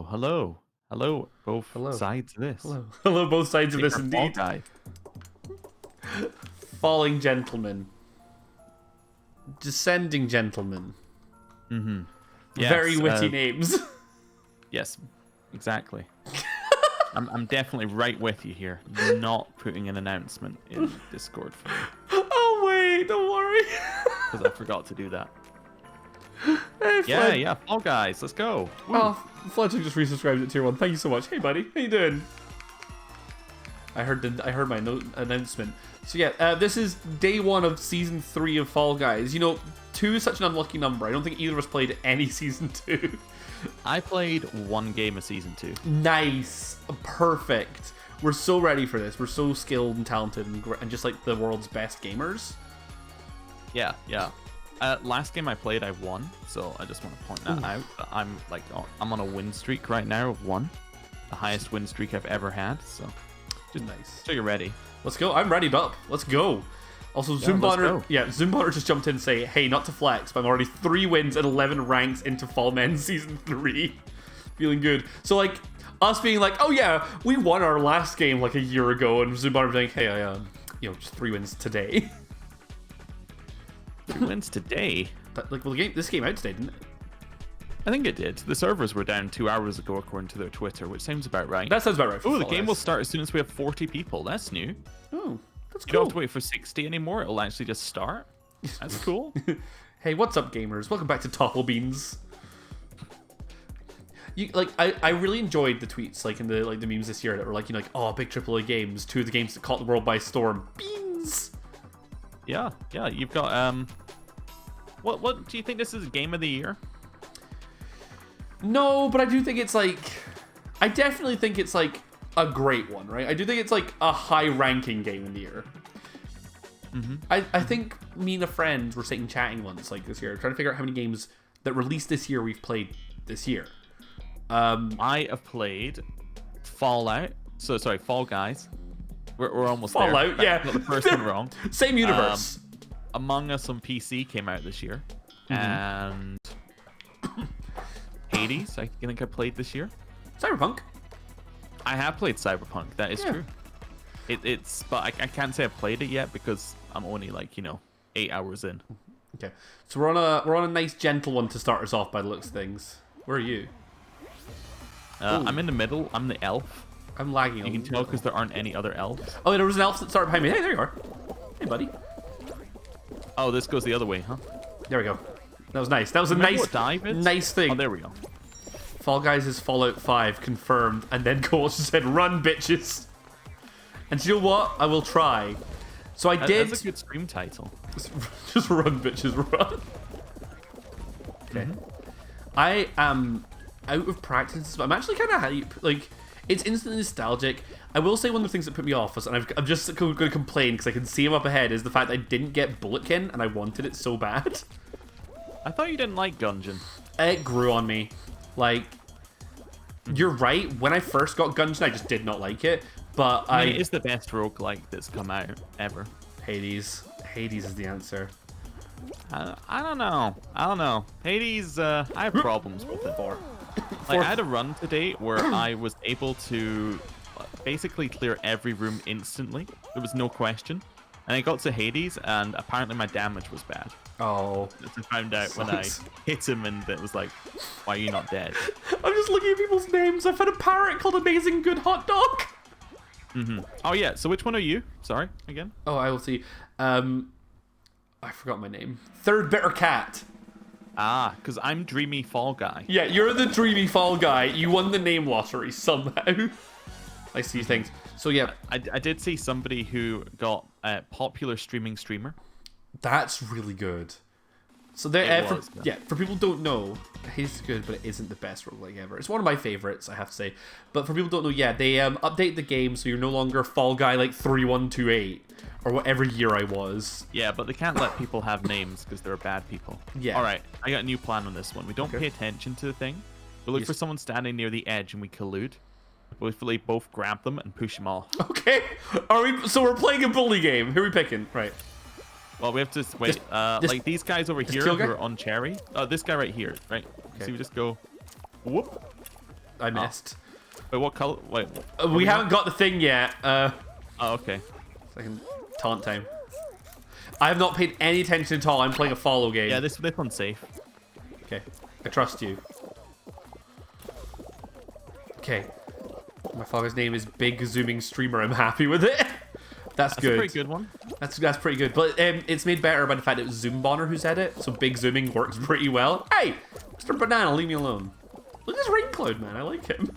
Hello, both Hello. sides of this. Hello, both sides of this Favorite Fall indeed. Guy. Falling gentlemen. Descending gentlemen. Yes, Very witty names. Yes, exactly. I'm definitely right with you here. Not putting an announcement in Discord for me Oh, wait, don't worry. because I forgot to do that. Hey, Fletch. Yeah, Fall Guys, let's go. Woo. Oh, Fletcher just resubscribed to tier 1. Thank you so much. Hey, buddy. How you doing? I heard my announcement. So yeah, this is day 1 of season 3 of Fall Guys. You know, 2 is such an unlucky number. I don't think either of us played any season 2. I played 1 game of season 2. Nice. Perfect. We're so ready for this. We're so skilled and talented and just like the world's best gamers. Yeah. Last game I played, I won, so I just want to point that out. I'm on a win streak right now of 1, the highest win streak I've ever had. So just Nice. so you're ready. Let's go. I'm readied up. Let's go. Also, Zoombonner just jumped in and say, hey, not to flex, but I'm already 3 wins and 11 ranks into Fall Men Season 3. Feeling good. So, like, us being like, oh yeah, we won our last game like a year ago, and Zoombonner being like, hey, I, just 3 wins today. 3 wins today? But, like, well, this came out today, didn't it? I think it did. The servers were down 2 hours ago, according to their Twitter, which sounds about right. That sounds about right. Oh, the game will start as soon as we have 40 people. That's new. Oh, that's You cool. don't have to wait for 60 anymore. It'll actually just start. That's cool. Hey, what's up, gamers? Welcome back to Topple Beans. I really enjoyed the tweets, like in the memes this year that were like, oh, big AAA games, 2 of the games that caught the world by storm. Beans. Yeah. You've got what do you think this is game of the year? No, but I do think it's I definitely think it's like a great one, right? I do think it's like a high-ranking game in the year. I think me and a friend were sitting chatting once, like this year, trying to figure out how many games that released this year we've played this year. I have played Fallout. So sorry, Fall Guys. We're almost Fallout, there. yeah. Got the first one wrong. Same universe. Among Us on PC came out this year, and Hades, I think I played this year. Cyberpunk. I have played Cyberpunk. That is true. But I can't say I've played it yet because I'm only 8 hours in. Okay, so we're on a nice gentle one to start us off by the looks of things. Where are you? I'm in the middle. I'm the elf. I'm lagging. You can tell because there aren't any other elves. Oh, there was an elf that started behind me. Hey, there you are. Hey, buddy. Oh, this goes the other way, huh? There we go. That was nice. That was a nice thing. Oh, there we go. Fall Guys is Fallout 5 confirmed, and then Coach said, "Run, bitches." And you know what? I will try. So I did. That's a good stream title. Just run, bitches, run. Okay. I am out of practice, but I'm actually kind of hype. Like, it's instantly nostalgic. I will say one of the things that put me off was, and I'm just going to complain because I can see him up ahead, is the fact that I didn't get Bulletkin, and I wanted it so bad. I thought you didn't like Gungeon. It grew on me. Like, you're right. When I first got Gungeon, I just did not like it. But I mean, it is the best roguelike that's come out ever. Hades. Hades is the answer. I don't know. Hades, I have problems with it. I had a run today where I was able to basically clear every room instantly. There was no question. And I got to Hades, and apparently my damage was bad. Oh. I found out when I hit him, and it was like, why are you not dead? I'm just looking at people's names. I've had a parrot called Amazing Good Hot Dog. Oh, yeah. So which one are you? Sorry, again? Oh, I will see. I forgot my name. Third Bitter Cat. Ah, because I'm Dreamy Fall Guy. Yeah, you're the Dreamy Fall Guy. You won the name lottery somehow. I see things. So, yeah. I did see somebody who got a popular streamer. That's really good. So for people who don't know, Hades is good, but it isn't the best roguelike ever. It's one of my favorites, I have to say. But for people who don't know, they update the game so you're no longer Fall Guy like 3128 or whatever year I was. Yeah, but they can't let people have names because they're bad people. Yeah. All right, I got a new plan on this one. We don't pay attention to the thing. We look for someone standing near the edge and we collude. We both grab them and push them off. Okay. So we're playing a bully game. Who are we picking? Right. Well, we have to wait. Like these guys over here who are on cherry. This guy right here, right? Okay. So we just go, whoop. I missed. Wait, what color? Wait. We haven't got the thing yet. Oh, okay. Second taunt time. I have not paid any attention at all. I'm playing a follow game. Yeah, this one's safe. Okay, I trust you. Okay. My father's name is Big Zooming Streamer. I'm happy with it. That's good. That's a pretty good one. That's pretty good. But it's made better by the fact it was Zoom Bonner who said it. So Big Zooming works pretty well. Hey, Mr. Banana, leave me alone. Look at this rain cloud, man. I like him.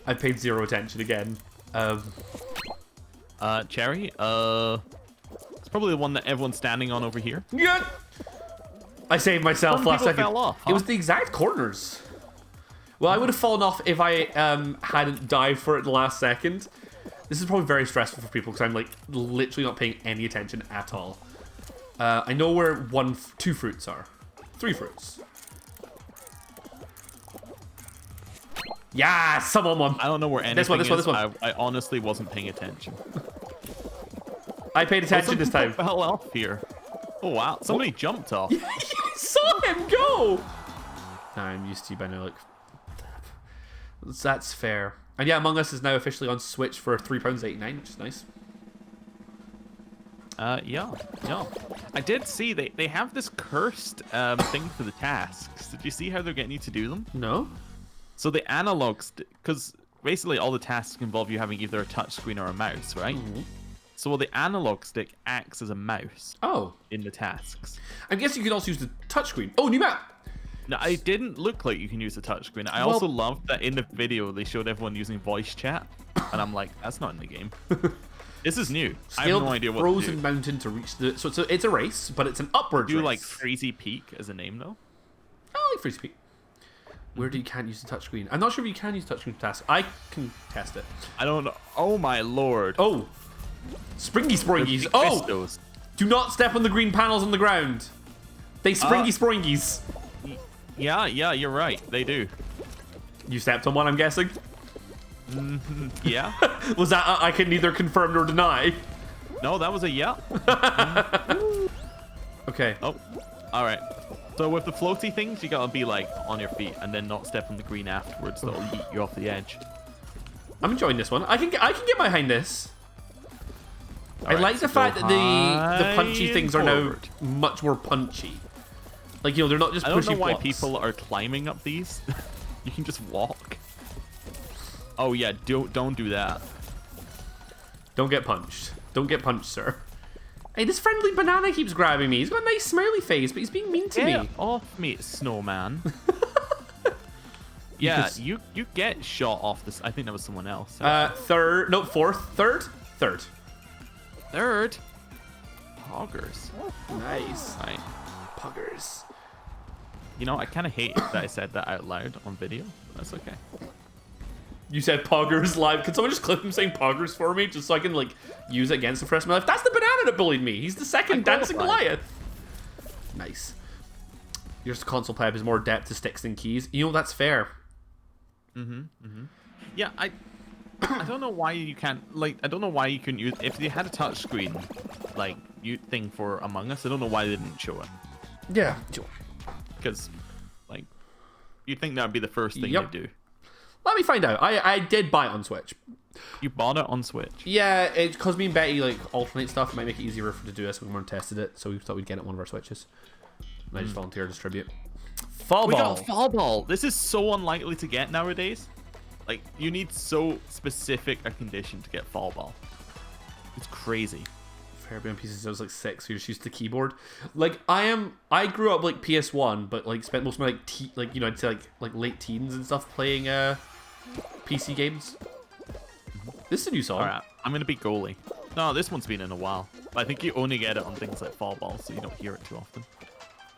I paid zero attention again. Cherry. It's probably the one that everyone's standing on over here. Yeah. I saved myself last second. Fell off, huh? It was the exact corners. Well, I would have fallen off if I hadn't dived for it in the last second. This is probably very stressful for people because I'm like literally not paying any attention at all. I know where 2 fruits are. 3 fruits. Yeah, someone won. I don't know where anything this one. I honestly wasn't paying attention. I paid attention this time. Fell off here. Oh wow! Somebody jumped off. You saw him go. I'm used to you by now. Like, that's fair. And yeah, Among Us is now officially on Switch for £3.89, which is nice. Yeah. I did see they have this cursed thing for the tasks. Did you see how they're getting you to do them? No. So the analogs, because basically all the tasks involve you having either a touchscreen or a mouse, right? Mm-hmm. So the analog stick acts as a mouse. Oh. In the tasks. I guess you could also use the touchscreen. Oh, new map. No, it didn't look like you can use the touchscreen. I also loved that in the video they showed everyone using voice chat, and I'm like, that's not in the game. This is new. I have no idea what frozen to do. mountain to reach the. So it's a race, but it's an upward race. Do like Freezy Peak as a name though? I like Freezy Peak. Where do you can't use the touchscreen? I'm not sure if you can use touchscreen for tasks. I can test it. I don't know. Oh my lord. Oh, Springies. Oh, Crystos. Do not step on the green panels on the ground. They Springies. Yeah, you're right. They do. You stepped on one, I'm guessing. Yeah. Was that I can neither confirm nor deny? No, that was a yeah. Okay. Oh, all right. So with the floaty things, you gotta be like on your feet and then not step on the green afterwards. That'll yeet you off the edge. I'm enjoying this one. I can get behind this. I All like right, the so fact that the punchy and things are forward. now much more punchy. Like, you know, they're not just I don't know pushing why blocks. people are climbing up these. You can just walk. Oh yeah, don't do that. Don't get punched. Don't get punched, sir. Hey, this friendly banana keeps grabbing me. He's got a nice smiley face, but he's being mean to Get me. off me, snowman. Yeah, you get shot off this. I think that was someone else. Third. Poggers. Nice. Right. Poggers. You know, I kind of hate that I said that out loud on video. But that's okay. You said Poggers live. Can someone just clip him saying Poggers for me, just so I can like use it against him for the rest of my life? That's the banana that bullied me. He's the second dancing Goliath. Nice. Your console pleb is more adept to sticks than keys. You know, that's fair. Yeah, I don't know why you can't, like, I don't know why you couldn't use, if they had a touchscreen, like, thing for Among Us, I don't know why they didn't show it. Yeah. Because, like, you'd think that would be the first thing you do. Let me find out. I did buy it on Switch. You bought it on Switch? Yeah, it's because me and Betty, like, alternate stuff. It might make it easier for to do this when we tested it, so we thought we'd get it on one of our Switches. And I just volunteer to distribute. Fall We Ball. got Fall Ball. This is so unlikely to get nowadays. Like, you need so specific a condition to get Fall Ball. It's crazy. Fairbairn pieces. I was like 6, so you're just used to keyboard. Like I grew up like PS1, but like spent most of my I'd say like late teens and stuff playing PC games. This is a new song. All right, I'm gonna be goalie. No, this one's been in a while. But I think you only get it on things like Fall Ball, so you don't hear it too often.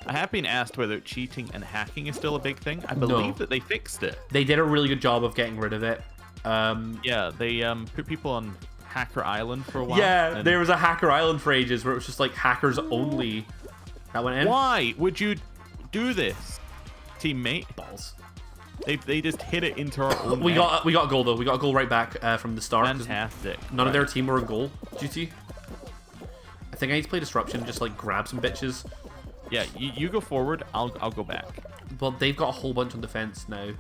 I have been asked whether cheating and hacking is still a big thing. I believe that they fixed it. They did a really good job of getting rid of it. Yeah, they put people on Hacker Island for a while. Yeah, there was a Hacker Island for ages where it was just like hackers only. That went in. Why would you do this, teammate? Balls. They just hit it into our own We net. got a goal though. We got a goal right back from the start. Fantastic. None of their team were in goal duty. I think I need to play disruption. Just like grab some bitches. Yeah, you go forward. I'll go back. Well, they've got a whole bunch on defense now.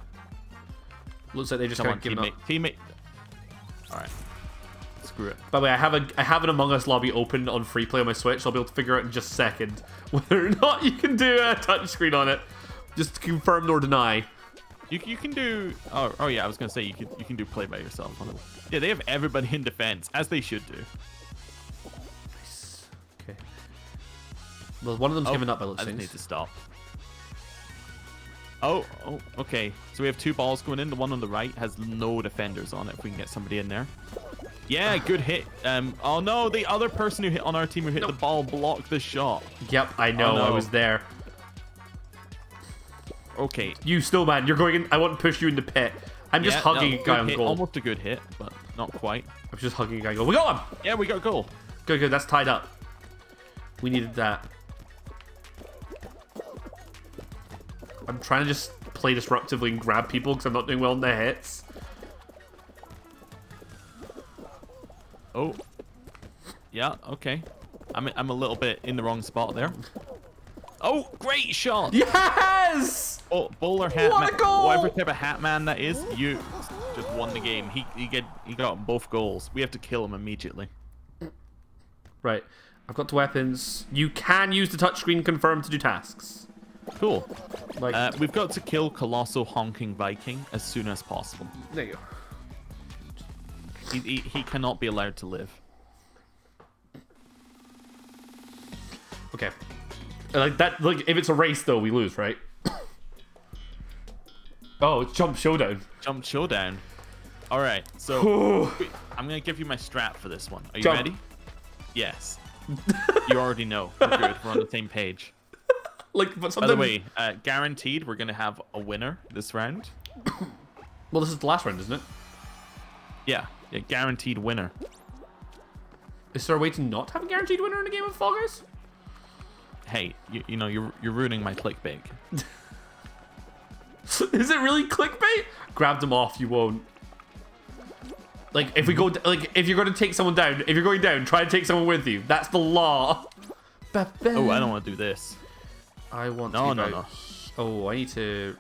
Looks like they just kind of given up. Teammate. All right. Screw it. By the way, I have an Among Us lobby open on free play on my Switch, so I'll be able to figure out in just a second whether or not you can do a touchscreen on it. Just confirm nor deny. You can do. Oh yeah, I was gonna say you can do play by yourself on it. Yeah, they have everybody in defense, as they should do. Nice. Okay. Well, one of them's given up by looks I just things. need to stop. Oh, okay. So we have 2 balls going in. The one on the right has no defenders on it. If we can get somebody in there. Yeah, good hit. Oh no, the other person who hit on our team who hit the ball blocked the shot. Yep, I know. Oh, no. I was there. Okay. You snowman, you're going in. I want to push you in the pit. I'm just hugging a guy on goal. Almost a good hit, but not quite. I'm just hugging a guy on goal. We got him! Yeah, we got a goal. Good. That's tied up. We needed that. I'm trying to just play disruptively and grab people because I'm not doing well in the hits. Oh. Yeah, okay. I'm a little bit in the wrong spot there. Oh, great shot! Yes! Oh, bowler hat What man, a goal! whatever type of hat man that is, you just won the game. He got both goals. We have to kill him immediately. Right. I've got the weapons. You can use the touchscreen confirm to do tasks. Cool. Like, We've got to kill Colossal Honking Viking as soon as possible. there you go. He cannot be allowed to live. Okay. Like that. Like if it's a race, though, we lose, right? Oh, it's jump showdown. Jump showdown. All right, so I'm gonna give you my strat for this one. Are you ready? Yes. You already know. We're good. We're on the same page. Like, but By the way, guaranteed we're gonna have a winner this round. Well, this is the last round, isn't it? Yeah, guaranteed winner. Is there a way to not have a guaranteed winner in a game of Fall Guys? Hey, you know you're ruining my clickbait. Is it really clickbait? Grab them off, you won't. Like if we go, like if you're going to take someone down, if you're going down, try to take someone with you. That's the law. Oh, I don't want to do this. I want No, to. no. Oh, I need to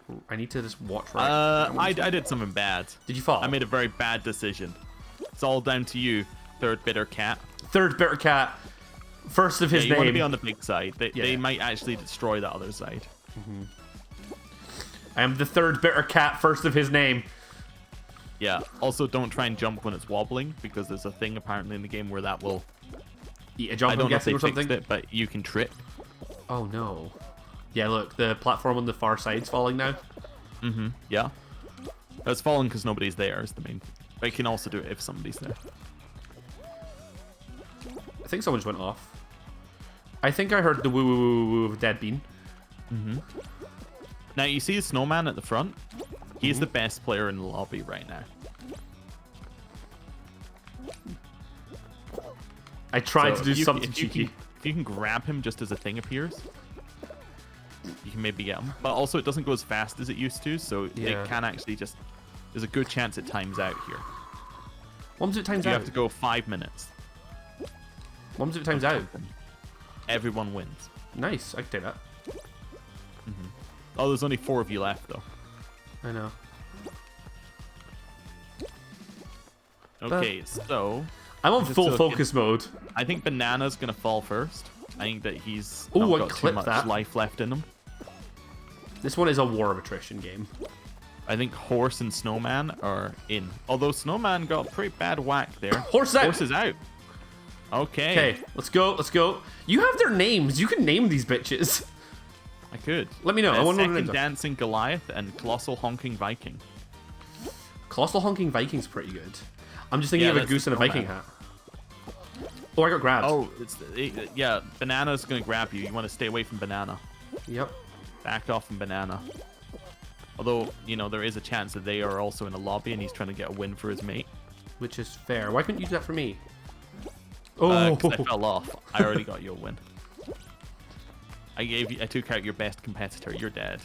just watch right. I did something bad. Did you fall? I made a very bad decision. It's all down to you, third bitter cat. Third bitter cat. First of his You name. want to be on the big side. They might actually destroy the other side. I am the third bitter cat. First of his name. Yeah. Also, don't try and jump when it's wobbling because there's a thing apparently in the game where that will. Eat a jump. I don't know if they or something. fixed it, but you can trip. Oh no. Yeah, look, the platform on the far side's falling now. Yeah. It's falling because nobody's there is the main. But you can also do it if somebody's there. I think someone just went off. I think I heard the woo woo woo woo of dead bean. Now you see the snowman at the front. He's the best player in the lobby right now. I tried So to do something if cheeky. If you can grab him just as a thing appears, you can maybe get him. But also, it doesn't go as fast as it used to, so Yeah. it can actually just. There's a good chance it times out here. What was it times You out? have to go 5 minutes. What was it times out? Everyone wins. Nice, I can take that. Oh, there's only 4 of you left, though. I know. Okay, so I'm on Just full so focus mode. I think Banana's gonna fall first. I think that he's Ooh, not I got too clipped much that. life left in him. This one is a war of attrition game. I think Horse and Snowman are in. Although Snowman got a pretty bad whack there. Horse out. Horse is out. Okay. Okay, let's go, let's go. You have their names. You can name these bitches. I could. Let me know. I want to know what Second names are. Dancing Goliath and Colossal Honking Viking. Colossal Honking Viking's pretty good. I'm just thinking Yeah, of a that's goose and a Snowman. Viking hat. Oh, I got grabbed. Oh, yeah. Banana's gonna grab you. You want to stay away from Banana. Yep. Back off from Banana. Although, you know, there is a chance that they are also in a lobby and he's trying to get a win for his mate. Which is fair. Why couldn't you do that for me? Oh, 'Cause I fell off. I already got you a win. I took out your best competitor. You're dead.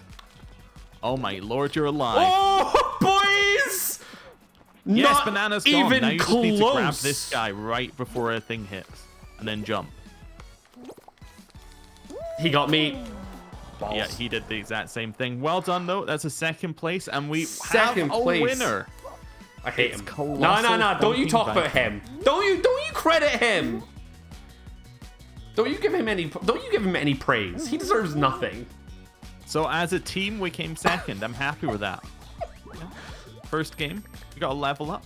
Oh my lord, you're alive. oh boys! Yes, Not Banana's gone. even Now you just close. need to grab this guy right before a thing hits. And then jump. He got me. Balls. Yeah, he did the exact same thing. Well done, though. That's a second place, and we Second have a place. winner. I hate It's him. Colossal No. Don't you Thumping talk about Viking. him. Don't you credit him. Don't you give him any praise. He deserves nothing. So as a team, we came second. I'm happy with that. Yeah. First game, we got a level up.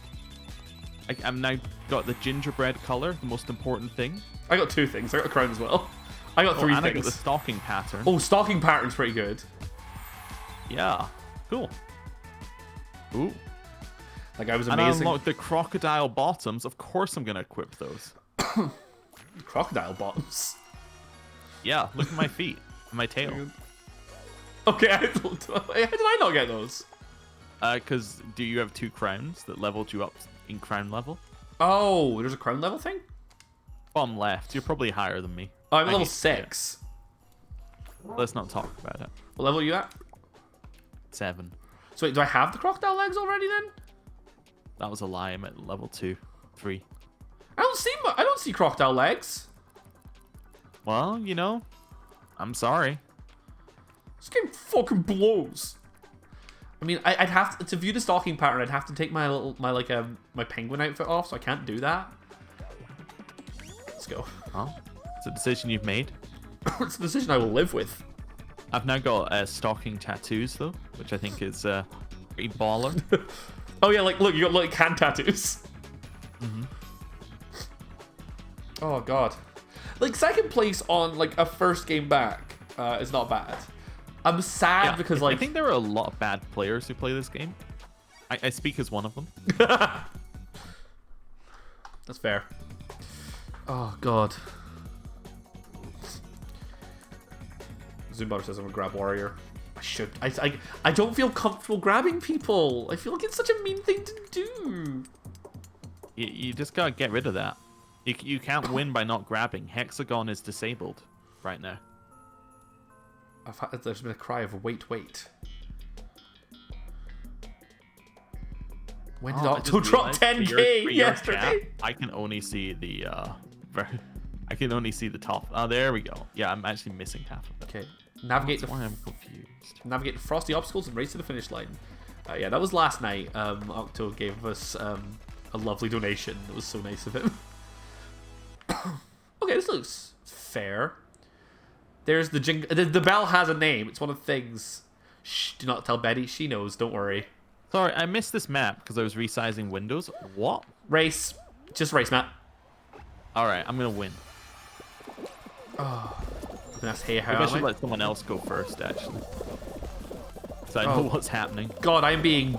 I've now got the gingerbread color, the most important thing. I got 2 things. I got a crown as well. I got 3 and things. I got the stalking pattern. Oh, stalking pattern's pretty good. Yeah, cool. Ooh. Like, I was And I amazing. unlocked the crocodile bottoms. Of course I'm going to equip those. Crocodile bottoms. Yeah, look at my feet and my tail. Okay, how did I not get those? Because do you have 2 crowns that leveled you up in crown level? Oh, there's a crown level thing? Bottom left. You're probably higher than me. Oh, I'm I level hate to say it. 6. Let's not talk about it. What level are you at? 7. So wait, do I have the crocodile legs already then? That was a lie. I'm at level 2, 3. I don't see crocodile legs. Well, you know, I'm sorry. This game fucking blows. I mean, I'd have to view the stalking pattern. I'd have to take my penguin outfit off, so I can't do that. Let's go. Huh? It's a decision you've made. It's a decision I will live with. I've now got stalking tattoos though, which I think is pretty baller. Oh yeah, like look, you got like hand tattoos. Oh god. Like second place on like a first game back is not bad. I'm sad because like I think there are a lot of bad players who play this game. I speak as one of them. That's fair. Oh god. Zumbar says I'm a grab warrior. I should. I don't feel comfortable grabbing people. I feel like it's such a mean thing to do. You just gotta get rid of that. You can't win by not grabbing. Hexagon is disabled right now. There's been a cry of wait. When did Octo drop 10k yesterday? I can only see the I can only see the top. Oh, there we go. Yeah, I'm actually missing half of it. Okay, navigate That's why I'm confused. Navigate the frosty obstacles and race to the finish line. Yeah, that was last night. Octo gave us a lovely donation. It was so nice of him. Okay, this looks fair. There's the bell has a name. It's one of the things. Shh, do not tell Betty. She knows. Don't worry. Sorry, I missed this map because I was resizing windows. What? Race. Just race, Matt. Alright, I'm gonna win. Oh. That's hey, how Maybe I am should I? let someone else go first, actually. So I know what's happening. God, I'm being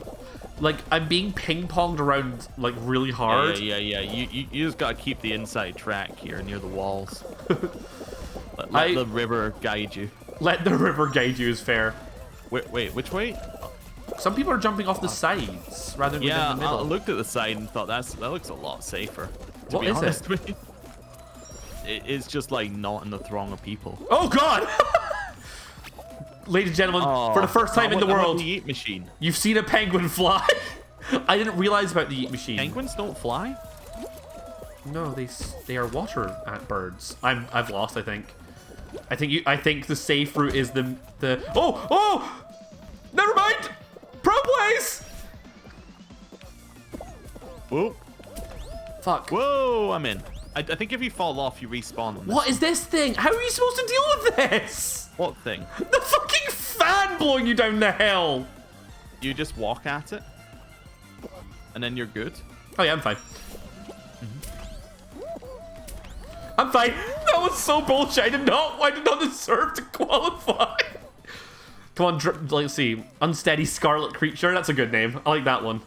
ping-ponged around like really hard. Yeah. You just gotta keep the inside track here near the walls. let the river guide you. Let the river guide you is fair. Wait, which way? Some people are jumping off the sides rather than in the middle. I looked at the side and thought that looks a lot safer. What is it? With you. It's just like not in the throng of people. Oh God! Ladies and gentlemen, for the first time in the world, the eat machine. You've seen a penguin fly. I didn't realize about the eat machine. Penguins don't fly? No, they are water birds. I've lost. I think the safe route is the oh never mind. Pro plays. Whoa. Fuck. Whoa, I'm in. I think if you fall off, you respawn. What is this thing? How are you supposed to deal with this? What thing? The fucking fan blowing you down the hill. You just walk at it, and then you're good. Oh yeah, I'm fine. I'm fine. That was so bullshit. I did not deserve to qualify. Come on, let's see. Unsteady Scarlet Creature. That's a good name. I like that one.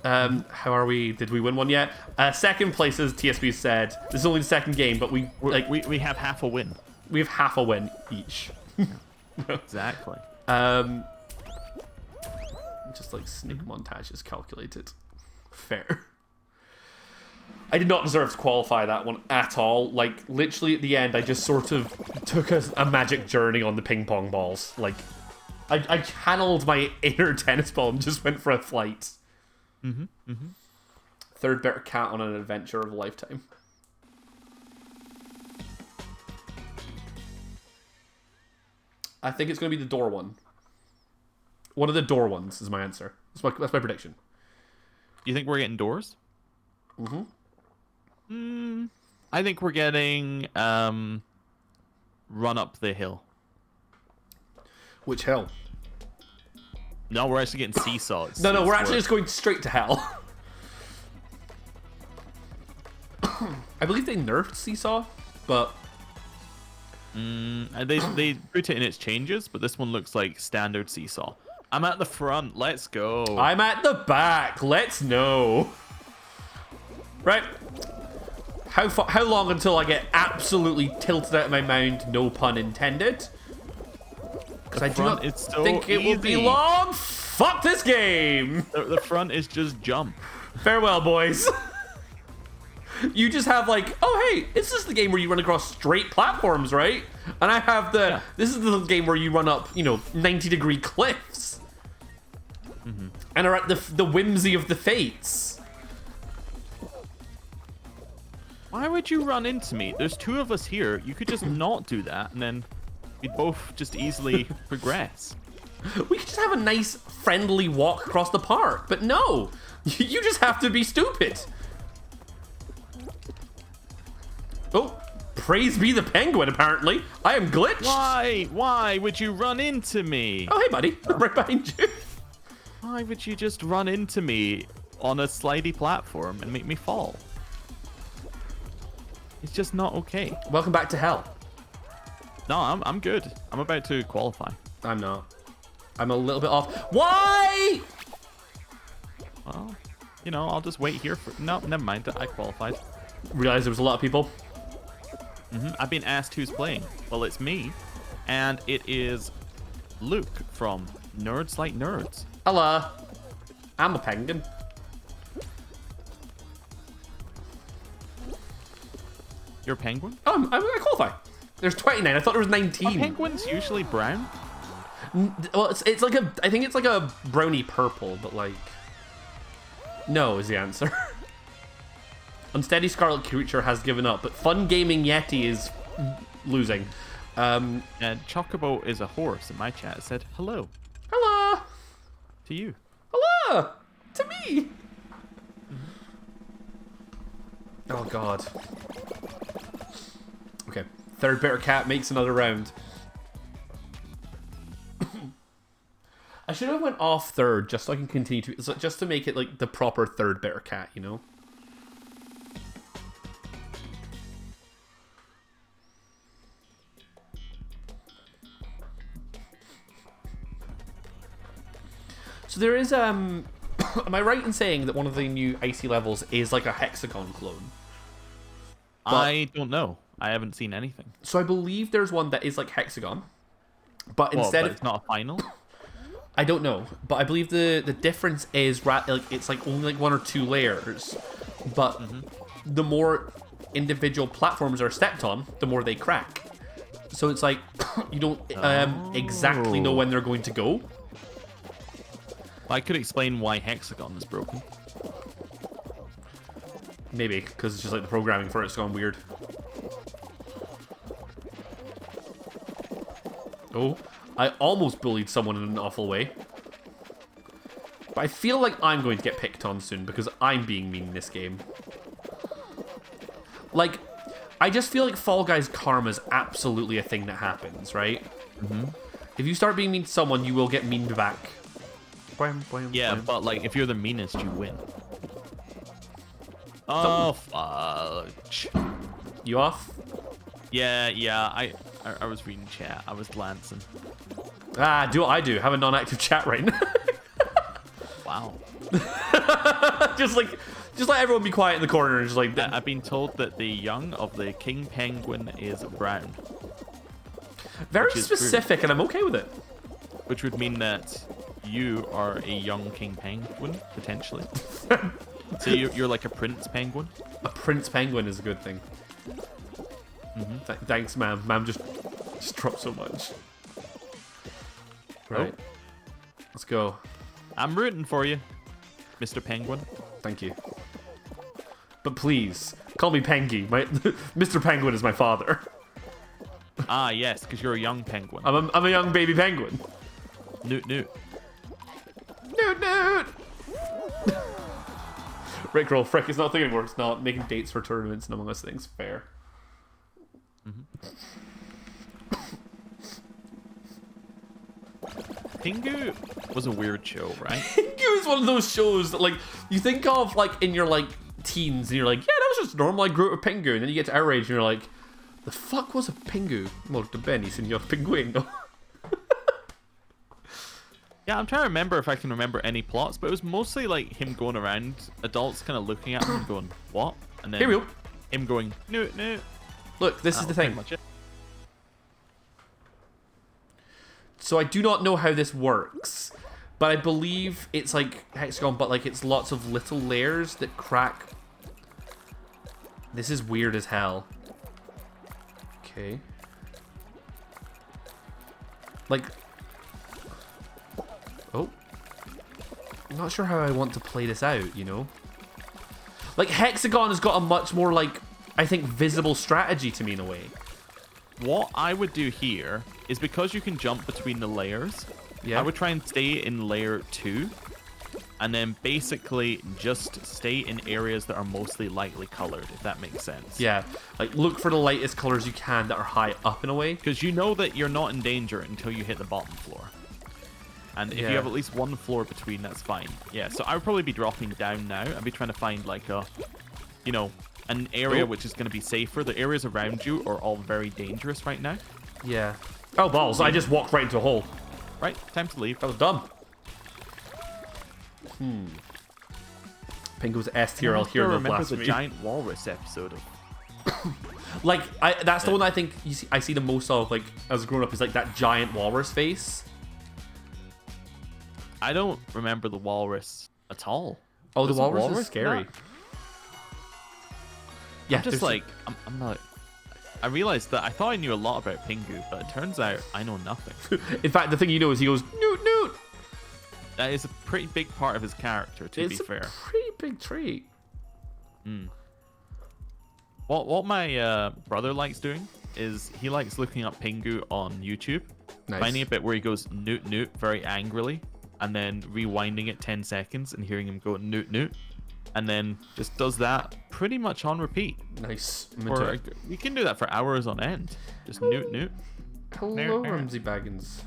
How are we? Did we win one yet? Second place, as TSB said. This is only the second game, but we have half a win. We have half a win each. Exactly. Just like sneak montage is calculated. Fair. I did not deserve to qualify that one at all. Like, literally at the end, I just sort of took a magic journey on the ping pong balls. Like, I channeled my inner tennis ball and just went for a flight. Third better cat on an adventure of a lifetime. I think it's going to be the door one. One of the door ones is my answer. That's my prediction. You think we're getting doors? I think we're getting run up the hill. Which hill? No, we're actually getting seesaw. No, we're actually just going straight to hell. I believe they nerfed seesaw, but they put it in its changes, but this one looks like standard seesaw. I'm at the front. Let's go. I'm at the back. Let's know. Right. How long until I get absolutely tilted out of my mind? No pun intended. Because I do not think it will be long. Fuck this game. The front is just jump. Farewell, boys. You just have like, oh hey, it's just the game where you run across straight platforms, right? And I have this is the game where you run up, 90-degree cliffs. And are at the whimsy of the fates. Why would you run into me? There's two of us here. You could just not do that, and then we'd both just easily progress. We could just have a nice, friendly walk across the park. But no, you just have to be stupid. Oh, praise be the penguin, apparently. I am glitched. Why would you run into me? Oh, hey, buddy. I'm right behind you. Why would you just run into me on a slidey platform and make me fall? It's just not okay. Welcome back to hell. No, I'm good. I'm about to qualify. I'm not. I'm a little bit off. Why? Well, I'll just wait here for... No, never mind. I qualified. Realized there was a lot of people. I've been asked who's playing. Well, it's me. And it is Luke from NerdsLikeNerds. Hello. I'm a penguin. You're a penguin? Oh, I qualify. There's 29. I thought there was 19. Are penguins usually brown? Well, it's like I think it's like a browny purple, but like... No is the answer. Unsteady Scarlet Creature has given up, but Fun Gaming Yeti is losing. And Chocobo is a horse in my chat. It said, hello. Hello. To you. Hello. To me. Oh, God. Okay. Third Better Cat makes another round. I should have went off third just so I can continue to... Just to make it like the proper Third Better Cat, So there is, am I right in saying that one of the new icy levels is like a hexagon clone? But, I don't know. I haven't seen anything. So I believe there's one that is like hexagon, but instead but it's not a final? I don't know, but I believe the difference is it's like only like 1 or 2 layers, but the more individual platforms are stepped on, the more they crack. So it's like you don't exactly know when they're going to go. I could explain why hexagon is broken. Maybe, because it's just like the programming for it's gone weird. Oh, I almost bullied someone in an awful way. But I feel like I'm going to get picked on soon because I'm being mean in this game. Like, I just feel like Fall Guys karma is absolutely a thing that happens, right? If you start being mean to someone, you will get meaned back. Yeah, but like if you're the meanest, you win. Oh, fudge. You off? Yeah, I was reading chat. I was glancing. Ah, do what I do. Have a non-active chat right now. Wow. just let everyone be quiet in the corner and just like... I've been told that the young of the king penguin is brown. Very specific, and I'm okay with it. Which would mean that you are a young king penguin, potentially. So you're like a prince penguin? A prince penguin is a good thing. Thanks, ma'am. Ma'am just dropped so much. Right. Oh. Let's go. I'm rooting for you, Mr. Penguin. Thank you. But please, call me Pengy. Mr. Penguin is my father. Ah, yes, because you're a young penguin. I'm a young baby penguin. Newt Newt. Newt Newt. Rickroll, frick, it's not a thing anymore. It's not making dates for tournaments and among us things. Fair. Pingu was a weird show, right? Pingu is one of those shows that, like, you think of, like, in your, like, teens, and you're like, yeah, that was just normal. I grew up with Pingu. And then you get to our age, and you're like, the fuck was a Pingu? Molto bene, signor Pinguino. Yeah, I'm trying to remember if I can remember any plots, but it was mostly like him going around, adults kind of looking at him and going, what? And then Here we go. him going, no, no. Look, this is the thing. Much it. So I do not know how this works, but I believe it's like hexagon, but like it's lots of little layers that crack. This is weird as hell. Okay. Like... Oh. I'm not sure how I want to play this out, you know? Like, hexagon has got a much more, like, I think, visible strategy to me in a way. What I would do here is because you can jump between the layers, Yeah. I would try and stay in layer 2, and then basically just stay in areas that are mostly lightly colored, if that makes sense. Yeah. Like, look for the lightest colors you can that are high up in a way. Because you know that you're not in danger until you hit the bottom floor. And if you have at least one floor between, that's fine. Yeah, so I would probably be dropping down now. I'd be trying to find, like, a, you know, an area which is going to be safer. The areas around you are all very dangerous right now. Yeah. Oh, balls. I just walked right into a hole. Right, time to leave. That was dumb. Pingu was S tier. I'll hear no remember blasphemy. the giant walrus episode of... Like, that's the one I think I see the most of, like, as growing up, is like that giant walrus face. I don't remember the walrus at all. Oh, the Was it walrus is scary. That? Yeah, I'm just like, I'm not... I realized that I thought I knew a lot about Pingu, but it turns out I know nothing. In fact, the thing you know is he goes, Newt, Newt! That is a pretty big part of his character, to be fair. It's a pretty big trait. What my brother likes doing is he likes looking up Pingu on YouTube, finding a bit where he goes Newt Newt very angrily, and then rewinding it 10 seconds and hearing him go Newt Newt, and then just does that pretty much on repeat. Nice. Or you can do that for hours on end. Just Newt Newt. Hello, Ramsey Baggins.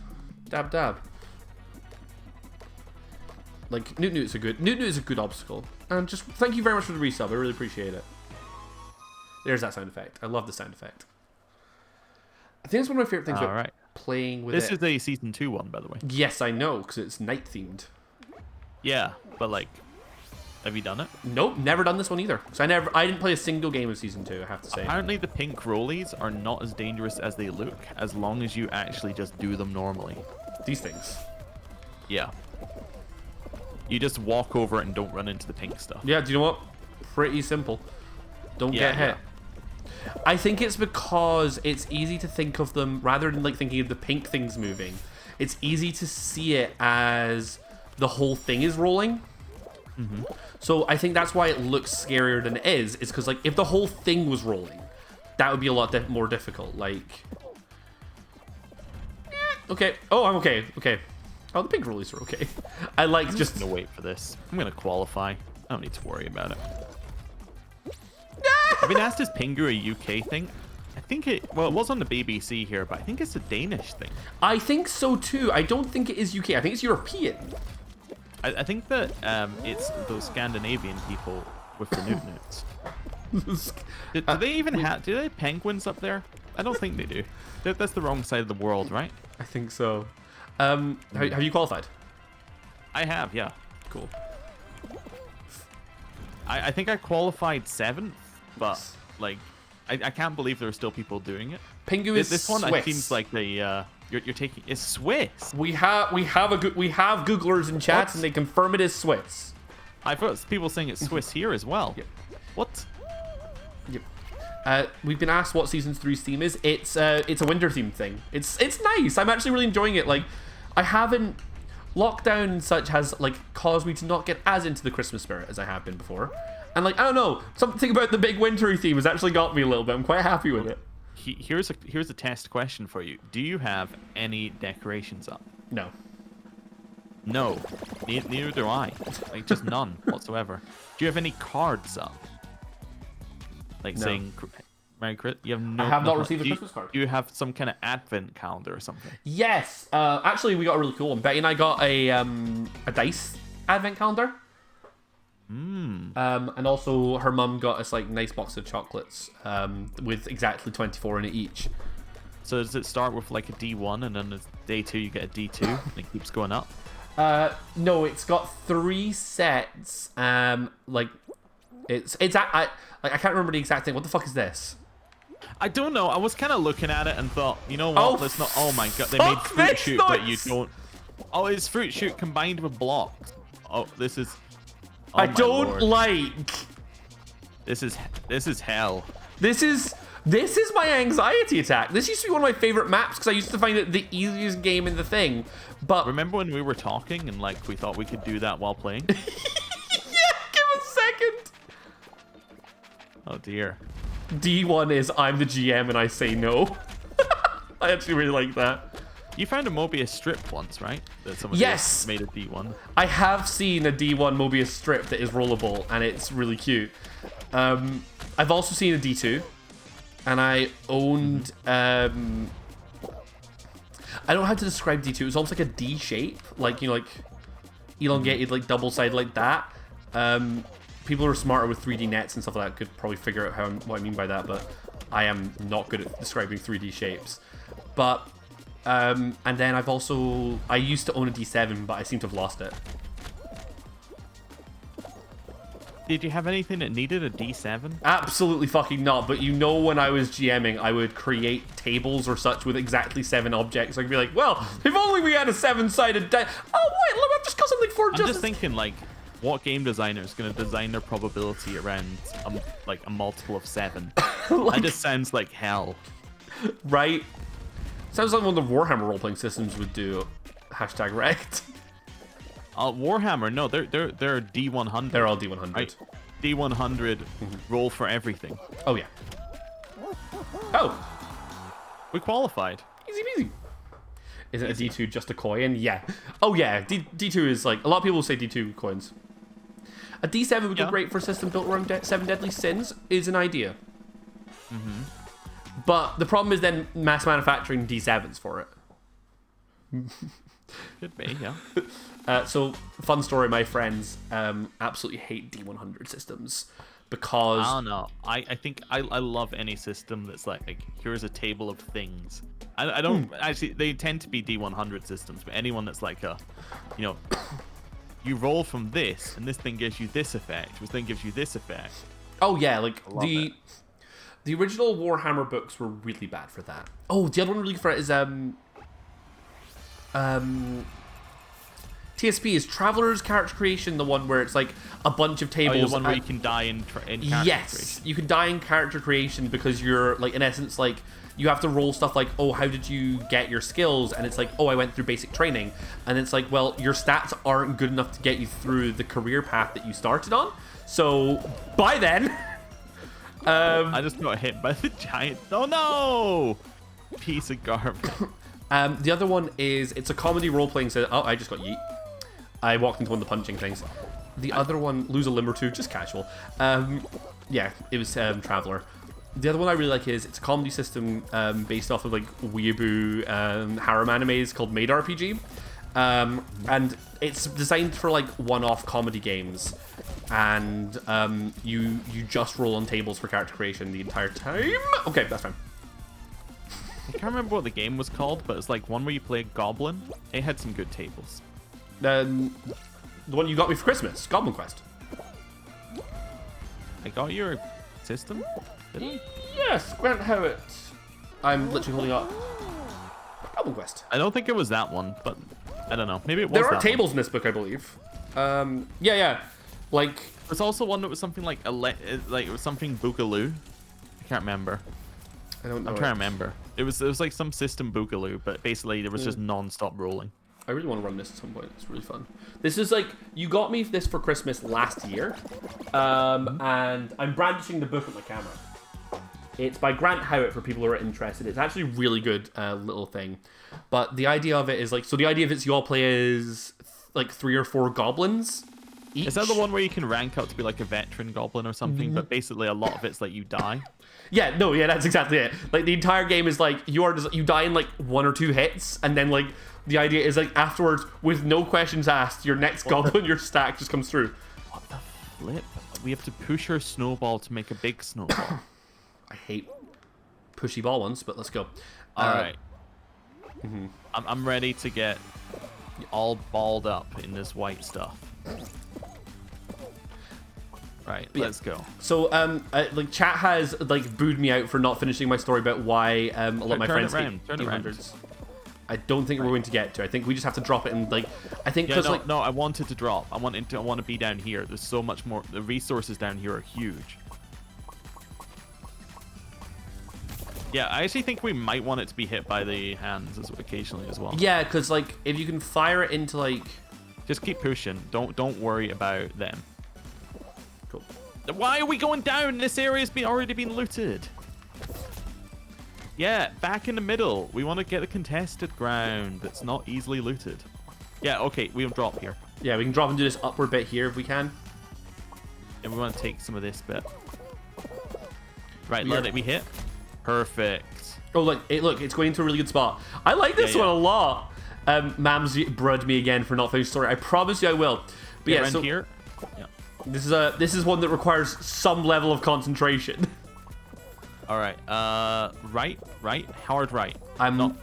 Dab dab. Like, Newt Newt is a good obstacle. And just thank you very much for the resub. I really appreciate it. There's that sound effect. I love the sound effect. I think it's one of my favorite things about playing with This is a season 2 one, by the way. Yes, I know, because it's night themed. Yeah, but like, have you done it? Nope, never done this one either. So I didn't play a single game of season 2, I have to say. Apparently the pink rollies are not as dangerous as they look, as long as you actually just do them normally. These things. Yeah. You just walk over it and don't run into the pink stuff. Yeah, do you know what? Pretty simple. Don't get hit. I think it's because it's easy to think of them, rather than like thinking of the pink things moving, it's easy to see it as the whole thing is rolling. So I think that's why it looks scarier than it is because like if the whole thing was rolling, that would be a lot more difficult. Like, okay. Oh, I'm okay. Okay. Oh, the pink rollies are okay. I like I'm just gonna wait for this. I'm gonna qualify. I don't need to worry about it. I've been asked, is Pingu a UK thing? I think it was on the BBC here, but I think it's a Danish thing. I think so too. I don't think it is UK. I think it's European. I think that it's those Scandinavian people with the Newt Newts. Do they even have? Do they have penguins up there? I don't think they do. That's the wrong side of the world, right? I think so. Have you qualified? I have, yeah. Cool. I think I qualified 7th, but like I can't believe there are still people doing it. Pingu is this one. Swiss. It seems like the you're taking is Swiss. We have Googlers in chat and they confirm it is Swiss. I've heard people saying it's Swiss here as well. Yep. What? Yep. We've been asked what season 3's theme is. It's a winter theme thing. It's nice. I'm actually really enjoying it. Like, I haven't lockdown and such has like caused me to not get as into the Christmas spirit as I have been before. And like, I don't know, something about the big wintry theme has actually got me a little bit. I'm quite happy with it. here's a test question for you. Do you have any decorations up? No. No, neither do I. Like, just none whatsoever. Do you have any cards up? Like saying Merry Christmas? You have no. I have not nothing. received a Christmas card. Do you have some kind of advent calendar or something? Yes. Actually, we got a really cool one. Betty and I got a dice advent calendar. And also her mum got us like nice box of chocolates with exactly 24 in it each. So does it start with like a D1 and then day 2 you get a D2 and it keeps going up? No, it's got 3 sets. Like I can't remember the exact thing. What the fuck is this? I don't know. I was kind of looking at it and thought, you know what? Let's not. Oh my god, they made fruit shoot, but you don't. Oh, it's fruit shoot combined with blocks. Oh, this is. Oh, I don't Lord. like. This is hell. This is my anxiety attack. This used to be one of my favorite maps because I used to find it the easiest game in the thing. But remember when we were talking and like we thought we could do that while playing? Yeah, give a second. Oh dear. D1 is I'm the GM and I say no. I actually really like that. You found a Mobius strip once, right? That somebody Yes! made a D1. I have seen a D1 Mobius strip that is rollable and it's really cute. I've also seen a D2 and I owned I don't know how to describe D2. It was almost like a D shape, like, you know, like elongated, like double sided like that. People who are smarter with 3D nets and stuff like that could probably figure out what I mean by that, but I am not good at describing 3D shapes. But and then I used to own a D7, but I seem to have lost it. Did you have anything that needed a D7? Absolutely fucking not. But you know, when I was GMing, I would create tables or such with exactly 7 objects. I'd be like, well, if only we had a 7-sided die. Oh wait, look, I've just got something for I'm just thinking, like, what game designer is going to design their probability around like a multiple of 7? That just sounds like hell. Right? Sounds like one of the Warhammer role-playing systems would do. Hashtag wrecked. Warhammer, no, they're D100. They're all D100. Right? D100 roll for everything. Oh, yeah. Oh! We qualified. Easy peasy. Is it a D2 just a coin? Yeah. Oh, yeah. D2 is like... A lot of people say D2 coins. A D7 would go great for a system built around 7 deadly sins is an idea. But the problem is then mass manufacturing D7s for it. Could be, yeah. So, fun story, my friends absolutely hate D100 systems because... I don't know. I think I love any system that's like here's a table of things. I don't... Actually, they tend to be D100 systems, but anyone that's like you know, you roll from this, and this thing gives you this effect, which then gives you this effect. Oh, yeah, like the original Warhammer books were really bad for that. Oh, the other one really good for it is TSP is Traveler's Character Creation, the one where it's like a bunch of tables. Oh, the one where you can die in character creation. You can die in character creation because you're like, in essence, like you have to roll stuff like, oh, how did you get your skills? And it's like, oh, I went through basic training. And it's like, well, your stats aren't good enough to get you through the career path that you started on. So by then, I just got hit by the giant. Oh no! Piece of garbage. The other one is it's a comedy role playing. So I just got yeet. I walked into one of the punching things. The other one, lose a limb or two, just casual. Yeah, it was Traveler. The other one I really like is it's a comedy system based off of like weeaboo harem animes called Maid RPG. And it's designed for like one-off comedy games. And you just roll on tables for character creation the entire time. Okay, that's fine. I can't remember what the game was called, but it's like one where you play a goblin. It had some good tables. The one you got me for Christmas, Goblin Quest. I got your system? Did I? Yes, Grant Howitt. I'm literally holding up Goblin Quest. I don't think it was that one, but I don't know. Maybe it was. There are that tables one. in this book, I believe. Yeah. Like there's also one that was something like it was something Boogaloo. I can't remember. I don't know. I'm trying to remember. It was like some system Boogaloo, but basically there was just non-stop rolling. I really want to run this at some point. It's really fun. This is like, you got me this for Christmas last year. And I'm brandishing the book at my camera. It's by Grant Howitt for people who are interested. It's actually a really good little thing. But the idea of it is like, so the idea of it's you all play as like 3 or 4 goblins each. Is that the one where you can rank up to be like a veteran goblin or something? But basically a lot of it's like you die. Yeah, no, yeah, that's exactly it. Like the entire game is like you die in like 1 or 2 hits, and then like the idea is like afterwards, with no questions asked, your next goblin, your stack just comes through. What the flip? We have to push our snowball to make a big snowball. I hate pushy ball ones, but let's go. All right. I'm ready to get all balled up in this white stuff. Right, let's go. So, like, chat has like booed me out for not finishing my story about why a lot of my friends hate D100s. I don't think we're going to get to. I think we just have to drop it and like. I think because no, I wanted to drop. I want to be down here. There's so much more. The resources down here are huge. Yeah, I actually think we might want it to be hit by the hands occasionally as well. Yeah, because like if you can fire it into like, just keep pushing. Don't worry about them. Cool. Why are we going down? This area's already been looted. Yeah, back in the middle. We want to get the contested ground that's not easily looted. Yeah, okay, we'll drop here. Yeah, we can drop and do this upward bit here if we can. And we want to take some of this bit. Right, let it be hit. Perfect. Oh, look, it's going into a really good spot. I like this one a lot. Mams brud me again for not finishing story. I promise you I will. But yeah, so here. Yeah. This is one that requires some level of concentration. All right. Right. Hard right. I'm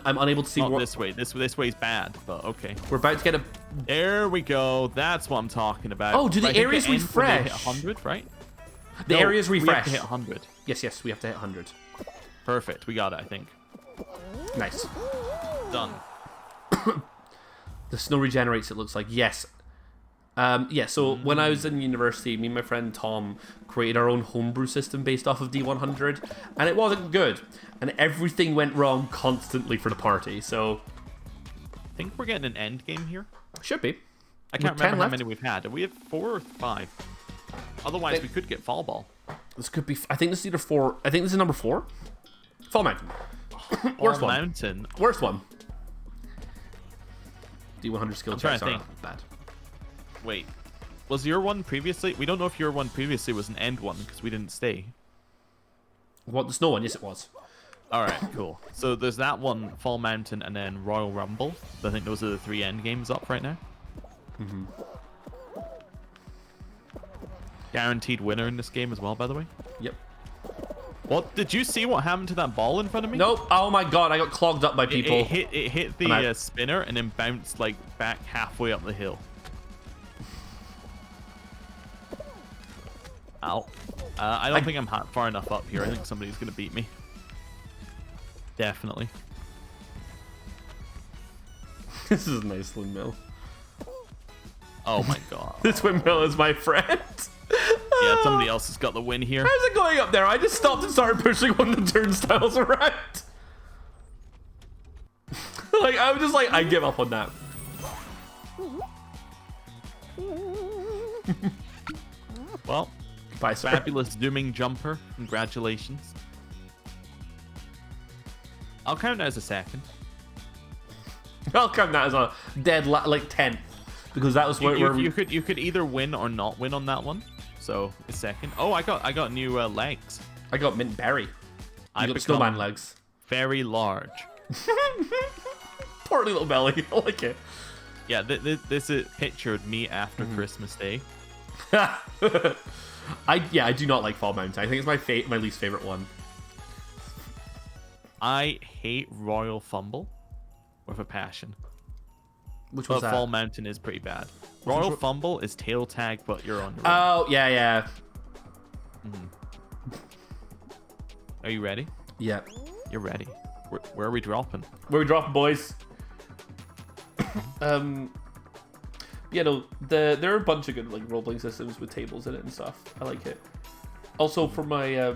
unable to see. Not this way. This way's bad, but okay. We're about to get a. There we go. That's what I'm talking about. Oh, do the areas refresh? Hit 100, right? The areas refresh. We have to hit 100. Yes, we have to hit 100. Perfect. We got it, I think. Nice. Done. The snow regenerates, it looks like. Yes. Yeah, so when I was in university, me and my friend Tom created our own homebrew system based off of D100, and it wasn't good. And everything went wrong constantly for the party, so... I think we're getting an end game here. Should be. I can't remember how many we've had. We have 4 or 5. Otherwise, we could get Fall Ball. This could be... I think this is either 4... I think this is number 4. Fall Mountain. Worst one. Mountain. Worst one. D100 skill checks are bad. Wait, was your one previously? We don't know if your one previously was an end one because we didn't stay. What, the snow one? Yes, it was. All right, cool. So there's that one, Fall Mountain, and then Royal Rumble. I think those are the 3 end games up right now. Guaranteed winner in this game as well, by the way. Yep. What? Did you see what happened to that ball in front of me? Nope. Oh my god, I got clogged up by people. It hit the spinner and then bounced like back halfway up the hill. Ow. I don't think I'm far enough up here. I think somebody's going to beat me. Definitely. This is a nice windmill. Oh my god. This windmill is my friend. Yeah, somebody else has got the win here. How's it going up there? I just stopped and started pushing one of the turnstiles around. Like, I was just like, I give up on that. Well, bye, sir. Fabulous zooming jumper. Congratulations. I'll count that as a second. I'll count that as a dead like 10th, because that was where you could either win or not win on that one. So a second. Oh, I got new legs. I got mint berry. I got snowman legs. Very large. Portly little belly. I like it. Yeah, this is pictured me after Christmas Day. I do not like Fall Mountain. I think it's my least favorite one. I hate Royal Fumble with a passion. Which was that? Fall Mountain is pretty bad. Royal Fumble is tail tag, but you're on your own. Oh, yeah. Are you ready? Yeah. You're ready. Where are we dropping? Where are we dropping, boys? Yeah, no, there are a bunch of good like role-playing systems with tables in it and stuff. I like it. Also, for my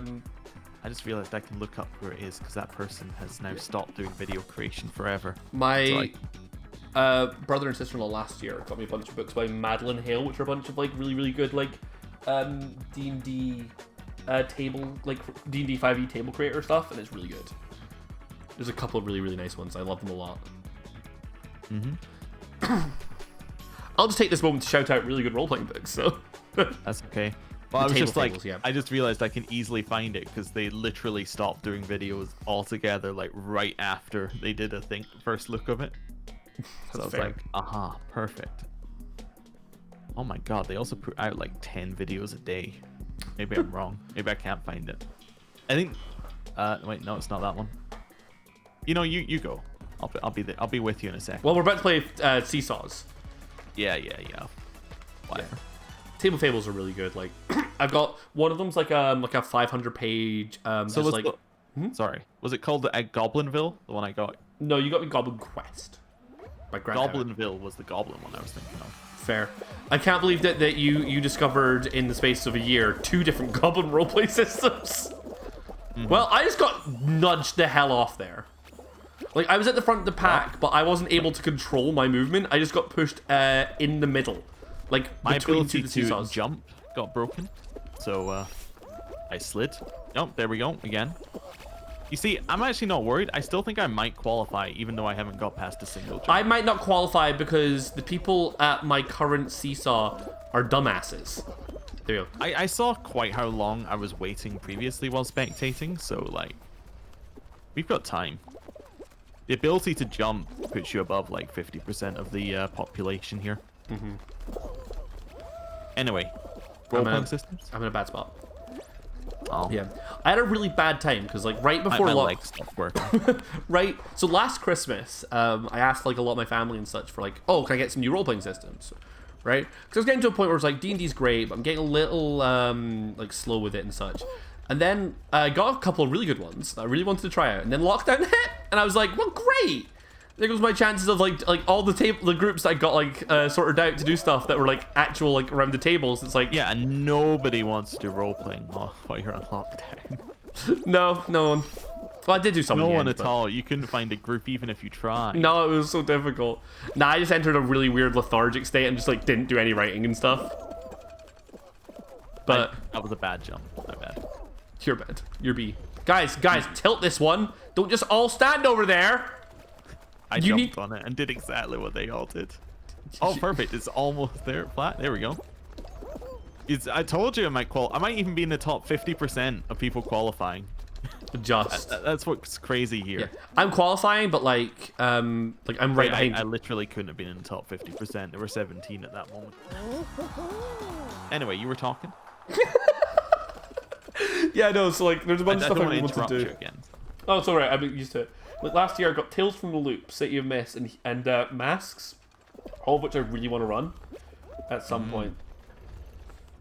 I just realized I can look up where it is because that person has now stopped doing video creation forever. My brother and sister-in-law last year got me a bunch of books by Madeline Hale, which are a bunch of like really good like D&D table, like D&D 5e table creator stuff, and it's really good. There's a couple of really, really nice ones. I love them a lot. I'll just take this moment to shout out really good role-playing books. So that's okay. Well, I was just like, yeah. I just realized I can easily find it because they literally stopped doing videos altogether, like right after they did first look of it. So I was like, aha, perfect. Oh my god, they also put out like 10 videos a day. Maybe I'm wrong. Maybe I can't find it. I think. Wait, no, it's not that one. You know, you go. I'll be there. I'll be with you in a second. Well, we're about to play Seesaws. Yeah. Whatever. Yeah. Table Fables are really good. Like, I've got one of them's like a 500-page. So was sorry, was it called Goblinville? The one I got. No, you got me Goblin Quest. Goblinville was the Goblin one I was thinking of. Fair. I can't believe that you discovered in the space of a year 2 different Goblin roleplay systems. Well, I just got nudged the hell off there. Like, I was at the front of the pack, but I wasn't able to control my movement. I just got pushed in the middle. Like, my between ability two to jump got broken, so I slid. Oh, there we go again. You see, I'm actually not worried. I still think I might qualify, even though I haven't got past a single jump. I might not qualify because the people at my current seesaw are dumbasses. There you go. I saw quite how long I was waiting previously while spectating, so like, we've got time. The ability to jump puts you above like 50% of the population here. Anyway, role-playing systems? I'm in a bad spot. Oh. Yeah. I had a really bad time because like right before my legs stopped working. Right. So last Christmas, I asked like a lot of my family and such for like, oh, can I get some new role-playing systems? Right? Because I was getting to a point where it's like D&D's great, but I'm getting a little like slow with it and such. And then I got a couple of really good ones that I really wanted to try out. And then lockdown hit, and I was like, well, great. There goes my chances of like all the groups that I got like sorted out to do stuff that were like actual like around the tables. It's like, yeah, and nobody wants to do role playing while you're on lockdown. No one. Well, I did do something. No one at all. You couldn't find a group even if you tried. No, it was so difficult. Nah, I just entered a really weird lethargic state and just like didn't do any writing and stuff. But that was a bad jump. My bad. You're bad. You're B. Guys, tilt this one. Don't just all stand over there. I jumped on it and did exactly what they all did. Oh, perfect. It's almost there. Flat. There we go. I told you I might even be in the top 50% of people qualifying. Just. That's what's crazy here. Yeah. I'm qualifying, but like I'm right behind. I literally couldn't have been in the top 50%. There were 17 at that moment. Anyway, you were talking? Yeah, no, so like there's a bunch of stuff I want want to do. You again. Oh, it's alright, I'm used to it. Like last year I got Tales from the Loop, City of Mist, and Masks, all of which I really want to run at some point.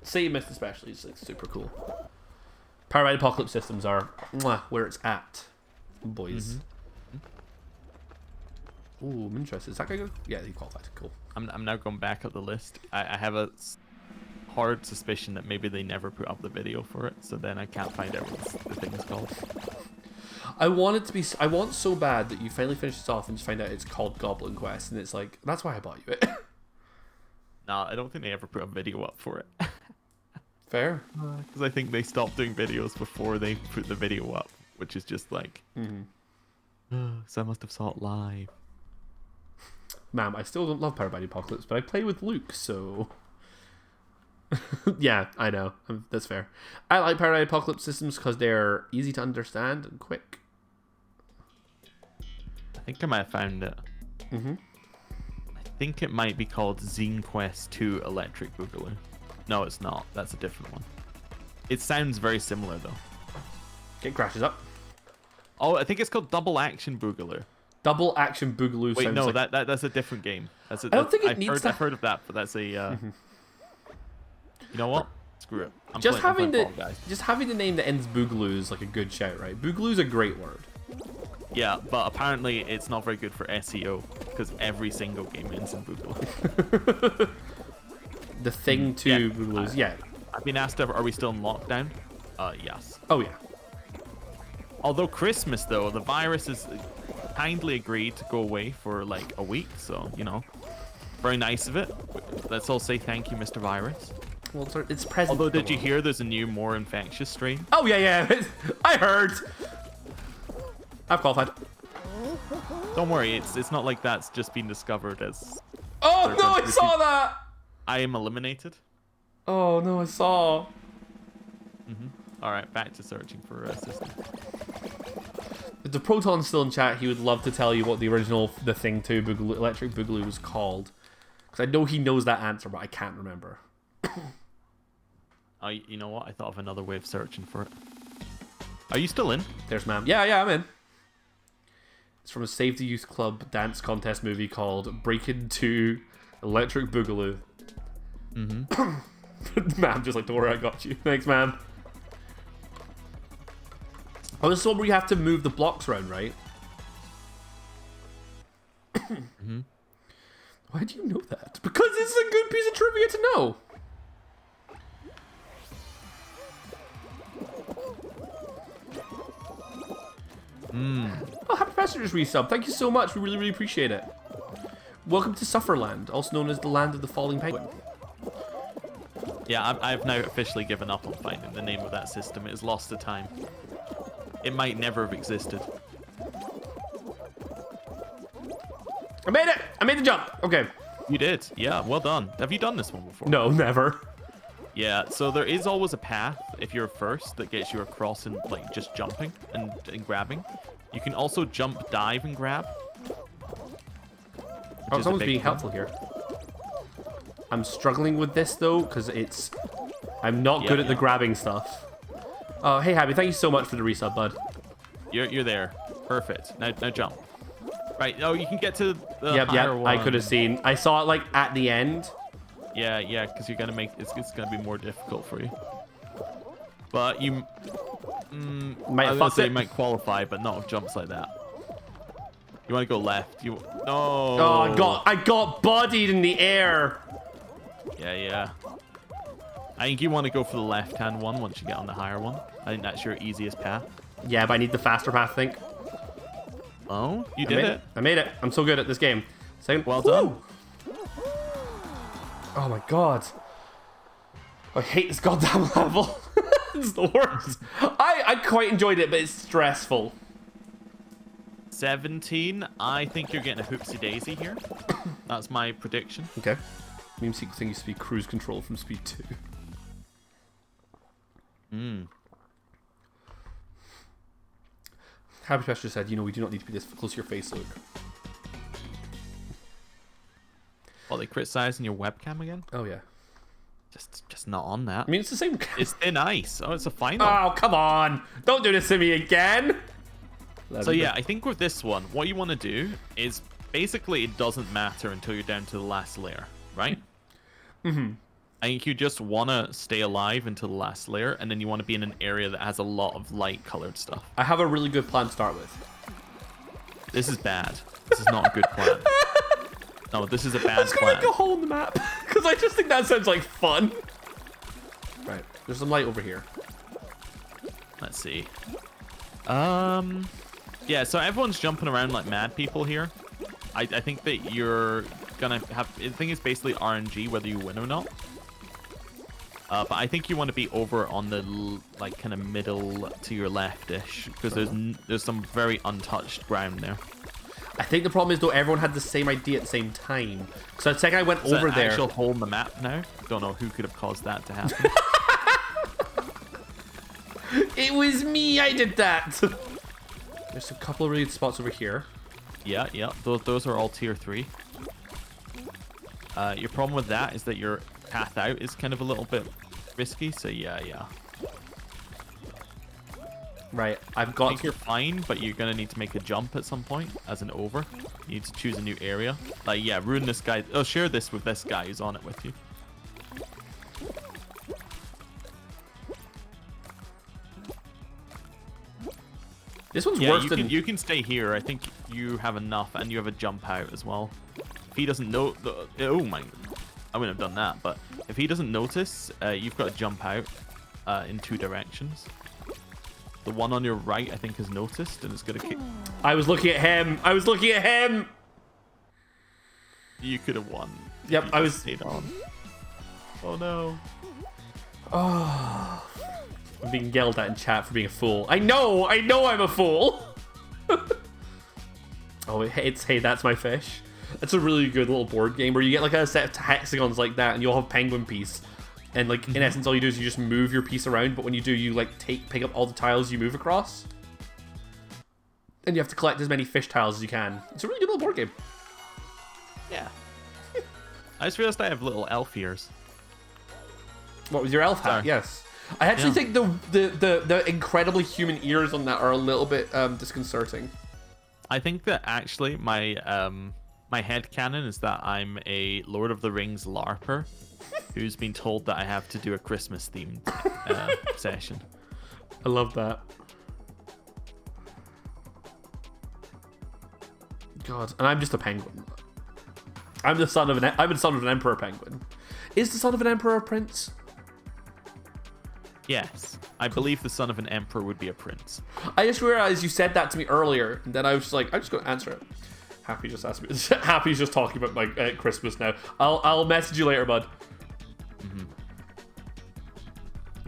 City of Mist especially is like super cool. Powered Apocalypse systems are where it's at, boys. Ooh, I'm interested. Is that guy good? Yeah, he qualified. Cool. I'm now going back up the list. I have a hard suspicion that maybe they never put up the video for it, so then I can't find out what the thing is called. I want so bad that you finally finish this off and just find out it's called Goblin Quest, and it's like, that's why I bought you it. Nah, I don't think they ever put a video up for it. Fair. Because I think they stopped doing videos before they put the video up, which is just like, so I must have saw it live. Ma'am, I still don't love Powered by the Apocalypse, but I play with Luke, so... Yeah, I know. That's fair. I like Powered by the Apocalypse systems because they're easy to understand and quick. I think I might have found it. I think it might be called Zine Quest 2 Electric Boogaloo. No, it's not. That's a different one. It sounds very similar, though. It crashes up. Oh, I think it's called Double Action Boogaloo. Double Action Boogaloo. Wait, sounds no, like... that's a different game. I don't think it needs I've heard of that, but that's a... You know what? Screw it. Just having the name that ends Boogaloo is like a good shout, right? Boogaloo's a great word. Yeah, but apparently it's not very good for SEO because every single game ends in Boogaloo. The thing to Boogaloo's, yeah. I've been asked, are we still in lockdown? Yes. Oh, yeah. Although Christmas, though, the virus has kindly agreed to go away for like a week, so, you know, very nice of it. Let's all say thank you, Mr. Virus. Well, it's present. Although, did you hear there's a new, more infectious strain? Oh, yeah. I heard. I've qualified. Don't worry, it's not like that's just been discovered as... Oh, no, I saw that! I am eliminated. Oh, no, I saw. Alright, back to searching for a system. If the Proton's still in chat, he would love to tell you what the original The Thing 2 Boogaloo, Electric Boogaloo was called. Because I know he knows that answer, but I can't remember. You know what? I thought of another way of searching for it. Are you still in? There's ma'am. Yeah, I'm in. It's from a Save the Youth Club dance contest movie called Breakin' 2 Electric Boogaloo. Ma'am, just like, don't worry, I got you. Thanks, ma'am. Oh, this is one where you have to move the blocks around, right? Why do you know that? Because it's a good piece of trivia to know. Oh, Happy Passengers resub. Thank you so much. We really, really appreciate it. Welcome to Sufferland, also known as the land of the falling penguin. Yeah, I've now officially given up on finding the name of that system. It is lost to time. It might never have existed. I made it! I made the jump! Okay. You did. Yeah, well done. Have you done this one before? No, never. Yeah, so there is always a path, if you're first, that gets you across and like just jumping and grabbing. You can also jump, dive, and grab. Oh, someone's being helpful here. I'm struggling with this though, because I'm not good at the grabbing stuff. Oh, hey Happy, thank you so much for the resub, bud. You're there. Perfect. Now jump. Right. Oh, you can get to the higher one. I could have seen. I saw it like at the end. Yeah, because you're gonna make it's gonna be more difficult for you. But you might I was have gonna say it. you might qualify, but not with jumps like that. You want to go left? No. Oh, I got bodied in the air. Yeah. I think you want to go for the left-hand one once you get on the higher one. I think that's your easiest path. Yeah, but I need the faster path, I think. Oh, you did it. I made it. I'm so good at this game. Second. Well done. Oh my god. I hate this goddamn level. It's the worst. I quite enjoyed it, but it's stressful. 17. I think you're getting a hoopsie daisy here. That's my prediction. Okay. Meme sequence thing used to be cruise control from Speed 2. Happy Pastor said, we do not need to be this close to your face, Luke. Well, they criticizing your webcam again? Oh, yeah. Just not on that. I mean, it's the same. It's thin ice. Oh, it's a final. Oh, come on. Don't do this to me again. So, yeah, I think with this one, what you want to do is basically it doesn't matter until you're down to the last layer, right? I think you just want to stay alive until the last layer, and then you want to be in an area that has a lot of light-colored stuff. I have a really good plan to start with. This is bad. This is not a good plan. No, this is a bad Let's go plan. make a hole in the map, because I just think that sounds like fun. Right, there's some light over here. Let's see. Yeah, so everyone's jumping around like mad people here. I think that you're gonna have... I think it's basically RNG whether you win or not. But I think you want to be over on the like kind of middle to your left-ish, because there's some very untouched ground there. I think the problem is though everyone had the same idea at the same time. So the second I went over there, actual hole in the map now. Don't know who could have caused that to happen. It was me. I did that. There's a couple of really good spots over here. Yeah. Those are all tier 3. Your problem with that is that your path out is kind of a little bit risky. So yeah. Right, I I think you're fine, but you're gonna need to make a jump at some point as an over. You need to choose a new area. Like, yeah, ruin this guy. Oh, share this with this guy who's on it with you. This one's worse than... You can stay here. I think you have enough, and you have a jump out as well. If he doesn't know... Oh, my... I wouldn't have done that, but if he doesn't notice, you've got to jump out in 2 directions. The one on your right, I think, has noticed, and it's going to kick... I was looking at him! You could have won. Yep, I was... Stayed on. Oh, no. Oh, I'm being yelled at in chat for being a fool. I know I'm a fool. Oh, it's Hey, That's My Fish. That's a really good little board game where you get like a set of hexagons like that, and you'll have penguin piece. And like in essence, all you do is you just move your piece around, but when you do, you like pick up all the tiles you move across, and you have to collect as many fish tiles as you can. It's a really good little board game. Yeah. I just realized I have little elf ears. What was your elf hat? Sorry. Yes. I actually think the incredibly human ears on that are a little bit disconcerting. I think that actually my my headcanon is that I'm a Lord of the Rings LARPer who's been told that I have to do a Christmas themed session. I love that. God, and I'm just a penguin. I'm the son of an emperor penguin. Is the son of an emperor a prince? Yes, I believe the son of an emperor would be a prince. I just realized you said that to me earlier, and then I was just like, I'm just going to answer it. Happy just asked me. Happy's just talking about my Christmas now. I'll message you later, bud.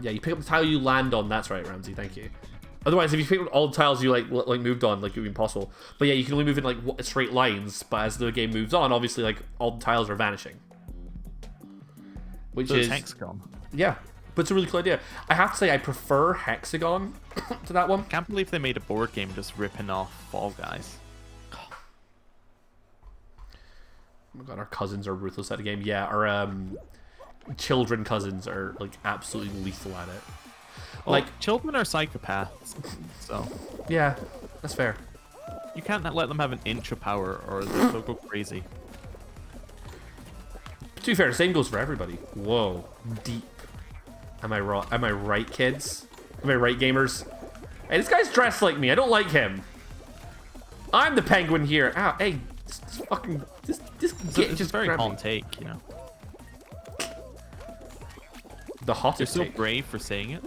Yeah, you pick up the tile you land on. That's right, Ramsey. Thank you. Otherwise, if you pick up all the tiles you like moved on, like it would be impossible. But yeah, you can only move in like straight lines. But as the game moves on, obviously, like all the tiles are vanishing. Which is hexagon. Yeah, but it's a really cool idea. I have to say, I prefer hexagon to that one. Can't believe they made a board game just ripping off Fall Guys. Oh my god, our cousins are ruthless at the game. Yeah, our children cousins are like absolutely lethal at it. Well, like children are psychopaths, so yeah, that's fair. You can't let them have an inch of power, or they'll go crazy. To be fair, the same goes for everybody. Whoa, deep. Am I right? Am I right, kids? Am I right, gamers? Hey, this guy's dressed like me. I don't like him. I'm the penguin here. Ow, hey, just fucking, just it's just very hot take, you know. The hottest. You're so take. brave for saying it.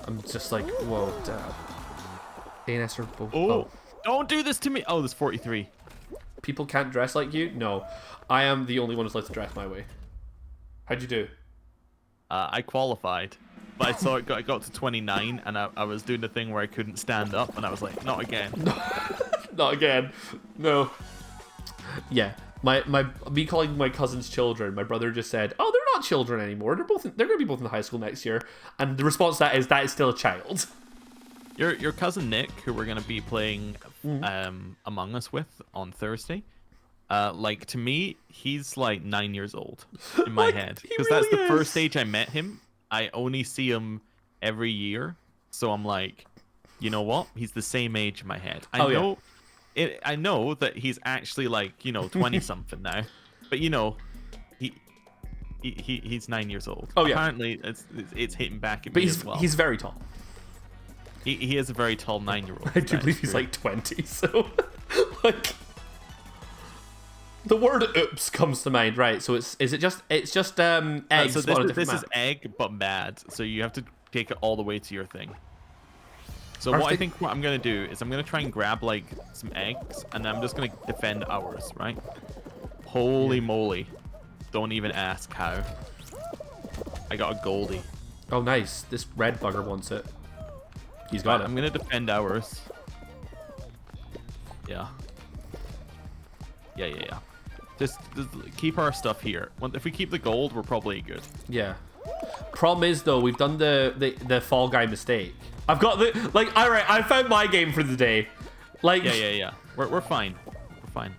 I'm just like, whoa, ANS are both. Oh, don't do this to me. Oh, there's 43. People can't dress like you? No. I am the only one who's allowed to dress my way. How'd you do? I qualified, but I saw it got to 29, and I was doing the thing where I couldn't stand up, and I was like, not again. Not again. No. Yeah. Me calling my cousins children, my brother just said, "Oh, they're not children anymore. They're going to be both in high school next year." And the response to that is still a child. Your cousin Nick, who we're going to be playing Among Us with on Thursday, like to me, he's like 9 years old in my head, because really that's the is. first age I met him. I only see him every year, so I'm like, you know what? He's the same age in my head. I know that he's actually like 20 something now, but he's 9 years old. Oh yeah. Apparently it's hitting back at but me as well. He's very tall. He is a very tall 9-year-old. I do believe he's like 20. So like. The word "oops" comes to mind, right? So it's just eggs. So this is map. egg, but bad. So you have to take it all the way to your thing. So What I'm gonna do is I'm gonna try and grab like some eggs, and then I'm just gonna defend ours, right? Holy moly! Don't even ask how. I got a goldie. Oh, nice. This red bugger wants it. He's got it. I'm gonna defend ours. Yeah. Yeah. Just keep our stuff here. If we keep the gold, we're probably good. Yeah. Problem is though, we've done the Fall Guy mistake. I've got all right. I found my game for the day. Like Yeah. We're fine. We're fine.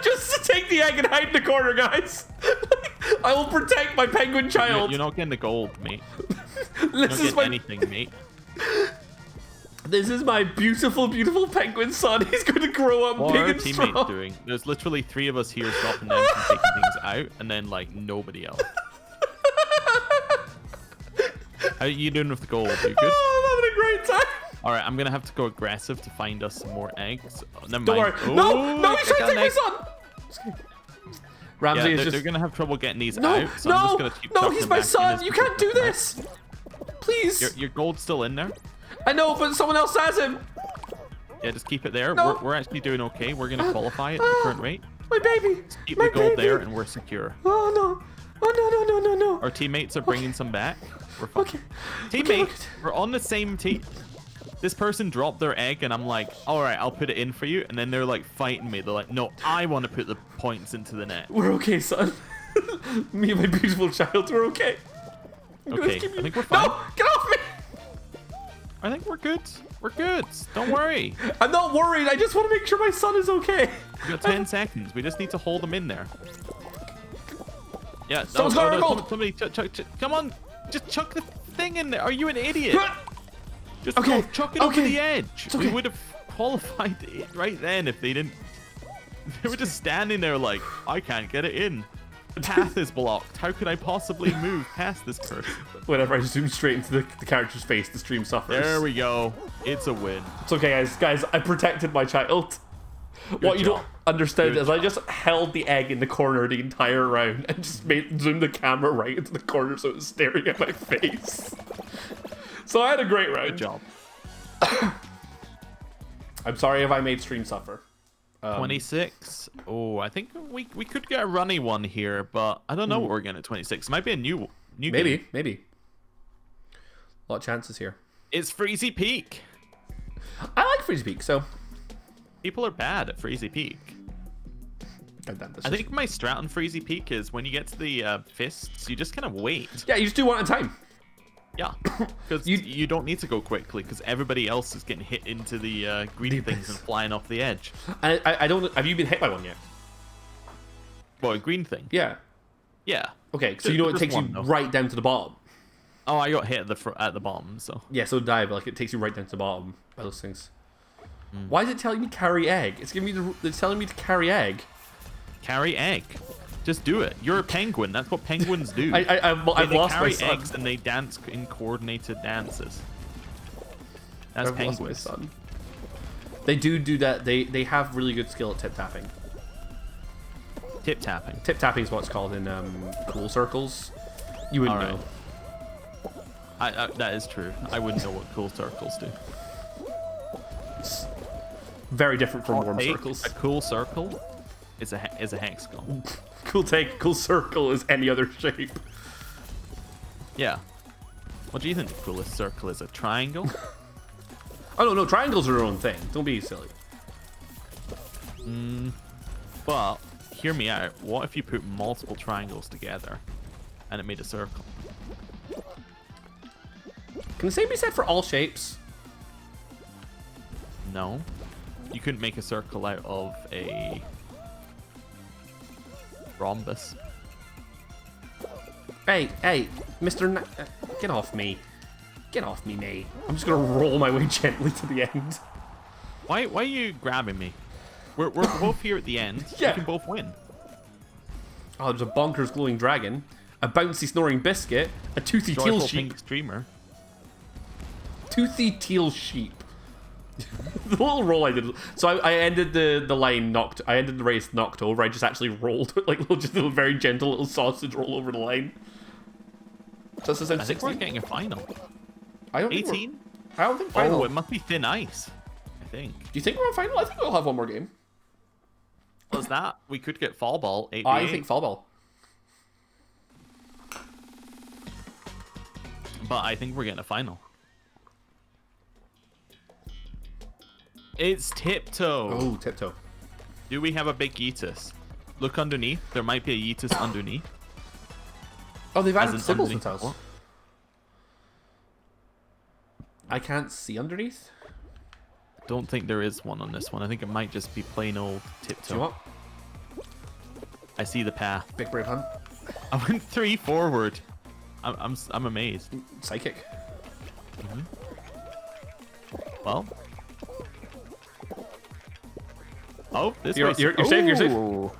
Just take the egg and hide in the corner, guys. I will protect my penguin child. You're not getting the gold, mate. This You're is not getting anything, mate. This is my beautiful, beautiful penguin son. He's going to grow up What big are our and teammates strong. doing? There's literally 3 of us here dropping them and taking things out, and then like nobody else. How are you doing with the gold? You good? Oh, I'm having a great time. All right, I'm gonna have to go aggressive to find us some more eggs. Oh, never Don't mind. worry. No, he's trying to take my egg. son. Ramsey Yeah, is just. they're gonna have trouble getting these No, out. So I'm just gonna keep no, chucking he's them my back in son. his You can't do particular this. Please. Your gold's still in there. I know, but someone else has him. Yeah, just keep it there. No. We're actually doing okay. We're gonna qualify at the current rate. My baby. Keep my the gold baby. there, and we're secure. Oh no. Oh, no, no, no, no, no. Our teammates are bringing some back. We're fine. Okay. Teammates, we're on the same team. This person dropped their egg, and I'm like, all right, I'll put it in for you. And then they're like fighting me. They're like, no, I want to put the points into the net. We're okay, son. Me and my beautiful child, we're okay. Okay, I think we're fine. No, get off me. I think we're good. We're good. Don't worry. I'm not worried. I just want to make sure my son is okay. We got 10 seconds. We just need to hold them in there. Yeah. Someone's got our gold. Somebody, come on. Just chuck the thing in there. Are you an idiot? Just okay. go, chuck it over the edge. Okay. We would have qualified it right then if they didn't. They were just standing there like, I can't get it in. The path is blocked. How could I possibly move past this person? Whenever I zoom straight into the character's face, the stream suffers. There we go. It's a win. It's okay, guys. Guys, I protected my child. What you don't understand is I just held the egg in the corner the entire round and just zoomed the camera right into the corner so it was staring at my face. So I had a great round. Good job. I'm sorry if I made stream suffer. 26. Oh, I think we could get a runny one here, but I don't know what we're getting at 26. It might be a new game. Maybe. A lot of chances here. It's Freezy Peak. I like Freezy Peak, so People are bad at Freezy Peak. I think my strat on Freezy Peak is when you get to the fists, you just kind of wait. Yeah, you just do one at a time. Yeah, because you don't need to go quickly because everybody else is getting hit into the green things and flying off the edge. I don't. Have you been hit by one yet? Well, a green thing. Yeah. Yeah. Okay, so you know it takes you right down to the bottom. Oh, I got hit at the bottom, so. Yeah, so die, but like it takes you right down to the bottom by those things. Why is it telling me carry egg? It's telling me to carry egg. Carry egg. Just do it. You're a penguin. That's what penguins do. I've lost my son. They carry eggs and they dance in coordinated dances. That's penguins. Lost my son. They do that. They have really good skill at tip tapping. Tip tapping. Tip tapping is what it's called in cool circles. You wouldn't know. That is true. I wouldn't know what cool circles do. It's very different from warm circles. A cool circle is a hexagon. Cool circle is any other shape. Yeah. What do you think the coolest circle is? A triangle? Oh no, triangles are their own thing. Don't be silly. But hear me out. What if you put multiple triangles together and it made a circle? Can the same be said for all shapes? No. You couldn't make a circle out of a rhombus. Hey, Mr. Get off me. Get off me, mate. I'm just gonna roll my way gently to the end. Why are you grabbing me? We're both here at the end. Yeah. We can both win. Oh, there's a bonkers glowing dragon, a bouncy snoring biscuit, a toothy teal Joyful sheep. pink streamer. Toothy teal sheep. The little roll I did. So I ended the line knocked. I ended the race knocked over. I just actually rolled like just a very gentle little sausage roll over the line. So this is I think we're getting a final. I don't 18? I don't think final. Oh, it must be thin ice. I think. Do you think we're on final? I think we'll have one more game. Was that? We could get fall ball 8v8. I think fall ball. But I think we're getting a final. It's Tiptoe. Oh, Tiptoe. Do we have a big Yeetus? Look underneath. There might be a Yeetus underneath. Oh, they've added symbols underneath in house. what? I can't see underneath. Don't think there is one on this one. I think it might just be plain old Do you Tiptoe. want? I see the path. Big brave hunt. I went 3 forward. I'm amazed. Psychic. Well. Oh, this You're way. safe. You're safe. Ooh.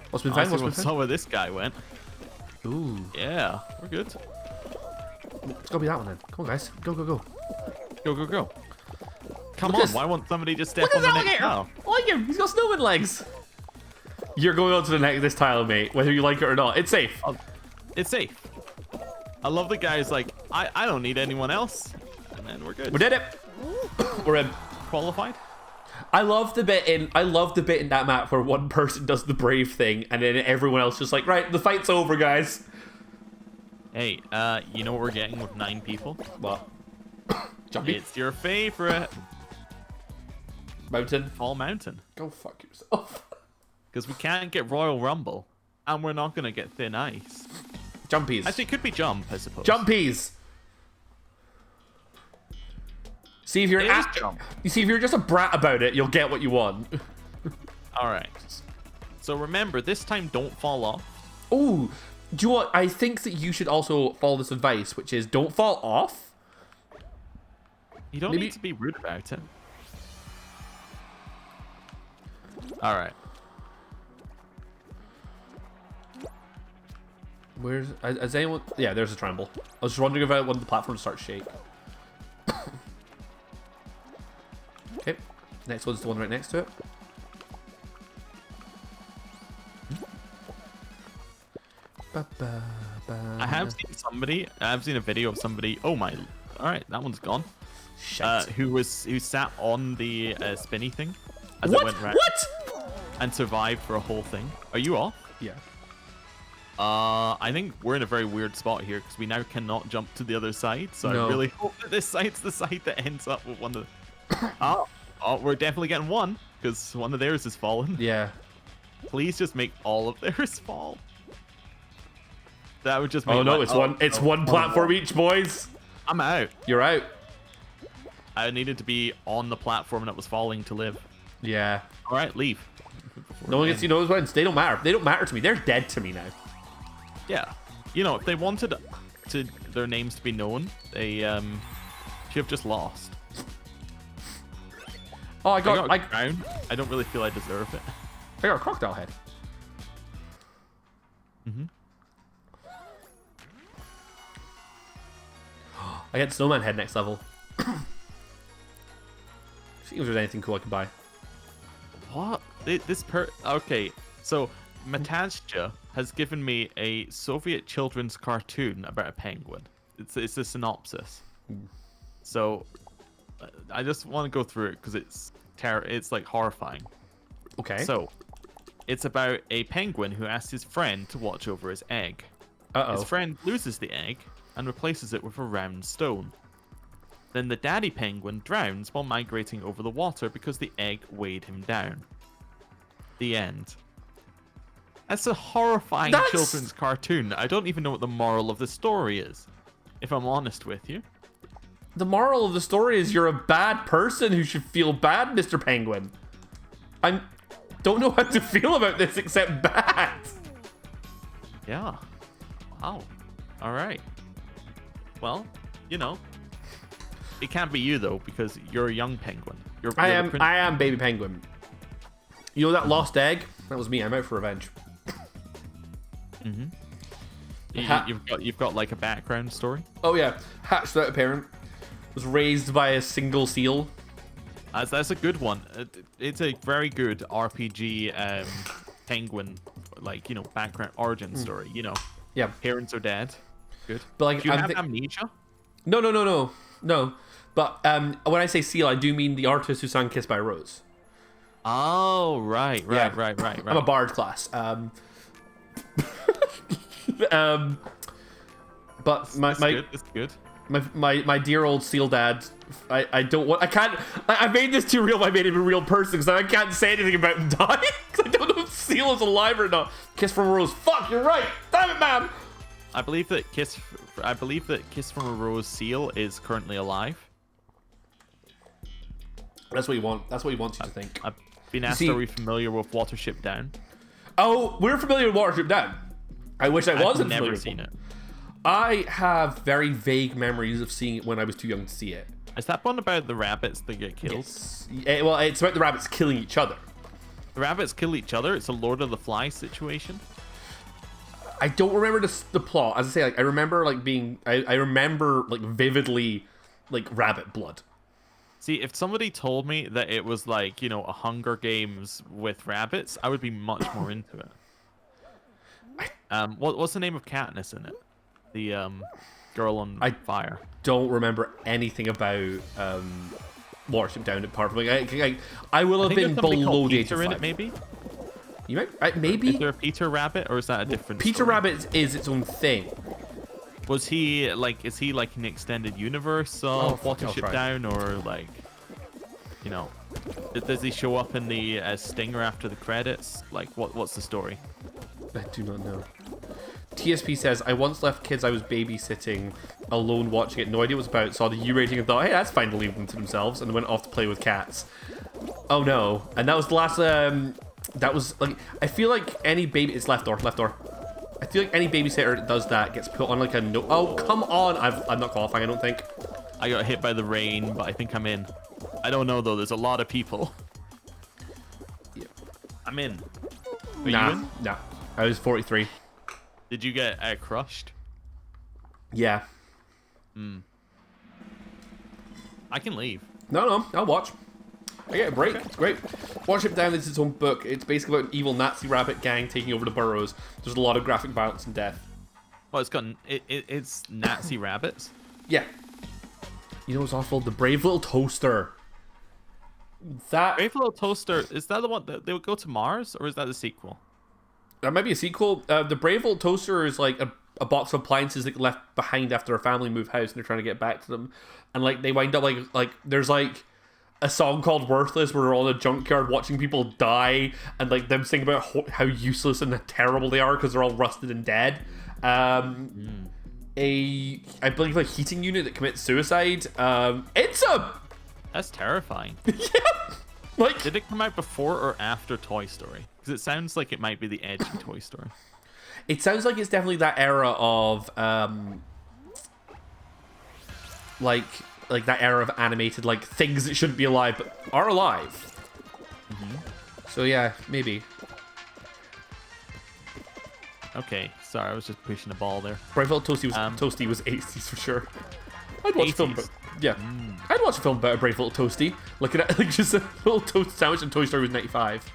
What's been I fine? see What's been what fine? saw where this guy went. Ooh. Yeah, we're good. It's gotta be that one then. Come on, guys. Go, go, go. Go, go, go. Come Look on, this. why won't somebody just step Look on at the this next alligator. tile? I like him. He's got snowman legs. You're going on to the next this tile, mate. Whether you like it or not, it's safe. It's safe. I love the guy's like, I don't need anyone else. And then we're good. We did it. We're in. Qualified? I love the bit in that map where one person does the brave thing and then everyone else just like, right, the fight's over, guys. Hey, you know what we're getting with 9 people? What? Jumpy? It's your favorite Mountain? Fall Mountain. Go fuck yourself. Because we can't get Royal Rumble, and we're not going to get Thin Ice. Jumpies. Actually, it could be Jump, I suppose. Jumpies! See, if you're you see, if you're just a brat about it, you'll get what you want. Alright. So remember, this time don't fall off. Oh, do you know what? I think that you should also follow this advice, which is don't fall off. You don't need to be rude about it. Alright. Where's... Has anyone... Yeah, there's a tremble. I was just wondering about when the platform starts to shake. Okay. Next one's the one right next to it. I have seen somebody... I've seen a video of somebody... Oh my... Alright, that one's gone. Shit. Who sat on the spinny thing as What? it went round. What? And survived for a whole thing. Are you off? Yeah. I think we're in a very weird spot here because we now cannot jump to the other side. So I really hope that this side's the side that ends up with one of the... oh, we're definitely getting one because one of theirs is fallen. Yeah. Please just make all of theirs fall. That would just make it's one platform each, boys. I'm out. You're out. I needed to be on the platform that was falling to live. Yeah. All right, leave. No one gets to know those wins. They don't matter. They don't matter to me. They're dead to me now. Yeah. You know, if they wanted their names to be known, they should have just lost. Oh, I got a crown. I don't really feel I deserve it. I got a crocodile head. Mm-hmm. I get snowman head next level. See if there's anything cool I can buy. What? Okay, so Matasja has given me a Soviet children's cartoon about a penguin. It's a synopsis. So I just want to go through it because it's like horrifying. Okay. So it's about a penguin who asks his friend to watch over his egg. His friend loses the egg and replaces it with a round stone. Then the daddy penguin drowns while migrating over the water because the egg weighed him down. The end. That's a horrifying children's cartoon. I don't even know what the moral of the story is, if I'm honest with you. The moral of the story is you're a bad person who should feel bad, Mr. Penguin. I don't know how to feel about this except bad. Yeah. Wow. All right. Well, you know, it can't be you though because you're a young penguin. I am baby penguin. You know that lost egg? That was me. I'm out for revenge. Mm-hmm. You've got like a background story. Oh yeah, hatched without a parent. Was raised by a single seal. That's a good one. It's a very good RPG penguin, like, you know, background origin story. You know, yeah, parents are dead. Good. But like, do you have amnesia? No. But when I say seal, I do mean the artist who sang "Kissed by a Rose." Oh, right. I'm a bard class. But it's good. My dear old seal dad, I made this too real. I made him a real person because I can't say anything about him dying because I don't know if seal is alive or not. Kiss from a Rose. Fuck, you're right. Damn it, man. I believe that Kiss from a Rose seal is currently alive. That's what he wants. That's what he wants you to think. I've been asked, are we familiar with Watership Down? Oh, we're familiar with Watership Down. I wish I wasn't. I've never seen it. I have very vague memories of seeing it when I was too young to see it. Is that one about the rabbits that get killed? Yes. Well, it's about the rabbits killing each other. The rabbits kill each other? It's a Lord of the Flies situation? I don't remember the plot. As I say, like I remember vividly like rabbit blood. See, if somebody told me that it was like, you know, a Hunger Games with rabbits, I would be much more into it. What's the name of Katniss in it? The girl on fire. Don't remember anything about Watership Down at part. I will have been something below called the age Peter of in 5. it, maybe. You might maybe. Is there a Peter Rabbit, or is that a different? Peter story? Rabbit is its own thing. Was he like? Is he like an extended universe of Watership Down, or like, you know, does he show up in the stinger after the credits? Like, what's the story? I do not know. TSP says, I once left kids I was babysitting alone watching it. No idea what it was about. Saw the U rating and thought, hey, that's fine to leave them to themselves. And went off to play with cats. Oh no. And that was the last, that was like, I feel like any baby, it's left door. I feel like any babysitter that does that gets put on like a no. Oh, come on. I'm not qualifying, I don't think. I got hit by the rain, but I think I'm in. I don't know though. There's a lot of people. Yeah. I'm in. Nah. I was 43. Did you get crushed? Yeah. I can leave. No, I'll watch. I get a break. Okay. It's great. Watership Down is its own book. It's basically about an evil Nazi rabbit gang taking over the boroughs. There's a lot of graphic violence and death. Well, it's Nazi rabbits. Yeah. You know what's awful? The Brave Little Toaster. Brave Little Toaster, is that the one that they would go to Mars, or is that the sequel? That might be a sequel. The Brave Little Toaster is like a box of appliances that get left behind after a family move house and they're trying to get back to them. And like they wind up like there's like a song called Worthless where they're all in a junkyard watching people die and like them sing about how useless and terrible they are because they're all rusted and dead. I believe a heating unit that commits suicide. That's terrifying. Yeah. Like, did it come out before or after Toy Story? Because it sounds like it might be the edgy Toy Story. It sounds like it's definitely that era of like that era of animated like things that shouldn't be alive but are alive. So yeah, maybe. Okay, sorry, I was just pushing a ball there. Brave Little Toasty was 80s for sure. I'd watch a film about, I'd watch a film about a Brave Little Toasty. Looking at like just a little toast sandwich, and Toy Story was 95.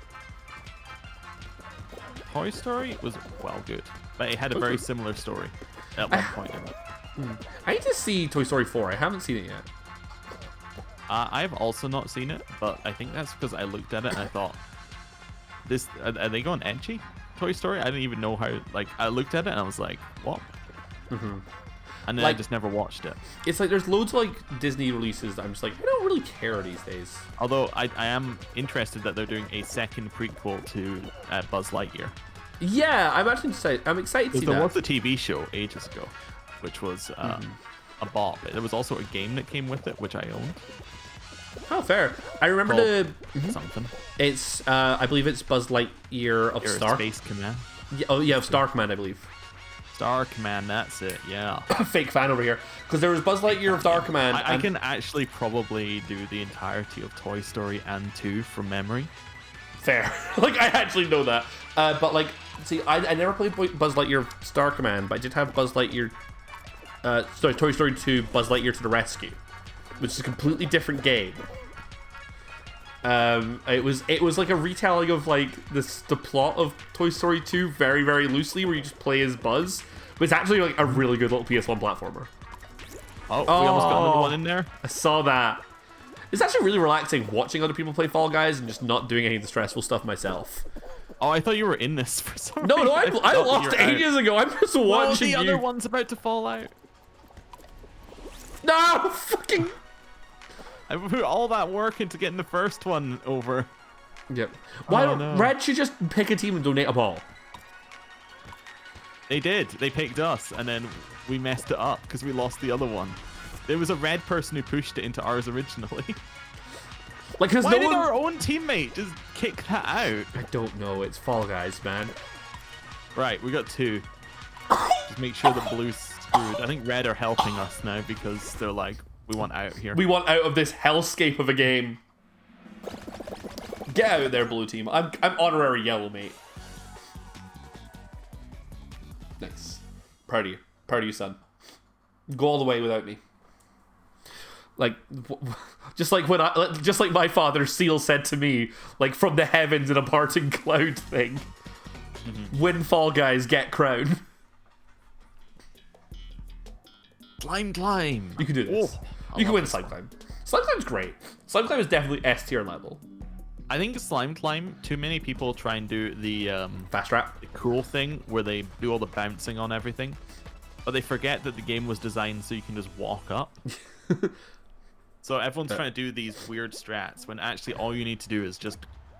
Toy Story was well good, but it had a very similar story at one point in it. I need to see Toy Story 4. I haven't seen it yet. I've also not seen it, but I think that's because I looked at it and I thought, "This are they going edgy? Toy Story?" I didn't even know how. Like, I looked at it and I was like, "What?" And then I just never watched it. It's like there's loads of like Disney releases that I'm just like, I don't really care these days. Although I am interested that they're doing a second prequel to Buzz Lightyear. Yeah, I'm actually excited. I'm excited to see that. There was a TV show ages ago, which was a bop. There was also a game that came with it, which I owned. Oh, fair. I remember something. It's I believe it's Buzz Lightyear of Star Space Command. Yeah, oh yeah, of Star Command, I believe. Star Command, that's it. Yeah. Fake fan over here, because there was Buzz Lightyear of Star Command. I can actually probably do the entirety of Toy Story and 2 from memory. Fair. Like, I actually know that. But like, see, I never played Buzz Lightyear of Star Command, but I did have Buzz Lightyear. Toy Story 2, Buzz Lightyear to the Rescue, which is a completely different game. It was like a retelling of like the plot of Toy Story 2 very, very loosely, where you just play as Buzz. But it's actually like a really good little PS1 platformer. Oh, we almost got another one in there. I saw that. It's actually really relaxing watching other people play Fall Guys and just not doing any of the stressful stuff myself. Oh, I thought you were in this for some reason. No, I lost ages ago. I'm just watching the other one's about to fall out. No, fucking... I put all that work into getting the first one over. Yep. Why don't Red should just pick a team and donate a ball? They did. They picked us, and then we messed it up because we lost the other one. There was a red person who pushed it into ours originally. Like, cause why did our own teammate just kick that out? I don't know. It's Fall Guys, man. Right, we got 2. Just make sure the blue's screwed. I think red are helping us now because they're like, we want out here. We want out of this hellscape of a game. Get out of there, blue team. I'm honorary yellow, mate. Nice. Proud of you. Proud of you, son. Go all the way without me. Like, just like my father Seal said to me, like from the heavens in a parting cloud thing. Win Fall Guys, get crown. Climb. You can do this. You can win Slime Climb. Slime Climb's great. Slime Climb is definitely S tier level. I think Slime Climb, too many people try and do the fast trap, the cool thing where they do all the bouncing on everything, but they forget that the game was designed so you can just walk up. So everyone's trying to do these weird strats when actually all you need to do is just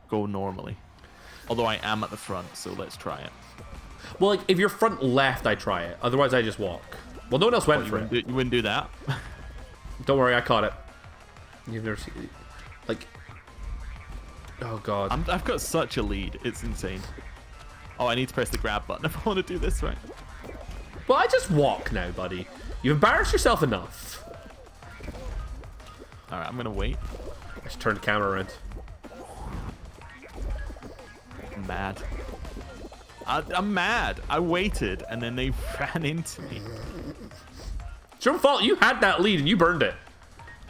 go normally. Although I am at the front, so let's try it. Well, like, if you're front left, I try it. Otherwise, I just walk. Well, no one else went for it. You wouldn't do that? Don't worry, I caught it. You've never seen it. Like... Oh, God. I've got such a lead. It's insane. Oh, I need to press the grab button if I want to do this right. Well, I just walk now, buddy. You've embarrassed yourself enough. All right, I'm going to wait. I should turn the camera around. I'm mad. I'm mad. I waited, and then they ran into me. It's your fault. You had that lead, and you burned it.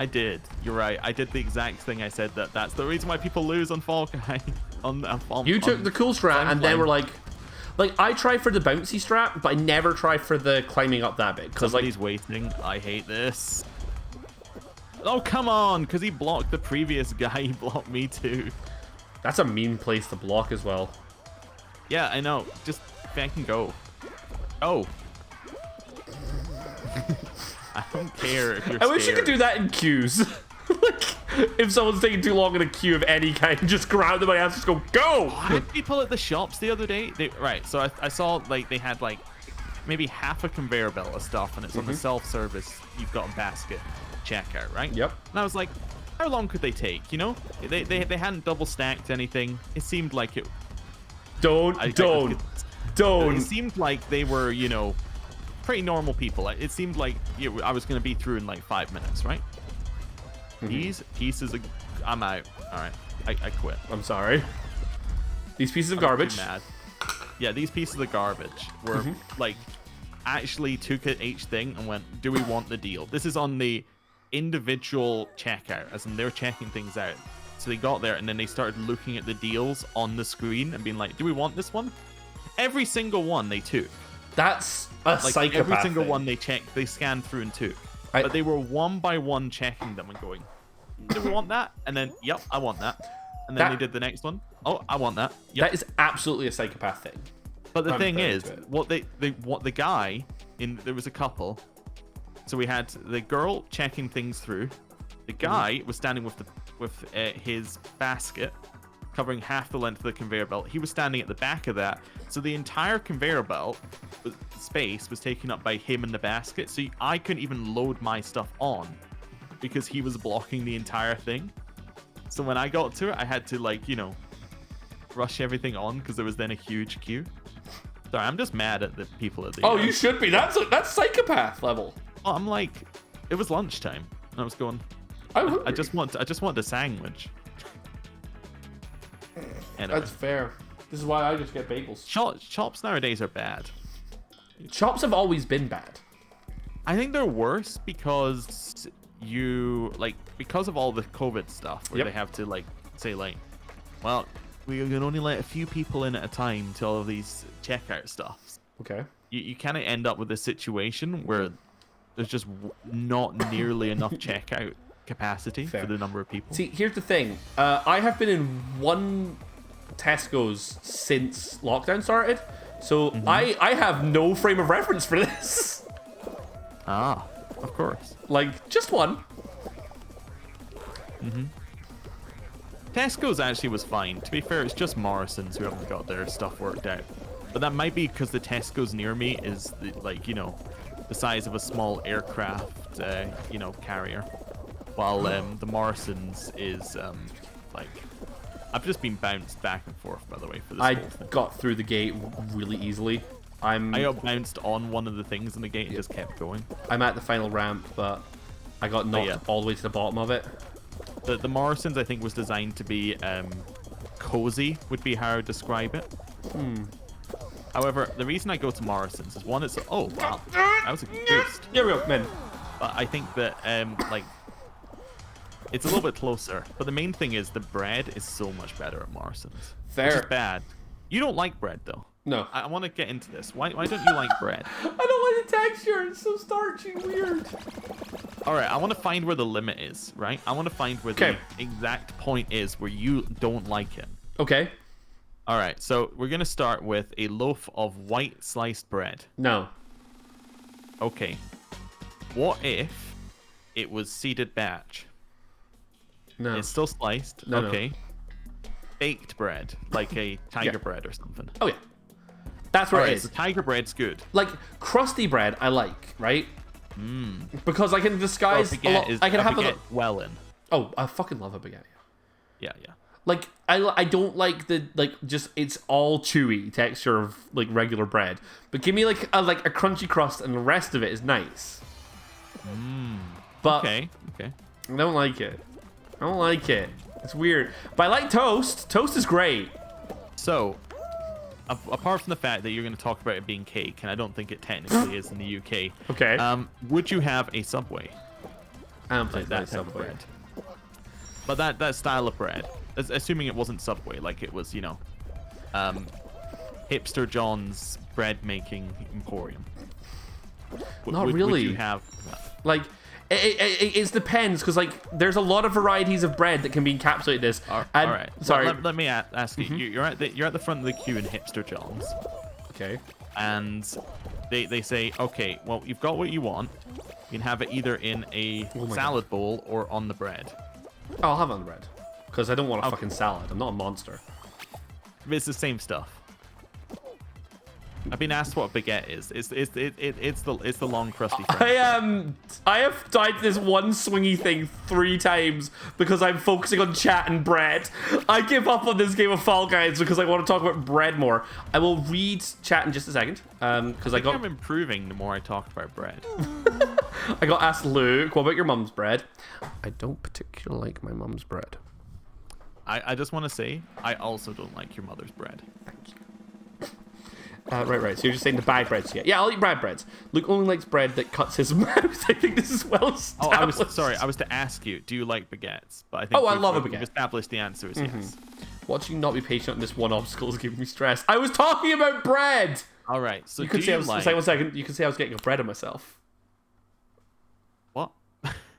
I did. You're right. I did the exact thing. I said that's the reason why people lose on Fall Guy. You took the cool strat, and then we're like, I try for the bouncy strat, but I never try for the climbing up that bit. Because somebody's waiting. I hate this. Oh, come on. Because he blocked the previous guy. He blocked me too. That's a mean place to block as well. Yeah, I know. Just fucking go. Oh. I don't care if you're I wish you could do that in queues. Like, if someone's taking too long in a queue of any kind, just grab them by hands, just go. I had people at the shops the other day. So I saw like they had like maybe half a conveyor belt of stuff, and it's on the self-service. You've got a basket checkout, right? Yep. And I was like, how long could they take? You know, they hadn't double stacked anything. It seemed like it. Don't. It seemed like they were, you know, pretty normal people. It seemed like I was going to be through in like 5 minutes, right? These pieces of... I'm out. All right. I quit. I'm sorry. These pieces of garbage. Mad. Yeah, these pieces of garbage were like actually took at each thing and went, do we want the deal? This is on the individual checkout, as in they're checking things out. So they got there and then they started looking at the deals on the screen and being like, do we want this one? Every single one they took. That's a psychopath every single thing. one they checked, they scanned through and took. But they were one by one checking them and going, do we want that? And then, yep, I want that. And then they did the next one. Oh, I want that. Yep. That is absolutely a psychopath thing. But the thing is, what the guy there was a couple. So we had the girl checking things through. The guy was standing with his basket covering half the length of the conveyor belt. He was standing at the back of that. So the entire conveyor belt space was taken up by him and the basket. So I couldn't even load my stuff on because he was blocking the entire thing. So when I got to it, I had to, like, you know, rush everything on because there was then a huge queue. Sorry, I'm just mad at the people at the... Oh, you should be. That's psychopath level. Well, I'm like, it was lunchtime. And I was going, I just want a sandwich. Anyway. That's fair. This is why I just get bagels. Shops nowadays are bad. Shops have always been bad. I think they're worse because because of all the COVID stuff where they have to like say like, well, we can only let a few people in at a time to all of these checkout stuff. Okay. You kind of end up with a situation where there's just not nearly enough checkout capacity for the number of people. See, here's the thing. I have been in one Tesco's since lockdown started, so I have no frame of reference for this. Ah, of course. Like, just one. Tesco's actually was fine. To be fair, it's just Morrison's who haven't got their stuff worked out. But that might be because the Tesco's near me is the size of a small aircraft, carrier. While the Morrison's is like, I've just been bounced back and forth, by the way, for this whole thing. Got through the gate really easily. I got bounced on one of the things in the gate and just kept going. I'm at the final ramp, but I got knocked all the way to the bottom of it. The Morrison's, I think, was designed to be cozy, would be how I would describe it. However, the reason I go to Morrison's is one, it's oh wow, that was a good boost. Here we go, man. But I think that it's a little bit closer. But the main thing is the bread is so much better at Morrison's. Fair. Which is bad. You don't like bread though. No. I want to get into this. Why don't you like bread? I don't like the texture. It's so starchy, weird. All right, I want to find where the limit is, right? I want to find where the exact point is where you don't like it. Okay. All right, so we're going to start with a loaf of white sliced bread. No. Okay. What if it was seeded batch? No. It's still sliced. No, okay. Baked bread, like a tiger bread or something. Oh, yeah. That's where it is. So tiger bread's good. Like, crusty bread, I like, right? Because I can disguise a lot. I can have a well in. Oh, I fucking love a baguette. Yeah. Like, I don't like the, like, just, it's all chewy texture of, like, regular bread. But give me, like a crunchy crust and the rest of it is nice. But Okay. I don't like it. It's weird. But I like toast. Toast is great. So, apart from the fact that you're going to talk about it being cake, and I don't think it technically is in the UK. Okay. Would you have a Subway? I don't play Like that that type of Subway. bread. But that style of bread, assuming it wasn't Subway, like it was, Hipster John's bread making emporium. Not really. Would you have Like, it depends, because, like, there's a lot of varieties of bread that can be encapsulated in this. all right. Sorry. Let me ask you. You're at the front of the queue in Hipster John's. Okay. And they say, okay, well, you've got what you want. You can have it either in a salad bowl or on the bread. Oh, I'll have it on the bread. Because I don't want a fucking salad. I'm not a monster. But it's the same stuff. I've been asked what a baguette is. It's the long crusty thing. I have died this one swingy thing 3 times because I'm focusing on chat and bread. I give up on this game of Fall Guys because I want to talk about bread more. I will read chat in just a second. Because I'm improving the more I talk about bread. I got asked, Luke, what about your mum's bread? I don't particularly like my mum's bread. I just want to say, I also don't like your mother's bread. Thank you. Right. So you're just saying the bad breads you get. Yeah, I'll eat bad breads. Luke only likes bread that cuts his mouth. I think this is well established. I was to ask you, do you like baguettes? But I think I love a baguette. We've established the answer is yes. Watching you not be patient on this one obstacle is giving me stress. I was talking about bread! All right, so you could say one second. You could say I was getting ahead of myself. What?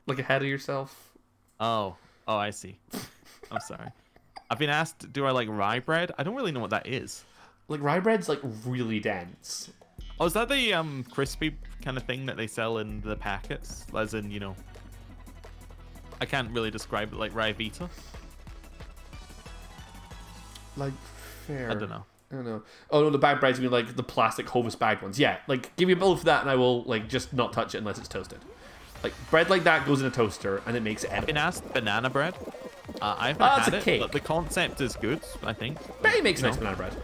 Like ahead of yourself. Oh, I see. I'm sorry. I've been asked, do I like rye bread? I don't really know what that is. Like, rye bread's, like, really dense. Oh, is that the crispy kind of thing that they sell in the packets? As in, I can't really describe it, like rye Vita. Like, fair. I don't know. Oh, no, the bag breads, you mean, like, the plastic Hovis bag ones. Yeah, like, give me a bowl of that and I will, like, just not touch it unless it's toasted. Like, bread like that goes in a toaster and it makes it edible. I've been asked banana bread. I haven't had it, cake. but the concept is good, I think. Betty makes nice banana bread.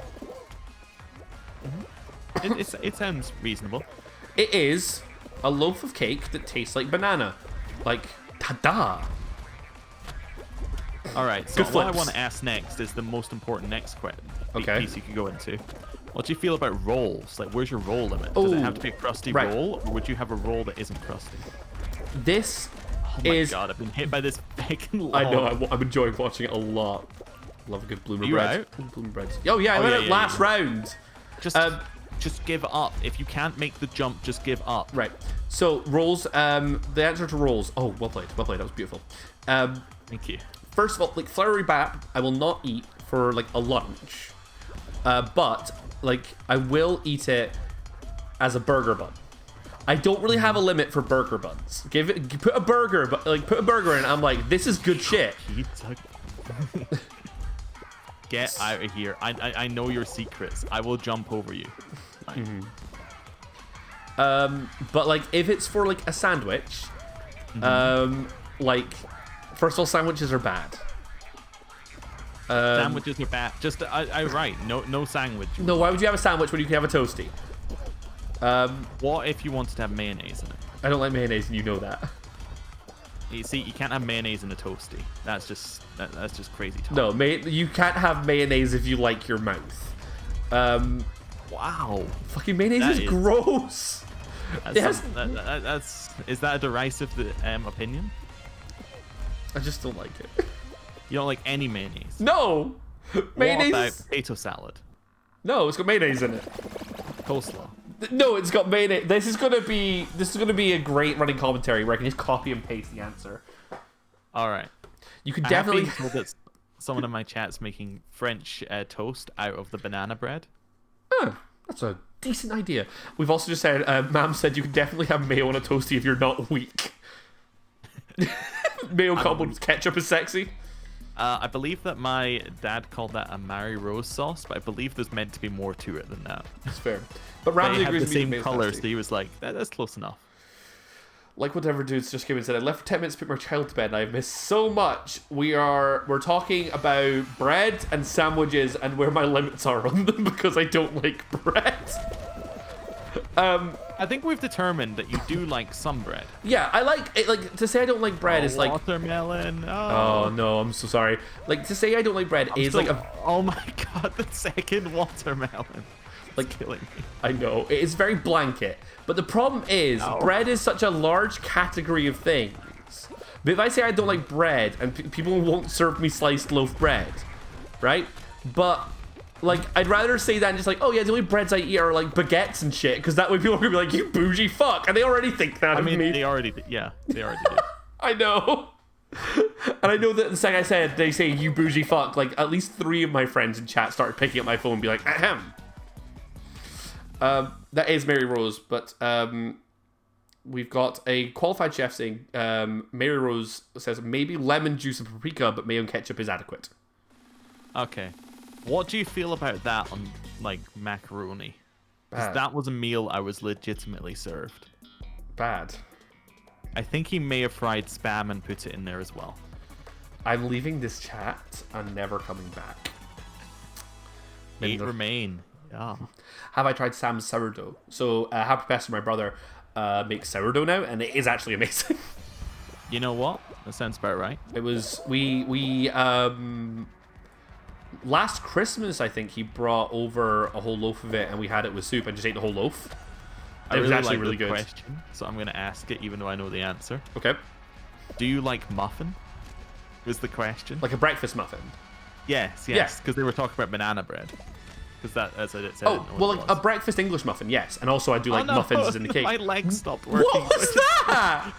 It sounds reasonable. It is a loaf of cake that tastes like banana. Like, ta-da! Alright, so what I want to ask next is the most important piece you could go into. What do you feel about rolls? Like, where's your roll limit? Does it have to be a crusty roll, or would you have a roll that isn't crusty? This Oh my god, I've been hit by this fucking log. I know, I'm enjoying watching it a lot. Love a good bloomer bread. Bloomer breads. Oh yeah, I went out last round. Just give up. If you can't make the jump, just give up. Right. So rolls. The answer to rolls. Oh, well played. Well played. That was beautiful. Thank you. First of all, like floury bap, I will not eat for like a lunch. But like I will eat it as a burger bun. I don't really have a limit for burger buns. Put a burger in. I'm like, this is good shit. Get out of here. I know your secrets. I will jump over you. But like if it's for like a sandwich, like first of all, sandwiches are bad. Sandwiches are bad. Just right. No sandwich. No, why would you have a sandwich when you can have a toasty? What if you wanted to have mayonnaise in it? I don't like mayonnaise, and you know that. You see, you can't have mayonnaise in a toasty. That's just crazy talk. No, you can't have mayonnaise if you like your mouth. Wow. Fucking mayonnaise is gross. Is that a derisive opinion? I just don't like it. You don't like any mayonnaise? No. Mayonnaise. What about potato salad? No, it's got mayonnaise in it. Coleslaw. No, it's got mayonnaise. This is gonna be a great running commentary where I can just copy and paste the answer. All right. You can I definitely. have been told that someone in my chat's making French toast out of the banana bread. Oh, that's a decent idea. We've also just said, Mam said you can definitely have mayo on a toasty if you're not weak. Mayo coupled with ketchup is sexy. I believe that my dad called that a Mary Rose sauce, but I believe there's meant to be more to it than that. That's fair. But They Ramsey had agrees the with me. same color, so he was like, that's close enough. Like whatever dudes just came and said, I left for 10 minutes to put my child to bed and I've missed so much. We're talking about bread and sandwiches and where my limits are on them because I don't like bread. I think we've determined that you do like some bread. Yeah, I like it. Like to say I don't like bread is like watermelon. Oh no, I'm so sorry. Like to say I don't like bread is like a oh my god, the second watermelon. Like killing me. I know it is very blanket, but the problem is bread is such a large category of things. But if I say I don't like bread and people won't serve me sliced loaf bread, right? But like I'd rather say that and just like, oh yeah, the only breads I eat are like baguettes and shit, because that way people are gonna be like, you bougie fuck, and they already think that of me. They already did. Yeah, they already did. I know. And I know that the second I said they say you bougie fuck, like at least 3 of my friends in chat started picking up my phone and be like, ahem. That is Mary Rose, but we've got a qualified chef saying Mary Rose says maybe lemon juice and paprika, but mayo and ketchup is adequate. Okay. What do you feel about that on like macaroni? Because that was a meal I was legitimately served. Bad. I think he may have fried Spam and put it in there as well. I'm leaving this chat and never coming back. 8 remain. Yeah. Have I tried Sam's sourdough? So Happy Pester, my brother, makes sourdough now, and it is actually amazing. You know what? That sounds about right. It was we last Christmas I think he brought over a whole loaf of it, and we had it with soup and just ate the whole loaf. It was actually really good. Question, so I'm going to ask it even though I know the answer. Okay. Do you like muffin? Was the question. Like a breakfast muffin? Yes, because they were talking about banana bread. Because that, as I said, oh, well, like a breakfast English muffin, yes. And also I do like muffins in the cake. My legs stopped working. What was that?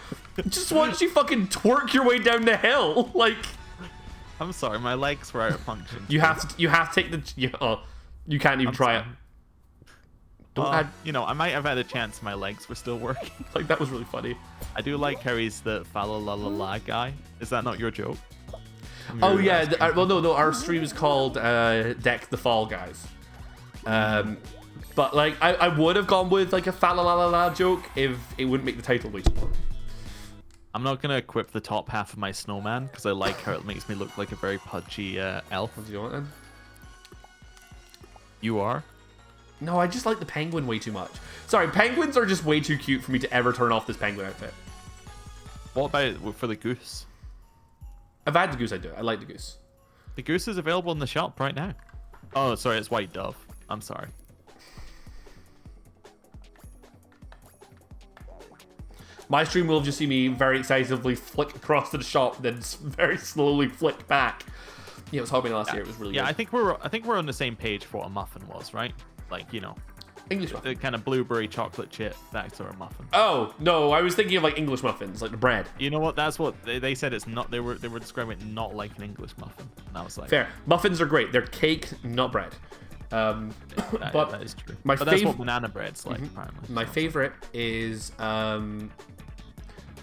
Just watch you fucking twerk your way down the hill. Like, I'm sorry, my legs were out of function. You have to take the... you can't even try it. You know, I might have had a chance my legs were still working. Like, that was really funny. I do like how he's the fa-la-la-la-la guy. Is that not your joke? Oh, yeah. Well, no, our stream is called Deck the Fall Guys. But, like, I would have gone with, like, a fa-la-la-la-la joke if it wouldn't make the title way too long. I'm not going to equip the top half of my snowman because I like how it makes me look like a very pudgy elf. What do you want, then? You are? No, I just like the penguin way too much. Sorry, penguins are just way too cute for me to ever turn off this penguin outfit. What about for the goose? I've had the goose, I do. I like the goose. The goose is available in the shop right now. Oh, sorry, it's white dove. I'm sorry. My stream will just see me very excitedly flick across to the shop, then very slowly flick back. Yeah, it was Halloween last year. It was really good. I think we're on the same page for what a muffin was, right? Like, you know, English muffin. The kind of blueberry chocolate chip, that sort of muffin. Oh no, I was thinking of like English muffins, like the bread. You know what? That's what they said. It's not. They were describing it not like an English muffin. And I was like, fair. Muffins are great. They're cake, not bread. But that is true. But that's what banana bread's like. Apparently. My favorite is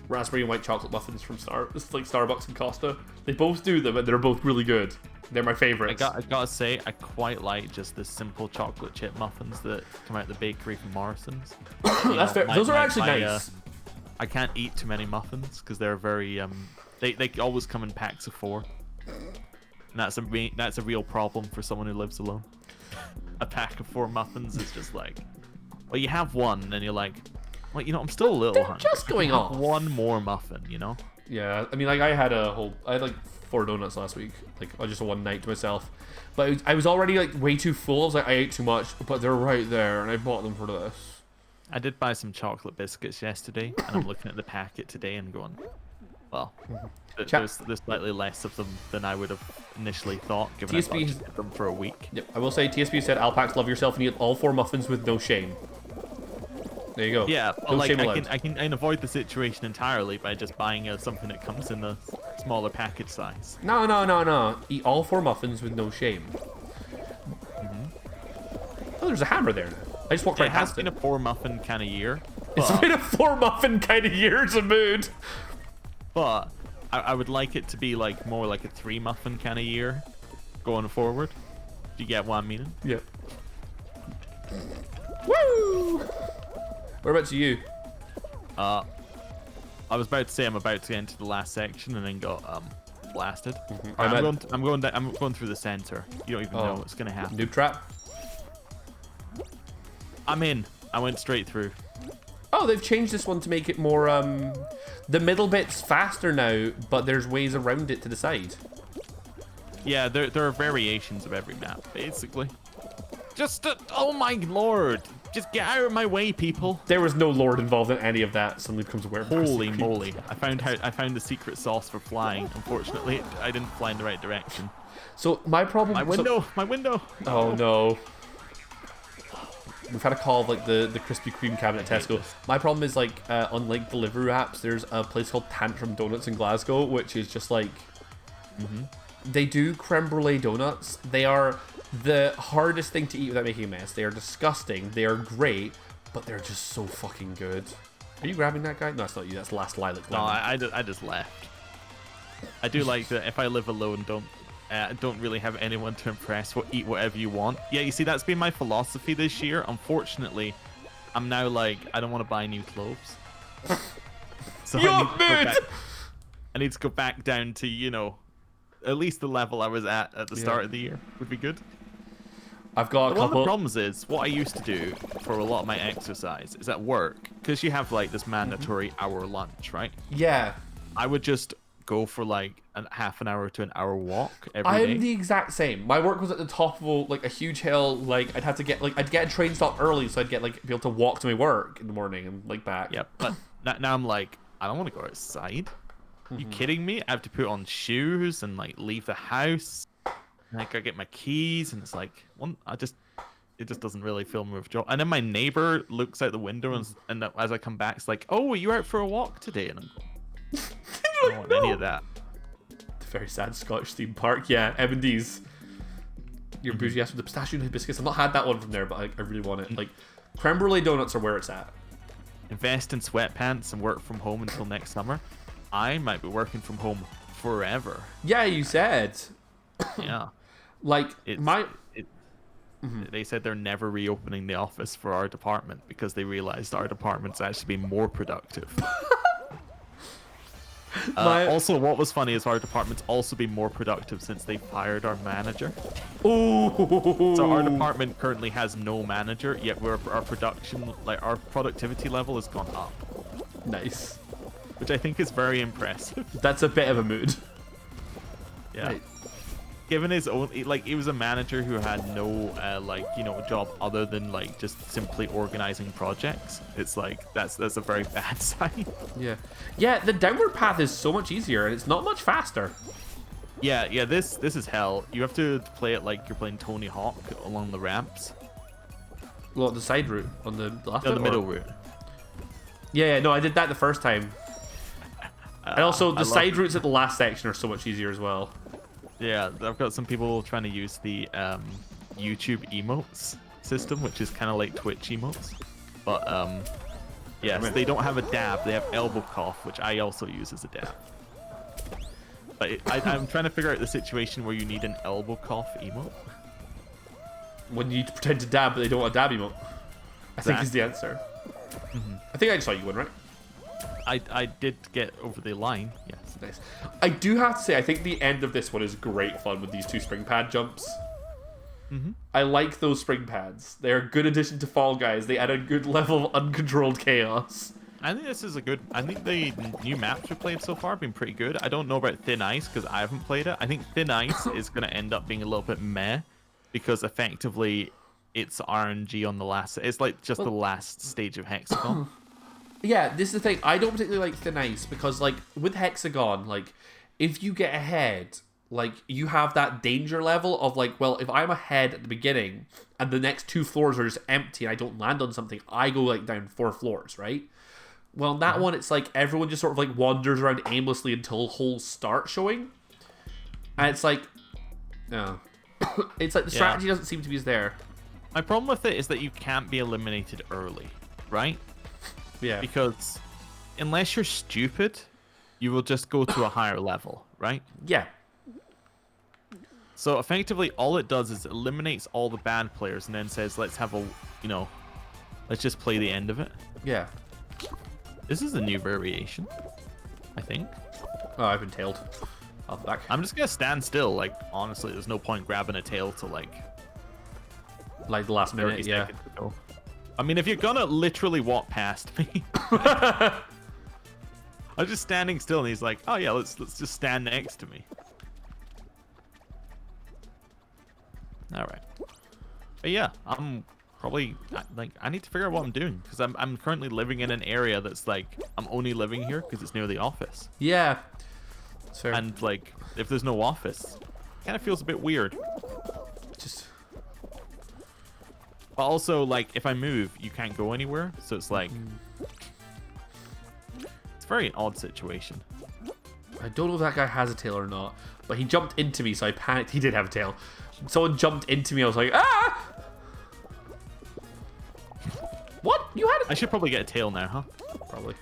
raspberry and white chocolate muffins from Starbucks and Costa. They both do them, and they're both really good. They're my favorites. I gotta say, I quite like just the simple chocolate chip muffins that come out of the bakery from Morrison's. That's fair. Those are actually nice. I can't eat too many muffins because they're very they always come in packs of 4. And that's a real problem for someone who lives alone. A pack of 4 muffins is just like, well, you have one, and then you're like, well, you know, I'm still a little hungry. Just going off. One more muffin, you know? Yeah, I mean, like I had like 4 donuts last week, like just one night to myself. But I was already like way too full. I was like, I ate too much, but they're right there, and I bought them for this. I did buy some chocolate biscuits yesterday, and I'm looking at the packet today and going, well, there's slightly less of them than I would have initially thought, given TSB I budgeted them for a week. Yep, I will say TSB said, Alpax, love yourself and eat all 4 muffins with no shame. There you go. Yeah, but No like shame I allowed. can avoid the situation entirely by just buying something that comes in a smaller package size. No. Eat all 4 muffins with no shame. Oh, there's a hammer there now. I just walked right It has past been it. a 4 muffin kind of year. It's But, been a 4 muffin kind of year's a mood. but I would like it to be like more like a 3 muffin kind of year going forward. Do you get what I'm meaning? Yeah. Woo! Whereabouts are you? I was about to say I'm about to get into the last section and then got blasted. Alright, I'm going through the center. You don't even know what's gonna happen. Noob trap. I'm in. I went straight through. Oh, they've changed this one to make it more, the middle bit's faster now, but there's ways around it to the side. Yeah, there are variations of every map, basically. Just, oh my lord. Just get out of my way, people. There was no lord involved in any of that. Suddenly becomes aware. Holy moly. I found the secret sauce for flying. Unfortunately, I didn't fly in the right direction. So my problem... My window. Oh no. We've had a call of like the Krispy Kreme cabinet at Tesco. My problem is like, unlike delivery apps, there's a place called Tantrum Donuts in Glasgow, which is just like... They do creme brulee donuts. They are the hardest thing to eat without making a mess. They are disgusting. They are great, but they're just so fucking good. Are you grabbing that guy? No, that's not you. That's Last Lilac. No, I just left. I do like that if I live alone, don't really have anyone to impress. Eat whatever you want. Yeah, you see, that's been my philosophy this year. Unfortunately, I'm now like, I don't want to buy new clothes. So I need to go back down to, you know, at least the level I was at the start of the year would be good. I've got a couple. One of the problems is what I used to do for a lot of my exercise is at work, because you have like this mandatory hour lunch, right? Yeah. I would just go for like a half an hour to an hour walk every day. I'm the exact same. My work was at the top of like a huge hill. Like I'd get a train stop early, so I'd get like be able to walk to my work in the morning and like back. Yeah, but now I'm like, I don't want to go outside. Are you kidding me? I have to put on shoes and like leave the house. Like I get my keys and it's like it just doesn't really fill me with joy. And then my neighbor looks out the window and as I come back, it's like, oh, are you out for a walk today? And I'm going, I don't want any of that. The very sad Scottish theme park. Yeah, M&D's. Your bougie ass with the pistachio biscuits. I've not had that one from there, but I really want it. Like creme brulee donuts are where it's at. Invest in sweatpants and work from home until next summer. I might be working from home forever. Yeah, you said. Yeah. Like they said they're never reopening the office for our department because they realized our department's actually been more productive. Also, what was funny is our department's also been more productive since they fired our manager. Oh. So our department currently has no manager, yet our productivity level has gone up. Nice. Which I think is very impressive. That's a bit of a mood. Yeah. Right. Given his own, like, he was a manager who had no, job other than, like, just simply organizing projects. It's like, that's a very bad sign. Yeah. Yeah, the downward path is so much easier, and it's not much faster. Yeah, this is hell. You have to play it like you're playing Tony Hawk along the ramps. Well, the side route on the left. No, the middle route. Yeah, no, I did that the first time. And also, the side routes at the last section are so much easier as well. Yeah, I've got some people trying to use the YouTube emotes system, which is kind of like Twitch emotes. But, yes, they don't have a dab. They have elbow cough, which I also use as a dab. But I'm trying to figure out the situation where you need an elbow cough emote. When you pretend to dab, but they don't want a dab emote. I think is the answer. I think I just saw you win, right? I did get over the line, yes. Nice. I do have to say, I think the end of this one is great fun with these 2 spring pad jumps. I like those spring pads. They're a good addition to Fall Guys. They add a good level of uncontrolled chaos. I think this is I think the new maps we've played so far have been pretty good. I don't know about Thin Ice because I haven't played it. I think Thin Ice is going to end up being a little bit meh because effectively it's RNG on the last... It's like just the last stage of Hexagon. Yeah, this is the thing. I don't particularly like Thin Ice because, like, with Hexagon, like, if you get ahead, like you have that danger level of like, well, if I'm ahead at the beginning and the next 2 floors are just empty and I don't land on something, I go like down 4 floors, right? Well, in that one, it's like everyone just sort of like wanders around aimlessly until holes start showing, and it's like, no, it's like the strategy doesn't seem to be there. My problem with it is that you can't be eliminated early, right? Yeah. Because unless you're stupid, you will just go to a higher level, right? Yeah. So effectively, all it does is eliminates all the bad players and then says, let's have a, let's just play the end of it. Yeah. This is a new variation, I think. Oh, I've been tailed. I'll back. I'm just going to stand still. Like, honestly, there's no point grabbing a tail to, like the last minute, yeah. Ago. I mean, if you're going to literally walk past me. I'm just standing still, and he's like, oh, yeah, let's just stand next to me. All right. But yeah, I'm probably like I need to figure out what I'm doing because I'm currently living in an area that's like I'm only living here because it's near the office. Yeah. That's fair. And like if there's no office, it kind of feels a bit weird. Just. But also like if I move, you can't go anywhere, so it's like it's a very odd situation. I don't know if that guy has a tail or not, but he jumped into me, so I panicked. He did have a tail. Someone jumped into me. I was like, ah! What? You had a... I should probably get a tail now, huh? Probably.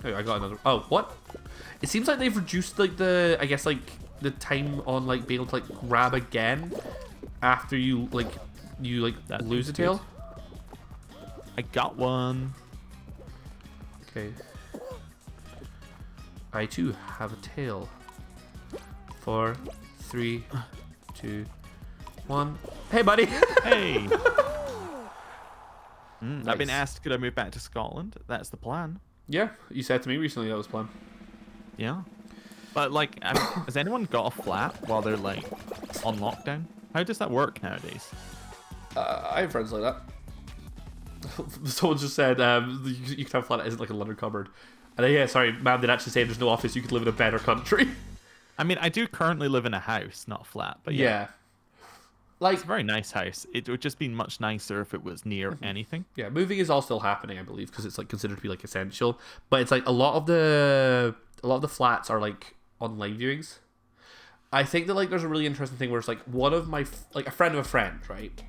Oh, I got another. Oh, what? It seems like they've reduced like the, I guess like the time on like being able to like grab again after you That lose a seems tail. good. I got one. Okay. I too have a tail. 4, 3, 2, 1. Hey, buddy. Hey. I've been Nice. asked, could I move back to Scotland? That's the plan. Yeah, you said to me recently that was planned. Yeah. But, like, has anyone got a flat while they're, like, on lockdown? How does that work nowadays? I have friends like that. Someone just said you can have a flat that isn't like a London cupboard. And yeah, sorry, man did actually say there's no office, you could live in a better country. I mean, I do currently live in a house, not a flat, but yeah. Like, It's a very nice house. It would just be much nicer if it was near anything. yeah, moving is all still happening, I believe, because it's like considered to be like essential. But it's like a lot of the flats are like online viewings. I think that like there's a really interesting thing where it's like one of my like a friend of a friend, right?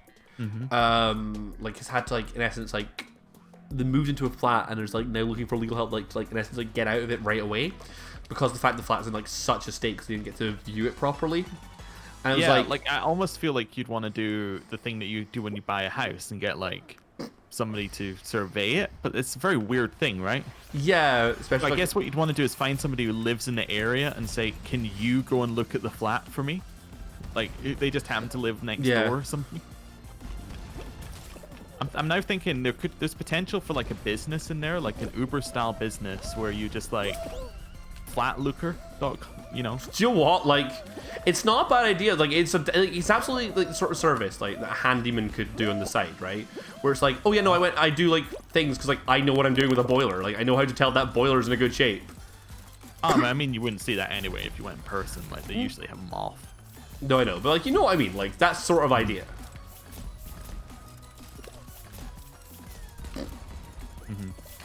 Like has had to like in essence like they moved into a flat and there's like now looking for legal help like to like in essence like get out of it right away because the fact the flat's in like such a state because they didn't get to view it properly. And Yeah, it's like I almost feel like you'd want to do the thing that you do when you buy a house and get like somebody to survey it, but it's a very weird thing, right? yeah, So especially I like, guess what you'd want to do is find somebody who lives in the area and say, can you go and look at the flat for me? Like they just happen to live next Yeah. door or something. I'm now thinking there's potential for like a business in there, like an Uber style business where you just like flatlooker, you know. do you know what? Like, it's not a bad idea. Like, it's absolutely like the sort of service like that a handyman could do on the side, right? Where it's like, oh yeah, no, I do like things because like I know what I'm doing with a boiler. Like, I know how to tell that boiler's in a good shape. I mean, you wouldn't see that anyway if you went in person. Like they usually have them off. No, I know, but like you know what I mean. Like that sort of idea.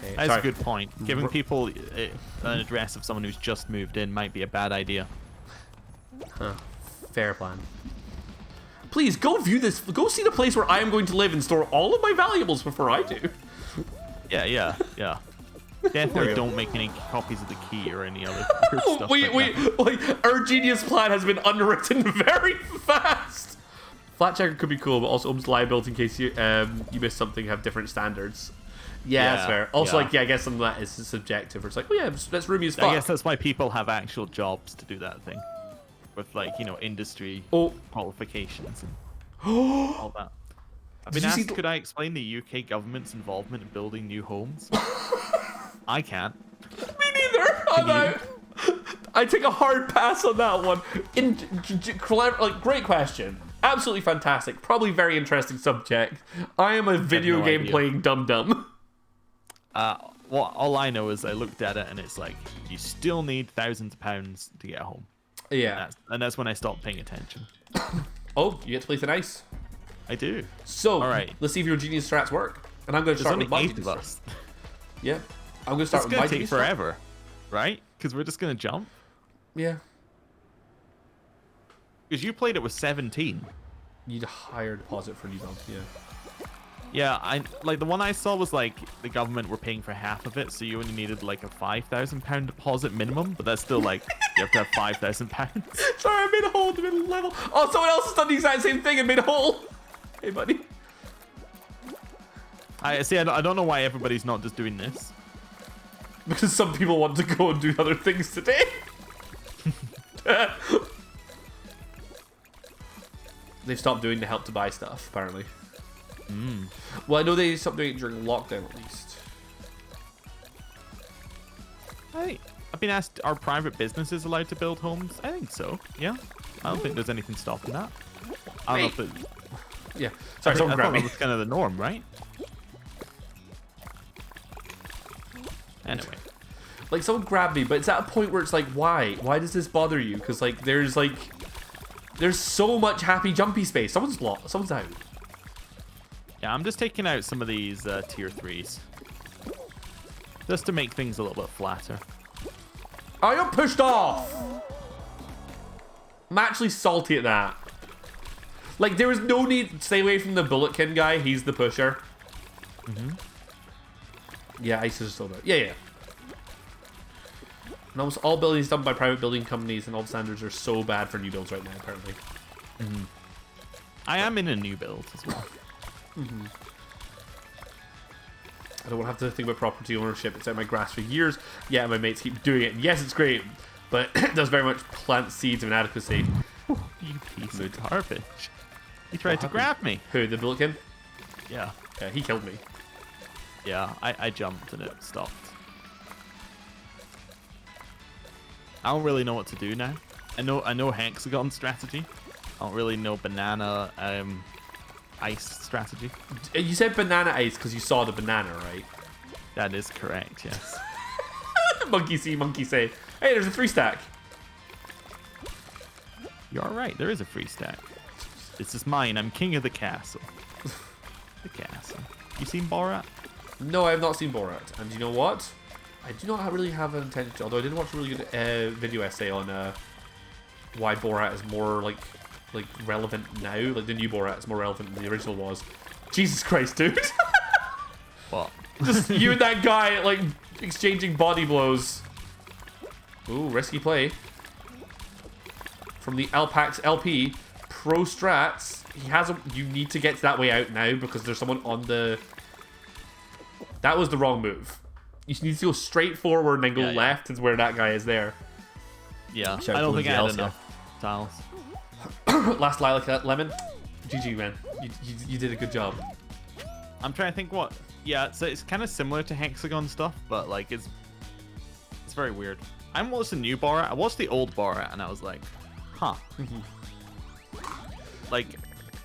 Okay, That's sorry. a good point. Giving people an address of someone who's just moved in might be a bad idea. Huh. Fair plan. Please go view this. Go see the place where I am going to live and store all of my valuables before I do. Yeah. Definitely don't make any copies of the key or any other weird stuff. Like our genius plan has been underwritten very fast. Flat checker could be cool, but also almost liability in case you miss something. Have different standards. Yeah, that's fair. Also, like, I guess some of that is subjective. It's like, oh yeah, that's roomy as fuck. I guess that's why people have actual jobs to do that thing, with like industry qualifications and all that. I've been asked, could I explain the UK government's involvement in building new homes? I can't. Me neither. I take a hard pass on that one. Great question. Absolutely fantastic. Probably very interesting subject. I am a video game playing dum-dum. Well, all I know is I looked at it and it's like you still need thousands of pounds to get a home. Yeah. And that's when I stopped paying attention. Oh, you get to play thin ice. I do. So, all right. Let's see if your genius strats work. And I'm going to There's start with my only 8 genius of us. Yeah. I'm going to start It's with my gonna take genius forever, right? Because we're just gonna jump. Yeah. Because you played it with 17. You need a higher deposit for new builds, yeah. Yeah, I like the one I saw was like the government were paying for half of it, so you only needed like a £5,000 deposit minimum, but that's still like you have to have £5,000. Sorry, I made a hole in the middle level. Oh, someone else has done the exact same thing and made a hole. Hey, buddy. I see. I don't know why everybody's not just doing this. Because some people want to go and do other things today. They've stopped doing the help to buy stuff, apparently. Well, I know they stopped doing it during lockdown, at least. I've been asked, are private businesses allowed to build homes? I think so. Yeah. I don't think there's anything stopping that. I don't know if it... Yeah. Sorry, someone grabbed me. That was kind of the norm, right? Anyway. Like, someone grabbed me, but it's at a point where it's like, why? Why does this bother you? Because, like, there's so much happy jumpy space. Someone's out. Yeah, I'm just taking out some of these tier 3s. Just to make things a little bit flatter. Oh, you're pushed off! I'm actually salty at that. Like, there was no need to stay away from the bulletkin guy. He's the pusher. Yeah, ISIS is still there. Yeah. And almost all buildings done by private building companies, and all the standards are so bad for new builds right now, apparently. I am in a new build as well. I don't want to have to think about property ownership. It's out my grass for years. Yeah, my mates keep doing it. Yes, it's great, but it does very much plant seeds of inadequacy. You piece of garbage. He tried to grab me. Who, the bulletkin? Yeah. Yeah, he killed me. Yeah, I jumped and it stopped. I don't really know what to do now. I know hexagon strategy. I don't really know banana ice strategy. You said banana ice because you saw the banana, right? That is correct, yes. Monkey see, monkey say. Hey, there's a 3-stack. You're right, there is a free stack. This is mine. I'm king of the castle. The castle. You seen Borat? No, I have not seen Borat. And you know what? I do not really have an intention to, although I did watch a really good video essay on why Borat is more like relevant now. Like the new Borat is more relevant than the original was. Jesus Christ, dude. What? Just you and that guy like exchanging body blows. Ooh, risky play. From the AlpaxLP Pro Strats. You need to get that way out now because there's someone on the... That was the wrong move. You need to go straight forward and then go left is where that guy is there. Yeah, I don't think I had enough tiles. Last lilac lemon. GG, man. You did a good job. I'm trying to think what... Yeah, so it's kind of similar to hexagon stuff, but like it's very weird. I haven't watched the new Borat. I watched the old Borat and I was like, huh. Like,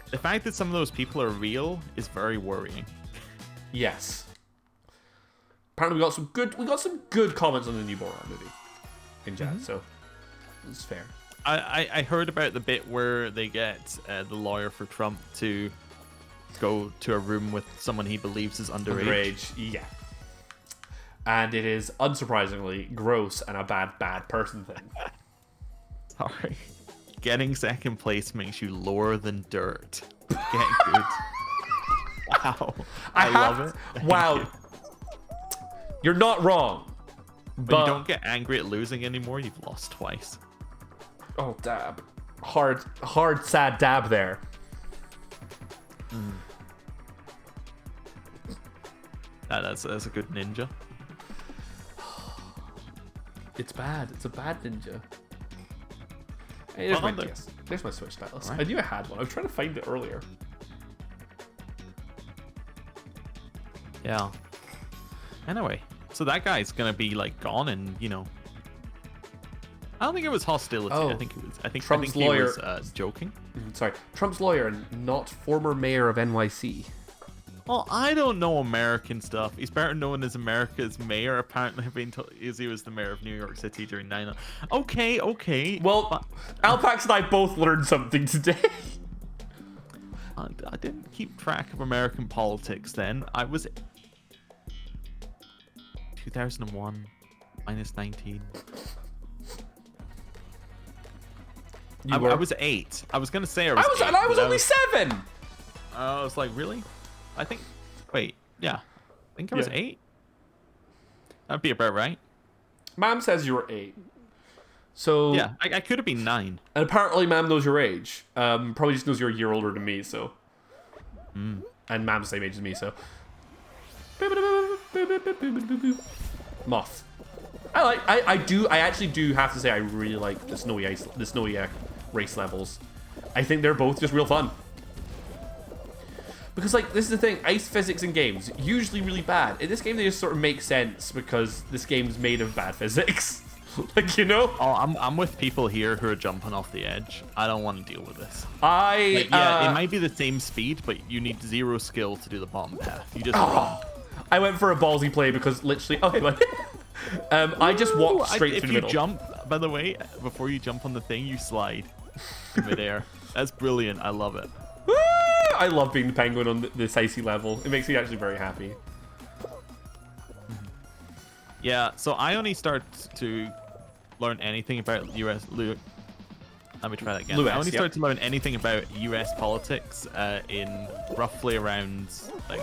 the fact that some of those people are real is very worrying. Yes. Apparently we got some good comments on the new Borat movie in chat, so it's fair. I heard about the bit where they get the lawyer for Trump to go to a room with someone he believes is underage. Yeah. And it is unsurprisingly gross and a bad person thing. Sorry. Getting second place makes you lower than dirt. Get good. Wow. I love it. Wow. You're not wrong. But you don't get angry at losing anymore. You've lost twice. Oh, dab. Hard, sad dab there. That's a good ninja. It's bad. It's a bad ninja. Hey, there's my Switch stylus. Right. I knew I had one. I was trying to find it earlier. Yeah. Anyway, so that guy's gonna be like gone, and you know, I don't think it was hostility. Oh, I think it was. I think Trump's he lawyer was joking. Sorry, Trump's lawyer, not former mayor of NYC. Well, I don't know American stuff. He's better known as America's mayor. Apparently, I've been told he was the mayor of New York City during 9/11. Okay, okay. Well, but Alpax and I both learned something today. I didn't keep track of American politics then. I was 2001 minus 19. I was 8. I was gonna say I was 8, and I was only 7. I was like, really? I think. Wait, yeah. I think I was 8. That'd be about right. Mom says you were 8. So yeah, I could have been 9. And apparently, Mom knows your age. Probably just knows you're a year older than me. So. And Mom's the same age as me. So. Moth. I actually do have to say I really like the snowy race levels. I think they're both just real fun. Because, like, this is the thing, ice physics in games, usually really bad. In this game, they just sort of make sense because this game's made of bad physics. Like, you know? Oh, I'm with people here who are jumping off the edge. I don't want to deal with this. It might be the same speed, but you need 0 skill to do the bottom path. You just run. I went for a ballsy play because literally... Oh, hey, I just walked straight through the middle. If you jump, by the way, before you jump on the thing, you slide in midair. That's brilliant. I love it. Woo! I love being the penguin on this icy level. It makes me actually very happy. Yeah, so I only start to learn anything about US... Let me try that again. I only started to learn anything about US politics in roughly around, like,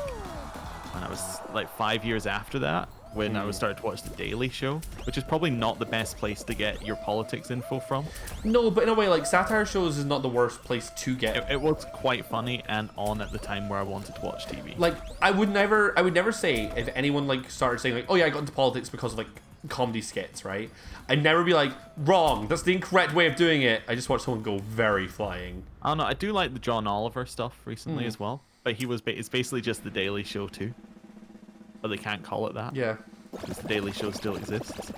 when I was, like, 5 years after that. When I was starting to watch The Daily Show, which is probably not the best place to get your politics info from. No, but in a way, like, satire shows is not the worst place to get. It was quite funny and on at the time where I wanted to watch TV. Like, I would never say if anyone, like, started saying, like, oh yeah, I got into politics because of, like, comedy skits, right? I'd never be like, wrong, that's the incorrect way of doing it. I just watched someone go very flying. I don't know, I do like the John Oliver stuff recently as well. But it's basically just The Daily Show too. But they can't call it that. Yeah. Because The Daily Show still exists.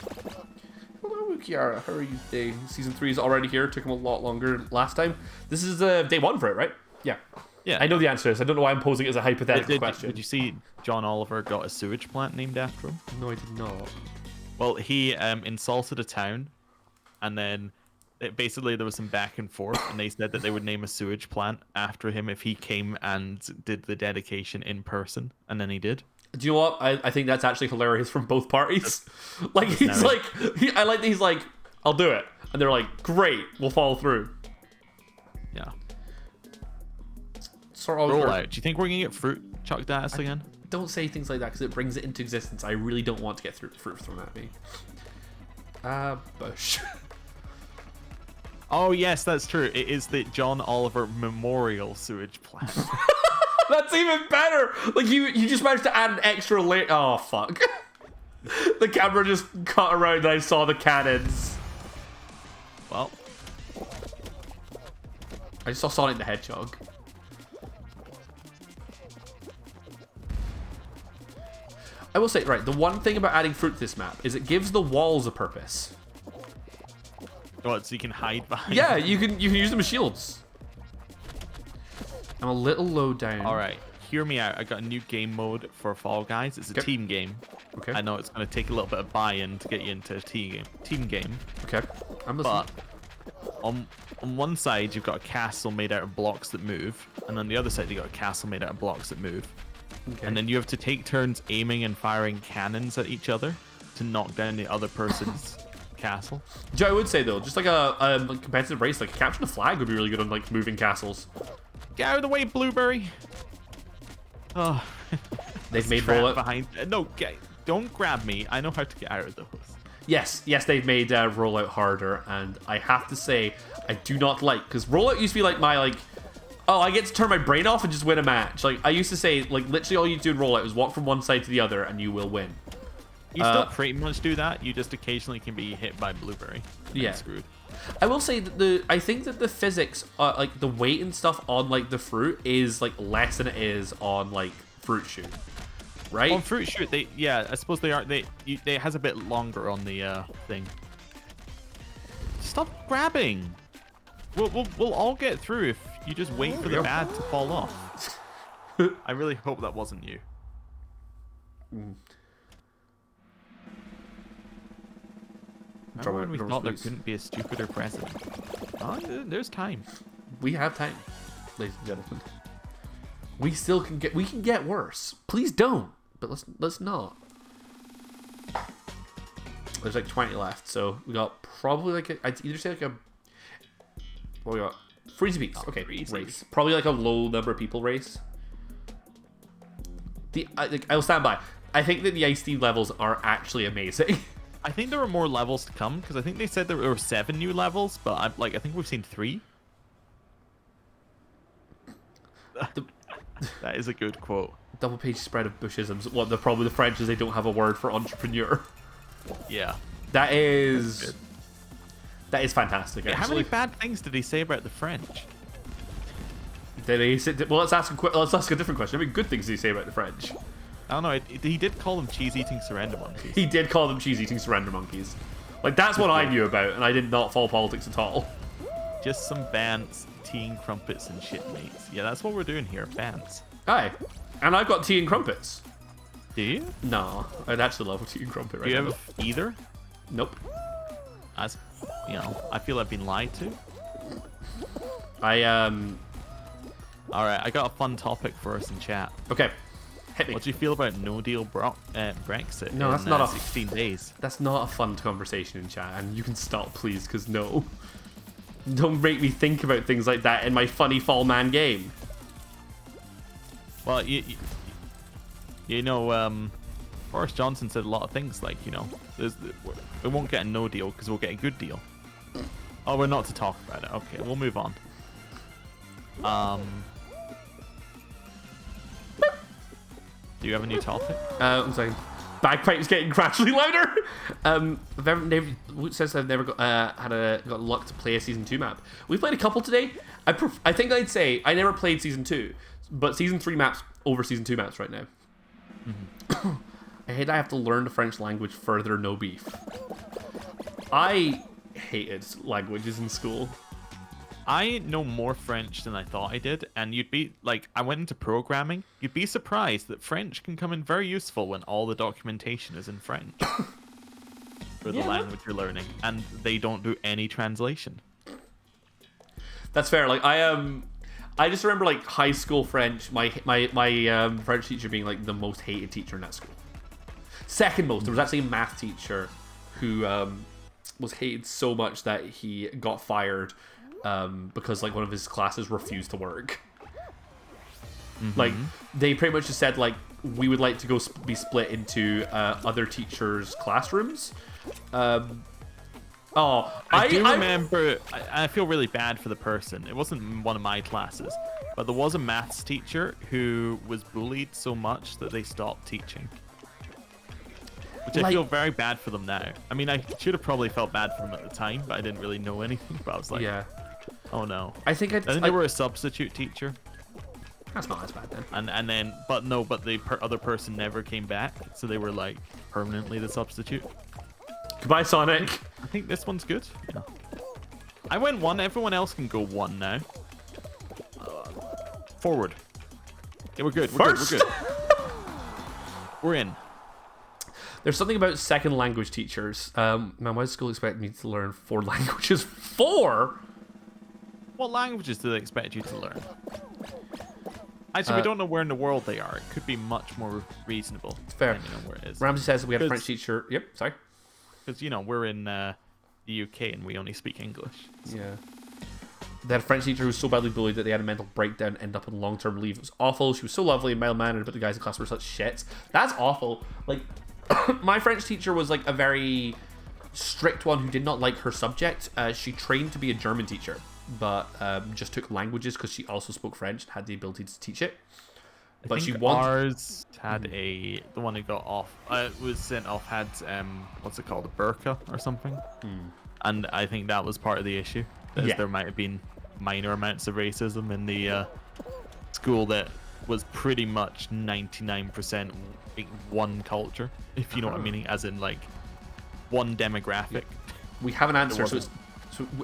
Hello, Kiara. How are you today? Season 3 is already here. Took him a lot longer last time. This is day 1 for it, right? Yeah. Yeah. I know the answer to this. I don't know why I'm posing it as a hypothetical question. Did you see John Oliver got a sewage plant named after him? No, I did not. Well, he insulted a town, and then basically there was some back and forth, and they said that they would name a sewage plant after him if he came and did the dedication in person, and then he did. Do you know what? I think that's actually hilarious from both parties. Like, he's like, I like that he's like, I'll do it. And they're like, great, we'll follow through. Yeah. Roll out. Do you think we're going to get fruit chucked at us again? Don't say things like that because it brings it into existence. I really don't want to get fruit thrown at me. Bush. Oh, yes, that's true. It is the John Oliver Memorial Sewage Plant. That's even better. Like, you just managed to add an extra layer. Oh, fuck. The camera just cut around and I saw the cannons. Well. I just saw Sonic the Hedgehog. I will say, right, the one thing about adding fruit to this map is it gives the walls a purpose. What, so you can hide behind Yeah, them? you can use them as shields. I'm a little low down. All right, hear me out. I got a new game mode for Fall Guys. It's a team game. Okay. I know it's going to take a little bit of buy-in to get you into a team game. Okay. I'm listening. But on one side, you've got a castle made out of blocks that move, and on the other side, you've got a castle made out of blocks that move. Okay. And then you have to take turns aiming and firing cannons at each other to knock down the other person's castle. Joe, I would say though, just like a competitive race, like capturing a flag would be really good on like moving castles. Get out of the way, Blueberry. Oh, they've made rollout behind. No, don't grab me. I know how to get out of those. Yes, they've made rollout harder, and I have to say, I do not like because rollout used to be like my like. Oh, I get to turn my brain off and just win a match. Like I used to say, like literally all you do in rollout is walk from one side to the other, and you will win. You still pretty much do that. You just occasionally can be hit by Blueberry. Yeah. Screwed. I will say that I think that the physics, like the weight and stuff on like the fruit is like less than it is on like Fruit Shoot, right? On Fruit Shoot, I suppose they are. It has a bit longer on the thing. Stop grabbing. We'll all get through if you just wait for the bad to fall off. I really hope that wasn't you. Remember when we thought there couldn't be a stupider president? Oh, there's time. We have time, ladies and gentlemen. We still can get worse. Please don't. But let's not. There's like 20 left, so we got probably like I'd either say like a. What we got? Freezy Beats. Okay, race. Probably like a low number of people race. I'll stand by. I think that the Ice Team levels are actually amazing. I think there are more levels to come because I think they said there were 7 new levels, but I think we've seen 3. That is a good quote. Double page spread of Bushisms. What the problem with the French is they don't have a word for entrepreneur. Yeah. That is fantastic. Yeah, how many bad things did he say about the French? Did he say, well, let's ask a different question. How many good things did he say about the French? I don't know. He did call them cheese-eating surrender monkeys. He did call them cheese-eating surrender monkeys. Like, that's what I knew about, and I did not follow politics at all. Just some bants, tea and crumpets and shit, mates. Yeah, that's what we're doing here, bants. Aye. And I've got tea and crumpets. Do you? No, I'd actually love a tea and crumpet right now. Do you have either? Nope. As, I feel I've been lied to. Alright, I got a fun topic for us in chat. Okay. Hit me. What do you feel about no-deal Brexit? No, that's not 16 days. That's not a fun conversation in chat, and you can stop, please, because no. Don't make me think about things like that in my funny Fall Man game. Well, Boris Johnson said a lot of things like, we won't get a no deal because we'll get a good deal. Oh, we're not to talk about it. Okay, we'll move on. Do you have a new topic? I'm sorry. Bagpipes getting gradually louder. Says I've never got luck to play a season 2 map. We played a couple today. I think I'd say I never played season 2, but season 3 maps over season 2 maps right now. Mm-hmm. I hate I have to learn the French language further. No beef. I hated languages in school. I know more French than I thought I did, and you'd be like, I went into programming. You'd be surprised that French can come in very useful when all the documentation is in French for the language you're learning, and they don't do any translation. That's fair. Like I just remember like high school French. My French teacher being like the most hated teacher in that school. Second most. There was actually a math teacher who was hated so much that he got fired. Because like one of his classes refused to work. Mm-hmm. Like they pretty much just said like we would like to go be split into other teachers' classrooms. I remember. I feel really bad for the person. It wasn't one of my classes, but there was a maths teacher who was bullied so much that they stopped teaching. Which I feel very bad for them now. I mean, I should have probably felt bad for them at the time, but I didn't really know anything. But I was like, yeah. Oh no. I think they were a substitute teacher. That's not as bad then. And then, but the other person never came back, so they were like permanently the substitute. Goodbye, Sonic. I think this one's good. Yeah. I went 1. Everyone else can go 1 now. Forward. Yeah, we're good. We're good. We're in. There's something about second language teachers. Man, why does school expect me to learn 4 languages? 4? What languages do they expect you to learn? Actually, we don't know where in the world they are. It could be much more reasonable. Fair. Depending on where it is. Ramsey says we had a French teacher. Yep, sorry. Because, we're in the UK and we only speak English. So. Yeah. They had a French teacher who was so badly bullied that they had a mental breakdown and end up on long-term leave. It was awful. She was so lovely and mild-mannered, but the guys in class were such shits. That's awful. Like, my French teacher was like a very strict one who did not like her subject. She trained to be a German teacher, but just took languages because she also spoke French and had the ability to teach it. But she ours had the one who got off, was sent off, had what's it called, a burqa or something. And I think that was part of the issue. There might have been minor amounts of racism in the school that was pretty much 99% one culture, if you know what I mean, as in like one demographic. We have an answer. So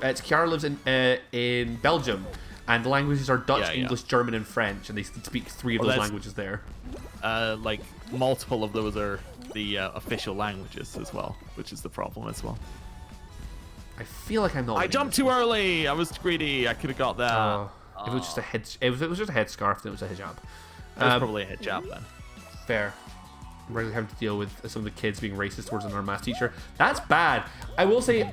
it's Kiara lives in Belgium, And the languages are Dutch, Yeah. English, German, and French, and they speak 3 of those languages there. Like multiple of those are the official languages as well, which is the problem as well. I feel like I'm not. I jumped too early. I was greedy. I could have got that. If it was just a head, if it was just a headscarf, then it was a hijab. It was probably a hijab then. Fair. I'm regularly having to deal with some of the kids being racist towards another math teacher. That's bad. I will say,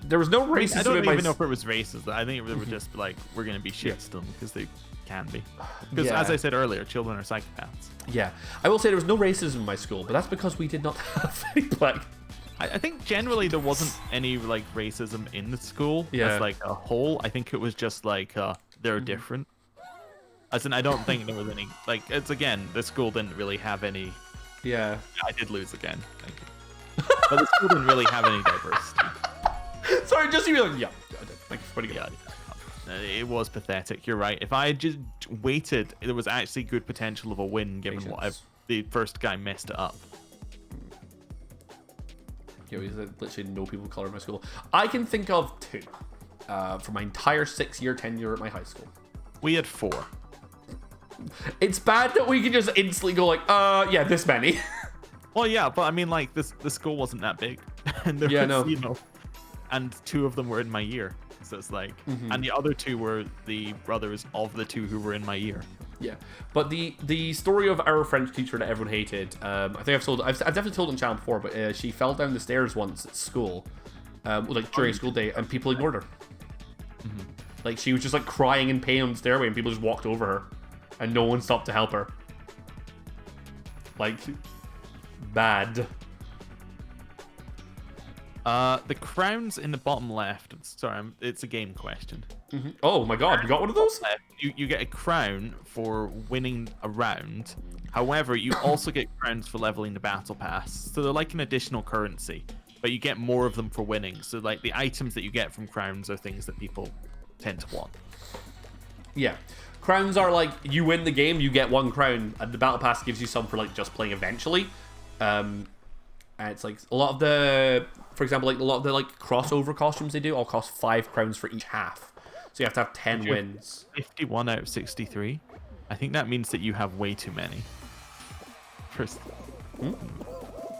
there was no racism. I don't in even know if it was racist. I think it was just like, we're gonna be shit to them because they can be. Because as I said earlier, children are psychopaths. Yeah, I will say there was no racism in my school, but that's because we did not have any black. I think generally there wasn't any like racism in the school as like a whole. I think it was just like they're different. As in, I don't think there was any like. It's again, the school didn't really have any. Yeah, I did lose again. Thank you. But the school didn't really have any diversity. Sorry, just you like, yeah, I did. Thank you for putting it. It was pathetic. You're right. If I had just waited, there was actually good potential of a win given what the first guy messed it up. Yeah, there's literally no people of color in my school. I can think of 2 for my entire 6-year tenure at my high school. We had 4. It's bad that we can just instantly go like, yeah, this many. Well, yeah, but I mean, like the school wasn't that big, and there was, you know, and 2 of them were in my year, so it's like, and the other 2 were the brothers of the 2 who were in my year. Yeah, but the story of our French teacher that everyone hated, I think I've definitely told it on channel before, but she fell down the stairs once at school, like during school day, and people ignored her. Like she was just like crying in pain on the stairway, and people just walked over her, and no one stopped to help her. Like, bad. The crowns in the bottom left. Sorry, it's a game question. Oh my god, you got one of those? You get a crown for winning a round. However, you also get crowns for leveling the battle pass. So they're like an additional currency, but you get more of them for winning. So like the items that you get from crowns are things that people tend to want. Yeah. Crowns are like, you win the game, you get 1 crown, and the battle pass gives you some for like just playing eventually. And it's like a lot of the, for example, like a lot of the like crossover costumes they do all cost 5 crowns for each half. So you have to have 10 wins. 51 out of 63. I think that means that you have way too many.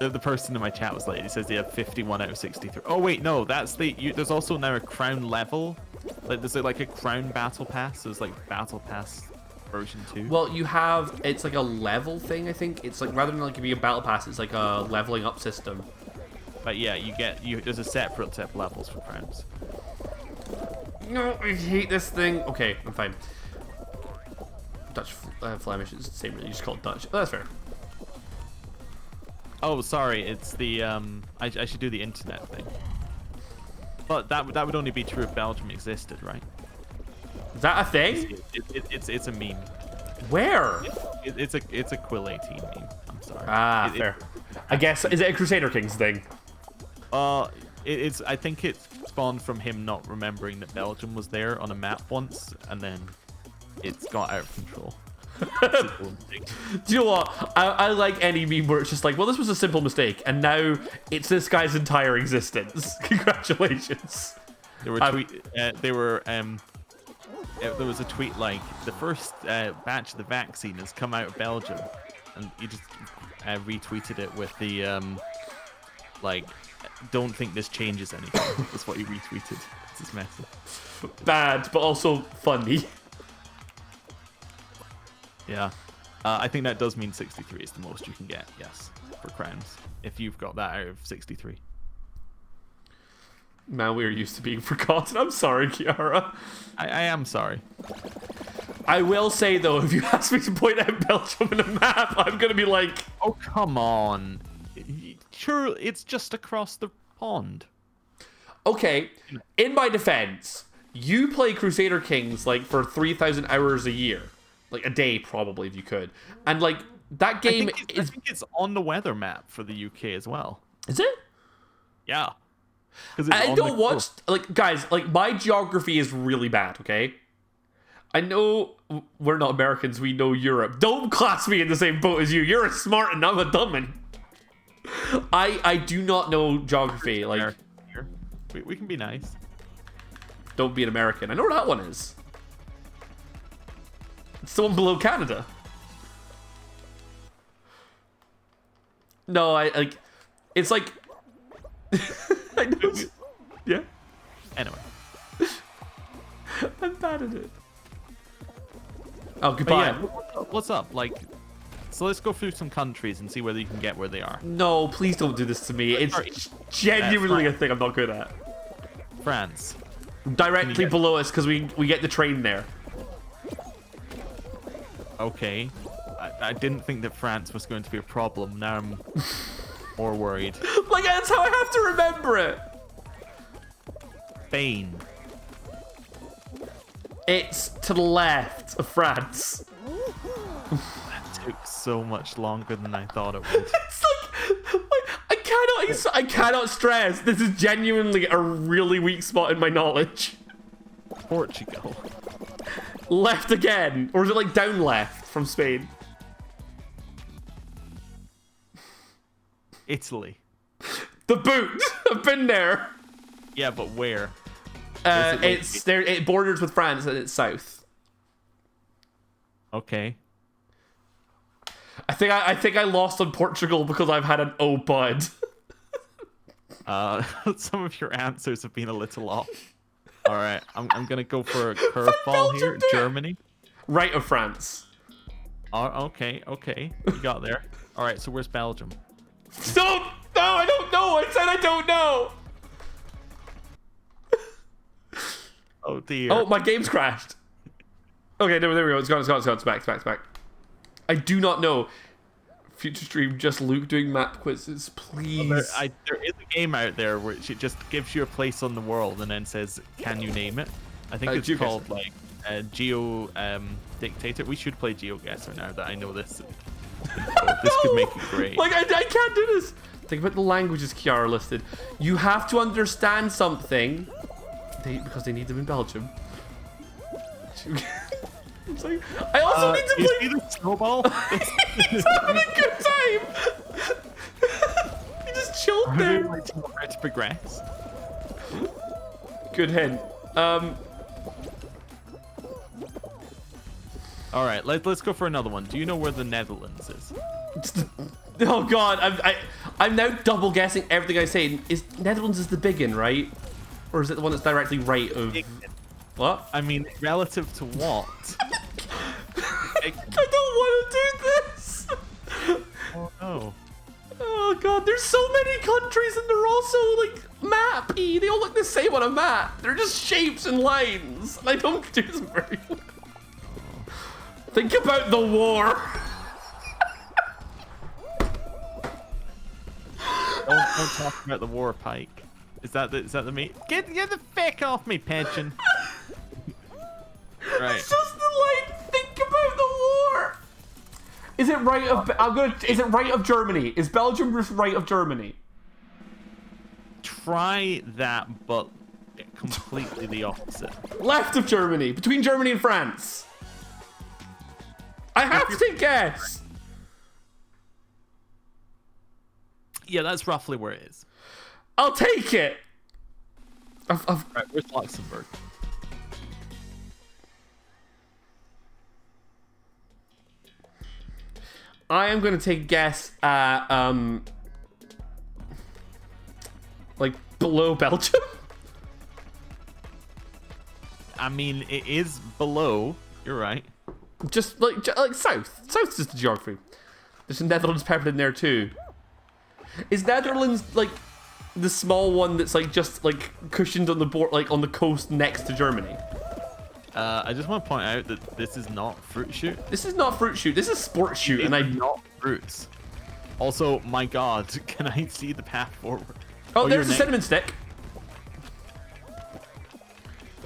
The person in my chat was like, he says they have 51 out of 63. Oh wait, no, that's there's also now a crown level. Like there's like a crown battle pass. There's like battle pass version 2. Well, you have, it's like a level thing, I think. It's like, rather than like giving you a battle pass, it's like a leveling up system. But yeah, there's a separate set of levels for crowns. No, I hate this thing. Okay, I'm fine. Dutch Flemish is the same, you just call it Dutch. Oh, that's fair. Oh, sorry, it's the I should do the internet thing. But that would only be true if Belgium existed, right? Is that a thing? It's a meme. Where? It's a Quill 18 meme. I'm sorry. Fair. I guess, is it a Crusader Kings thing? I think it spawned from him not remembering that Belgium was there on a map once, and then it's got out of control. Do you know what? I like any meme where it's just like, well, this was a simple mistake, and now it's this guy's entire existence. Congratulations. There was a tweet like, the first batch of the vaccine has come out of Belgium, and he just retweeted it with the like, don't think this changes anything. That's what he retweeted. It's his message. Bad, but also funny. Yeah. I think that does mean 63 is the most you can get, yes, for crowns, if you've got that out of 63. Man, we are used to being forgotten. I'm sorry, Kiara. I am sorry. I will say, though, if you ask me to point out Belgium in a map, I'm going to be like... Oh, come on. Sure, it's just across the pond. Okay, in my defense, you play Crusader Kings, like, for 3,000 hours a year. Like, a day, probably, if you could. And, like, that game I think it's on the weather map for the UK as well. Is it? Yeah. I don't watch... Like, guys, like, my geography is really bad, okay? I know we're not Americans, we know Europe. Don't class me in the same boat as you. You're a smart and I'm a dumb one. I do not know geography. Like, we can be nice. Don't be an American. I know where that one is. It's the one below Canada. No, I like. It's like. I know. Yeah. Anyway. I'm bad at it. Oh, goodbye. Yeah, what's up? Like, so let's go through some countries and see whether you can get where they are. No, please don't do this to me. It's genuinely a thing I'm not good at. France. Directly below us because we get the train there. Okay. I didn't think that France was going to be a problem. Now I'm more worried. Like, that's how I have to remember it. Spain. It's to the left of France. That took so much longer than I thought it would. It's like I cannot stress. This is genuinely a really weak spot in my knowledge. Portugal. Left again, or is it like down left from Spain? Italy. The boot. I've been there. Yeah, but where? It's there. It borders with France and it's south. Okay. I think I lost on Portugal because I've had an O bud. Some of your answers have been a little off. All right, I'm gonna go for a curveball here. Germany. Right of France. Oh, okay. You got there. All right, so where's Belgium? Stop! No, I don't know. I said I don't know. Oh dear. Oh, my game's crashed. Okay, there we go. It's gone. It's back. I do not know. Future stream, just Luke doing map quizzes, please. Well, there is a game out there which it just gives you a place on the world and then says, "Can you name it?" I think it's called like Geo Dictator. We should play GeoGuessr now that I know this. This could make it great. Like I can't do this. Think about the languages Kiara listed. You have to understand something. Because they need them in Belgium. It's like, I also need to play. You see the snowball? He's having a good time. He just chilled there. Where to progress? Good hint. All right, let's go for another one. Do you know where the Netherlands is? Oh God, I'm now double guessing everything I say. Netherlands is the big one, right? Or is it the one that's directly right of... What? I mean, relative to what? I don't want to do this! Oh no. Oh God, there's so many countries and they're all so, like, map-y. They all look the same on a map. They're just shapes and lines. And I don't do them very well. Think about the war. Don't talk about the war, Pike. Is that the meat? Get the feck off me, pigeon. Right. It's just the line. Think about the war. Is it right of? Is it right of Germany? Is Belgium just right of Germany? Try that, but completely the opposite. Left of Germany, between Germany and France. I have to take guess. Yeah, that's roughly where it is. I'll take it. Right, where's Luxembourg? I am going to take a guess at, like, below Belgium? I mean, it is below. You're right. Just, like south. South's just the geography. There's some Netherlands peppered in there, too. Is Netherlands, like, the small one that's, like, just, like, cushioned on the board, like, on the coast next to Germany? I just want to point out that this is not Fruit Shoot. This is not Fruit Shoot. This is Sport Shoot, and I'm not fruits. Also, my God, can I see the path forward? Oh, there's a cinnamon stick.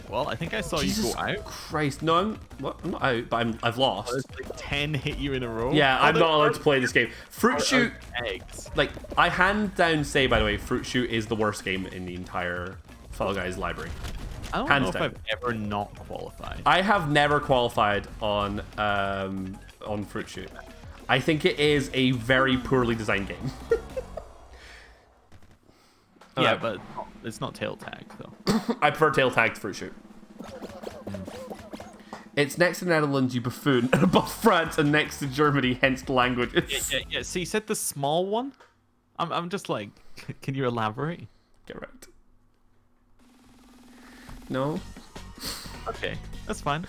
Well, I think I saw Jesus you go out. Christ, no, I'm not out, but I've lost. There's like 10 hit you in a row. Yeah, I'm not allowed to play this game. Fruit Shoot, eggs. like, I hand down say, by the way, Fruit Shoot is the worst game in the entire Fall Guys library. I don't Hands know down. if I've ever not qualified. I have never qualified on Fruit Shoot. I think it is a very poorly designed game. Yeah, but it's not tail tagged though. I prefer tail tagged fruit shoot. It's next to the Netherlands, you buffoon, and above France and next to Germany, hence the language. Yeah. So you said the small one? I'm just like, can you elaborate? Get right. No. Okay, that's fine.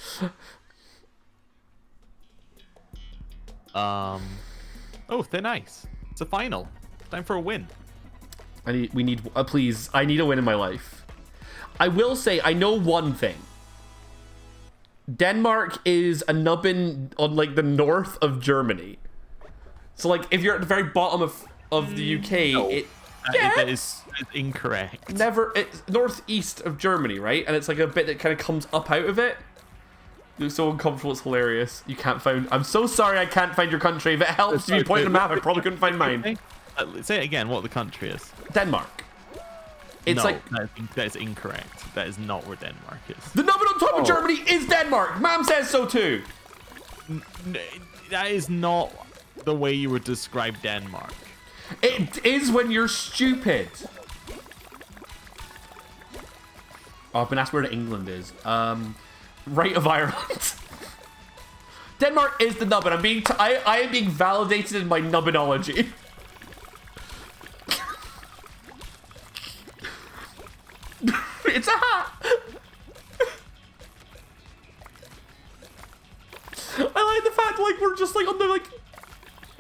Oh, thin ice. It's a final. Time for a win. We need, please, I need a win in my life. I will say, I know one thing. Denmark is a nubbin on, like, the north of Germany. So, like, if you're at the very bottom of the UK, no. That is incorrect. It's northeast of Germany, right? And it's, like, a bit that kind of comes up out of it. You're so uncomfortable, it's hilarious. You can't find... I'm so sorry I can't find your country. If it helps if you point on a map, I probably couldn't find mine. Say it again, what the country is. Denmark. It's no, like... that is incorrect. That is not where Denmark is. The nubbin on top of Germany is Denmark! Mom says so too! That is not the way you would describe Denmark. It is when you're stupid. Oh, I've been asked where England is. Right of Ireland. Denmark is the nubbin. I am being validated in my nubbinology. It's a hat. I like the fact like we're just like on the like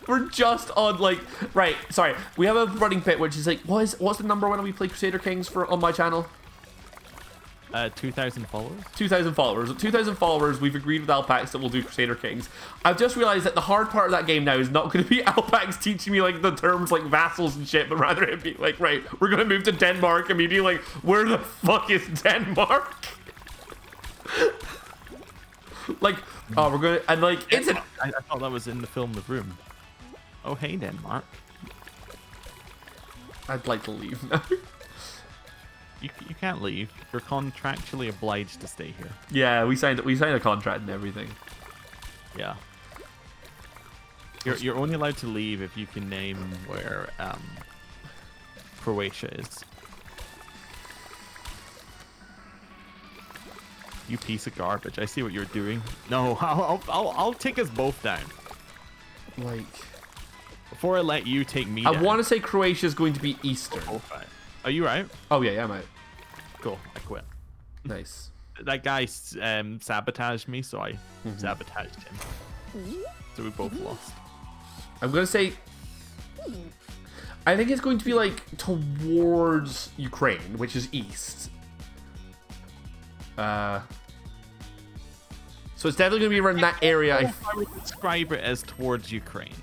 we're just on like right. Sorry, we have a running bit which is like what's the number when we play Crusader Kings on my channel? 2,000 followers. 2,000 followers. At 2,000 followers, we've agreed with Alpax that we'll do Crusader Kings. I've just realized that the hard part of that game now is not going to be Alpax teaching me like the terms like vassals and shit, but rather it be like, right, we're going to move to Denmark and me being like, where the fuck is Denmark? Like, oh, we're going to, and like, it's an... I thought that was in the film The Room. Oh, hey, Denmark. I'd like to leave now. You can't leave. You're contractually obliged to stay here. Yeah, we signed a contract and everything. Yeah. You're only allowed to leave if you can name where Croatia is. You piece of garbage! I see what you're doing. No, I'll take us both down. Like, before I let you take me down. I want to say Croatia is going to be Eastern. Okay. Are you right? Oh yeah, I'm out. Cool. I quit. Nice. That guy sabotaged me, so I sabotaged him. So we both lost. I'm gonna say, I think it's going to be like towards Ukraine, which is east. So it's definitely gonna be around that area. I would describe it as towards Ukraine.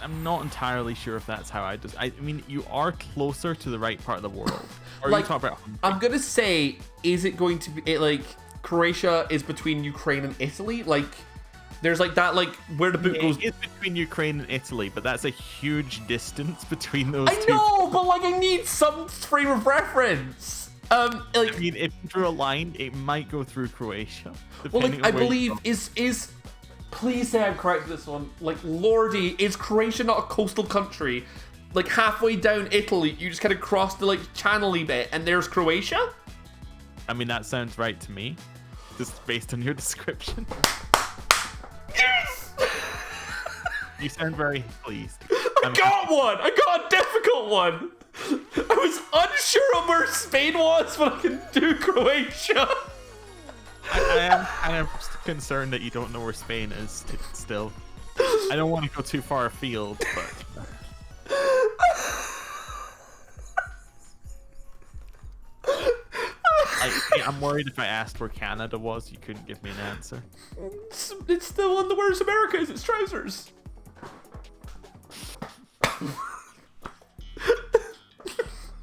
I'm not entirely sure if that's how I mean, you are closer to the right part of the world. Or like, you talk about I'm gonna say, is it going to be like Croatia is between Ukraine and Italy? Like, there's like that, like where the boot goes. It's between Ukraine and Italy, but that's a huge distance between those two. I know, but like I need some frame of reference. Like, I mean, if you drew a line, it might go through Croatia. Well, like I believe is. Please say I'm correct with this one. Like, Lordy, is Croatia not a coastal country? Like, halfway down Italy, you just kind of cross the, like, channel-y bit, and there's Croatia? I mean, that sounds right to me. Just based on your description. Yes! You sound very pleased. I got one! I got a difficult one! I was unsure of where Spain was, but I can do Croatia. I am kind of concerned that you don't know where Spain is still. I don't want to go too far afield, but... I'm worried if I asked where Canada was, you couldn't give me an answer. It's the one that wears America's, it's trousers.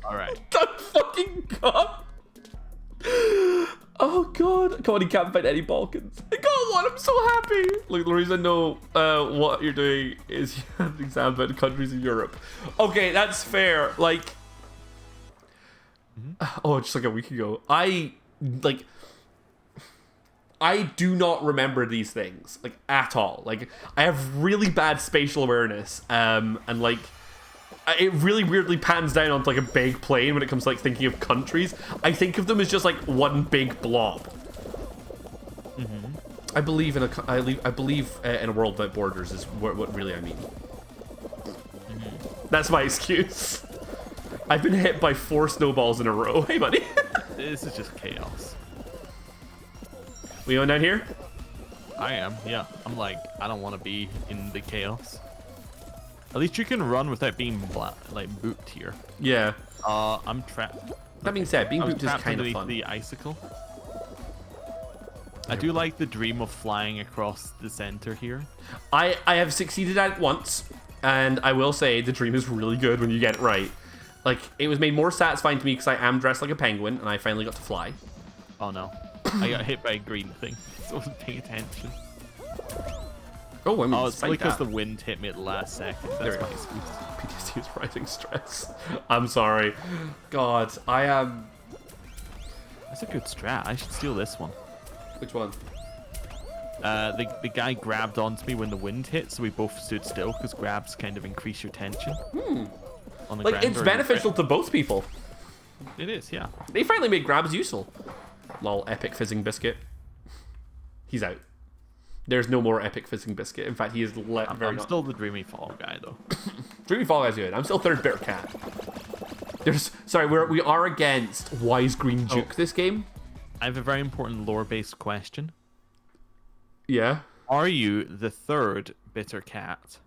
Alright. That fucking god. Oh god. Come on, you can't find any Balkans. I got one, I'm so happy. Look, the reason I know what you're doing is you have an exam about countries in Europe. Okay, that's fair. Like, oh, just like a week ago, I do not remember these things, like, at all. Like, I have really bad spatial awareness, and like, it really weirdly pans down onto like a big plane when it comes to like thinking of countries. I think of them as just like one big blob. I believe in a world without borders is what really I mean. That's my excuse. I've been hit by 4 snowballs in a row. Hey, buddy. This is just chaos. We going down here? I am, yeah. I'm like, I don't want to be in the chaos. At least you can run without being booped here. Yeah. I'm trapped. That being said, being booped is kind of fun. The icicle. I do like the dream of flying across the center here. I have succeeded at it once, and I will say the dream is really good when you get it right. Like, it was made more satisfying to me because I am dressed like a penguin, and I finally got to fly. Oh no. I got hit by a green thing, so I wasn't paying attention. Oh, I mean, it's because the wind hit me at the last second. That's my excuse. PTSD is rising stress. I'm sorry. God, I am... That's a good strat. I should steal this one. Which one? The guy grabbed onto me when the wind hit, so we both stood still because grabs kind of increase your tension. On the ground, it's beneficial to both people. It is, yeah. They finally made grabs useful. Lol, epic fizzing biscuit. He's out. There's no more epic fizzing biscuit. In fact, he is I'm still the Dreamy Fall guy, though. Dreamy Fall guy's good. I'm still third bitter cat. We are against Wise Green Duke this game. I have a very important lore-based question. Yeah. Are you the third bitter cat?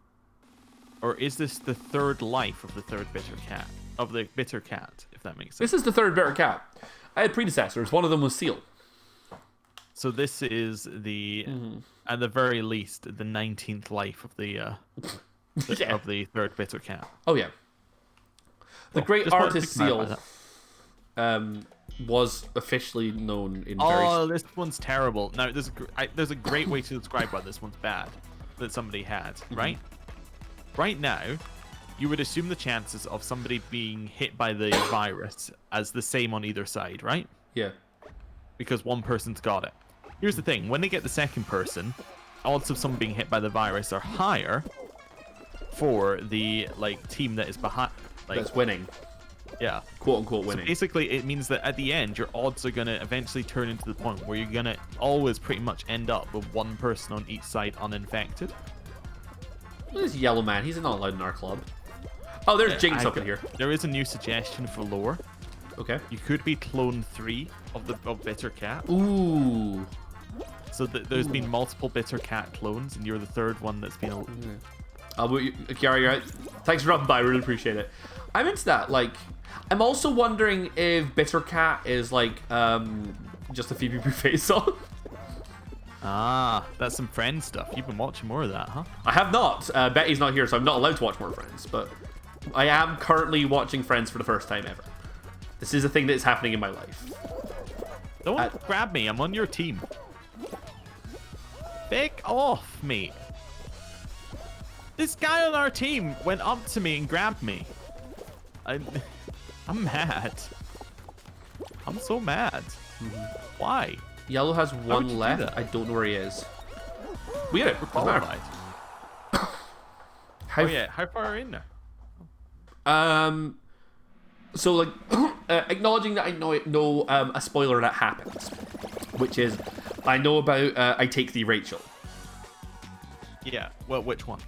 Or is this the third life of the third bitter cat? Of the bitter cat, if that makes sense. This is the third bitter cat. I had predecessors. One of them was Seal. So this is the, at the very least, the 19th life of the of the third bitter cat. Oh yeah. The great artist Seal was officially known in this one's terrible. Now, there's a great way to describe why this one's bad that somebody had, right? Right now, you would assume the chances of somebody being hit by the virus as the same on either side, right? Yeah. Because one person's got it. Here's the thing. When they get the second person, odds of someone being hit by the virus are higher for the team that is behind. That's winning. Yeah. Quote unquote winning. So basically, it means that at the end, your odds are going to eventually turn into the point where you're going to always pretty much end up with one person on each side uninfected. Look at this yellow man. He's not allowed in our club. Oh, there's Jinx up in here. There is a new suggestion for lore. Okay. You could be clone 3 of Bitter Cat. Ooh. So there's been multiple Bitter Cat clones, and you're the third one that's been... Kiara, you're out. Thanks for dropping by. I really appreciate it. I'm into that. I'm also wondering if Bitter Cat is just a PvP face-off. Ah, that's some Friends stuff. You've been watching more of that, huh? I have not. Betty's not here, so I'm not allowed to watch more Friends, but I am currently watching Friends for the first time ever. This is a thing that is happening in my life. Don't grab me. I'm on your team. Back off, mate. This guy on our team went up to me and grabbed me. I'm mad. I'm so mad. Why? Yellow has one left. I don't know where he is. We get it. We're qualified. How far are in there? So acknowledging that I know a spoiler that happens, which is I know about I Take Thee Rachel. Yeah. Well, which one?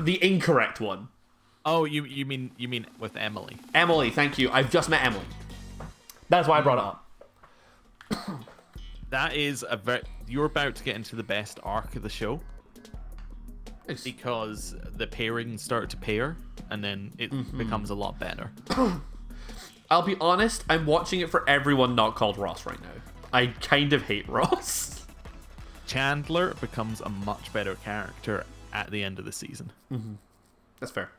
The incorrect one. Oh, you mean with Emily? Emily, thank you. I've just met Emily. That's why I brought it up. That is you're about to get into the best arc of the show. Because the pairings start to pair, and then it becomes a lot better. I'll be honest, I'm watching it for everyone not called Ross right now. I kind of hate Ross. Chandler becomes a much better character at the end of the season. That's fair.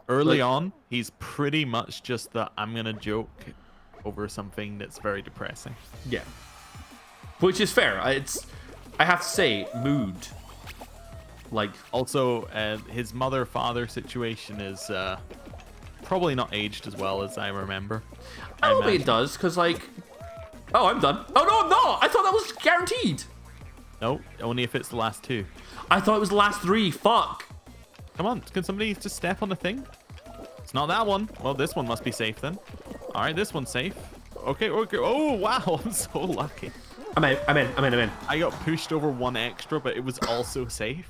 Early on, he's pretty much just the I'm gonna joke over something that's very depressing. Yeah. Which is fair. I have to say, mood. Also, his mother-father situation is probably not aged as well as I remember. I don't think it does, because oh, I'm done. Oh, no, I'm not. I thought that was guaranteed. No, only if it's the last 2. I thought it was the last 3. Fuck. Come on, can somebody just step on the thing? It's not that one. Well, this one must be safe then. All right, this one's safe. Okay. Oh, wow. I'm so lucky. I'm in. I got pushed over one extra, but it was also safe.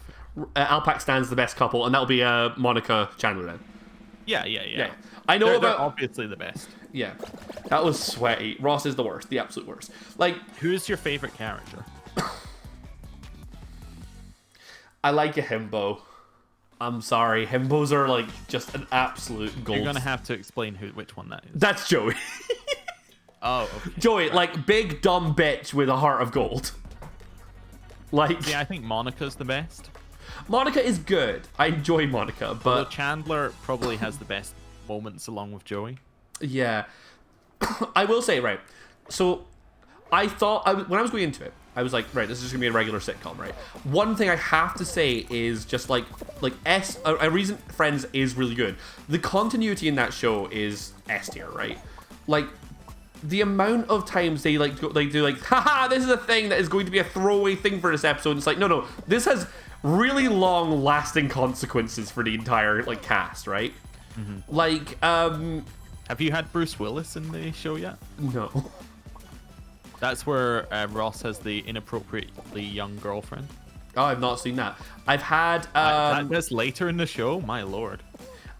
Alpax stands the best couple, and that'll be Monica Chandler then. Yeah. I know they're about... obviously the best. Yeah. That was sweaty. Ross is the worst. The absolute worst. Like... Who's your favorite character? I like a himbo. I'm sorry. Himbos are like just an absolute gold. You're going to have to explain which one that is. That's Joey. Oh, okay. Joey, like big dumb bitch with a heart of gold. Like... Yeah, I think Monica's the best. Monica is good. I enjoy Monica, but... Although Chandler probably has the best moments along with Joey. Yeah. I will say, right, so I thought, when I was going into it, I was like, right, this is just going to be a regular sitcom, right? One thing I have to say is just like a reason Friends is really good. The continuity in that show is S tier, right? Like, the amount of times they do haha, this is a thing that is going to be a throwaway thing for this episode. It's like, no, this has really long lasting consequences for the entire like cast, right? Mm-hmm. Like, have you had Bruce Willis in the show yet? No. That's where Ross has the inappropriately young girlfriend. Oh, I've not seen that. I've had that's later in the show. My lord.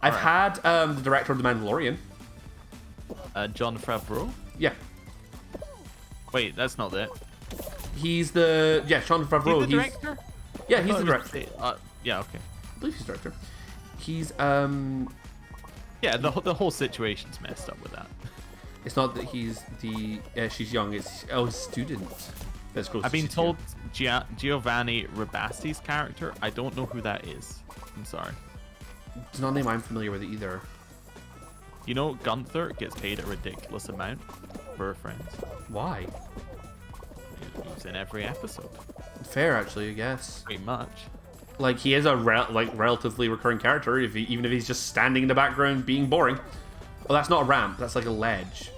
I've had the director of The Mandalorian. Jon Favreau. Yeah. Wait, that's not it. He's the Jon Favreau. He's the director. Yeah, he's the director. Yeah, okay. I believe he's the director. He's Yeah, the whole situation's messed up with that. It's not that he's the she's young. It's his student. That's close. I've been told Giovanni Rabasti's character. I don't know who that is. I'm sorry. It's not a name I'm familiar with either. You know, Gunther gets paid a ridiculous amount for Friends. Why? He's in every episode. Fair, actually, I guess. Pretty much. Like, he is a relatively recurring character, even if he's just standing in the background being boring. Oh, that's not a ramp. That's like a ledge.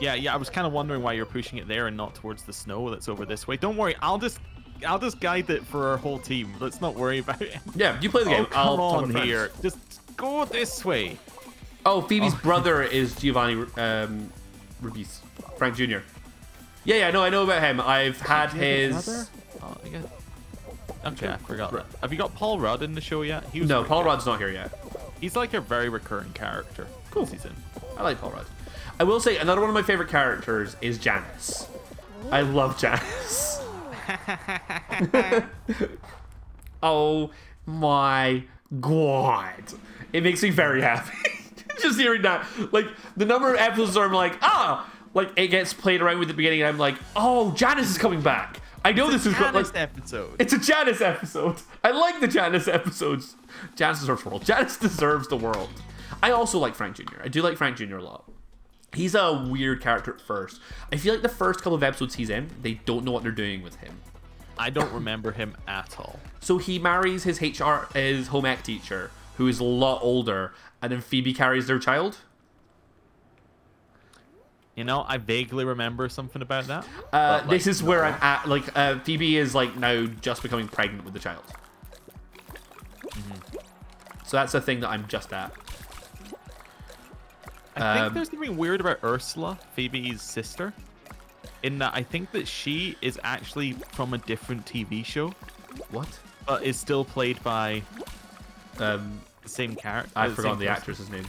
Yeah. I was kind of wondering why you're pushing it there and not towards the snow that's over this way. Don't worry. I'll just guide it for our whole team. Let's not worry about it. Yeah, you play the game. Come on here. Just go this way. Oh, Phoebe's brother is Giovanni Ribisi, Frank Jr. Yeah, no, I know about him. I've had his... Oh, okay, I forgot that. Have you got Paul Rudd in the show yet? No, Paul Rudd's not here yet. He's like a very recurring character. Cool. Season. I like Paul Rudd. I will say, another one of my favorite characters is Janice. I love Janice. Oh my god. It makes me very happy. Just hearing that. Like, the number of episodes where I'm like, like, it gets played around with at the beginning, and I'm like, oh, Janice is coming back. I know this is a Janice episode. It's a Janice episode. I like the Janice episodes. Janice deserves the world. Janice deserves the world. I also like Frank Jr. I do like Frank Jr. a lot. He's a weird character at first. I feel like the first couple of episodes he's in, they don't know what they're doing with him. I don't remember him at all. So he marries his home ec teacher, who is a lot older, and then Phoebe carries their child. You know, I vaguely remember something about that. This is where I'm at. Like, Phoebe is like now just becoming pregnant with the child. Mm-hmm. So that's the thing that I'm just at. I think there's something weird about Ursula, Phoebe's sister, in that I think that she is actually from a different TV show. What? But is still played by the same character. I've forgotten the actress's name.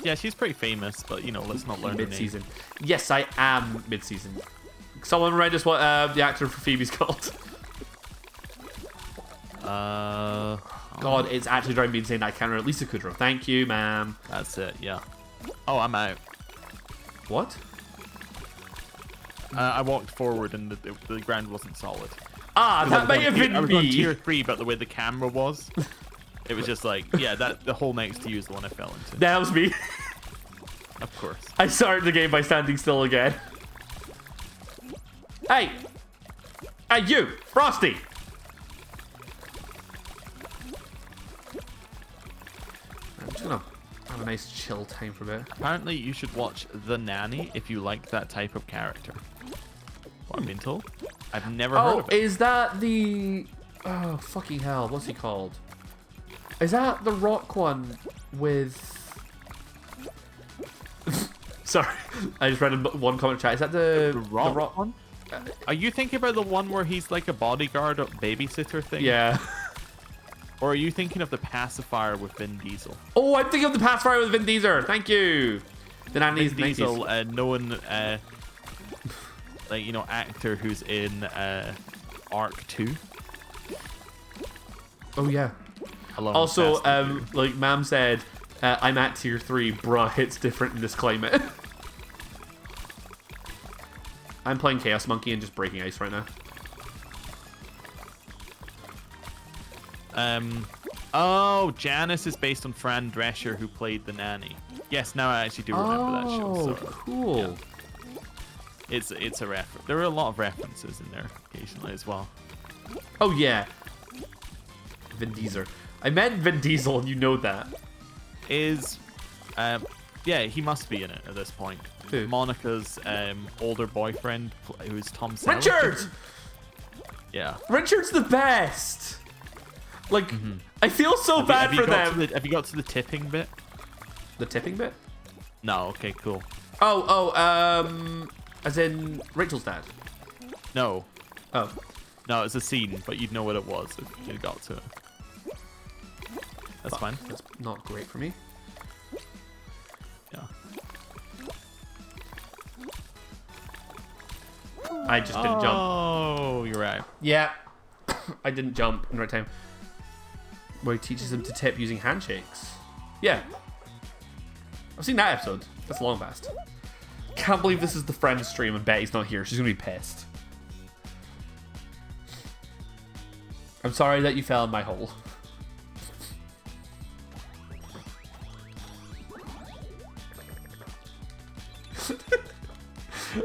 Yeah, she's pretty famous, but you know, let's not learn her name. Mid-season. Yes, I am mid-season. Someone remind us what the actor for Phoebe's called. God, it's actually driving me insane. I can't remember. Lisa Kudrow. Thank you, ma'am. That's it. Yeah. Oh, I'm out. What? I walked forward and the ground wasn't solid. That may have been me. I was on tier 3, but the way the camera was, it was just like, yeah, the hole next to you is the one I fell into. That was me. Of course. I started the game by standing still again. Hey! Hey, you! Frosty! I'm just gonna have a nice chill time for a bit. Apparently, you should watch The Nanny if you like that type of character. What I've been told. I've never heard of it. Is that the... Oh, fucking hell. What's he called? Is that the rock one with... Sorry, I just read one comment chat. Is that the rock one? Are you thinking about the one where he's like a bodyguard or babysitter thing? Yeah. Or are you thinking of the pacifier with Vin Diesel? Oh, I'm thinking of the pacifier with Vin Diesel. Thank you. The 90s. Vin Diesel, known, like, you know, actor who's in Arc 2. Oh yeah. Also, like Mam said, I'm at tier 3. Bruh, it's different in this climate. I'm playing Chaos Monkey and just breaking ice right now. Oh, Janice is based on Fran Drescher, who played the nanny. Yes, now I actually do remember that show. Oh, So, cool. yeah. It's a reference. There are a lot of references in there occasionally as well. Oh yeah. Vin Diesel. I meant Vin Diesel, and you know that. Yeah, he must be in it at this point. Who? Monica's older boyfriend, who's Tom Selleck. Richard! Yeah. Richard's the best! Like, I feel so bad for them. Have you got to the tipping bit? The tipping bit? No, okay, cool. As in Rachel's dad? No. Oh. No, it's a scene, but you'd know what it was if you got to it. That's fine. That's not great for me. Yeah. I just didn't jump. Oh, you're right. Yeah. I didn't jump in the right time. Where he teaches them to tip using handshakes. Yeah. I've seen that episode. That's long past. Can't believe this is the Friends stream and Betty's not here. She's gonna be pissed. I'm sorry that you fell in my hole.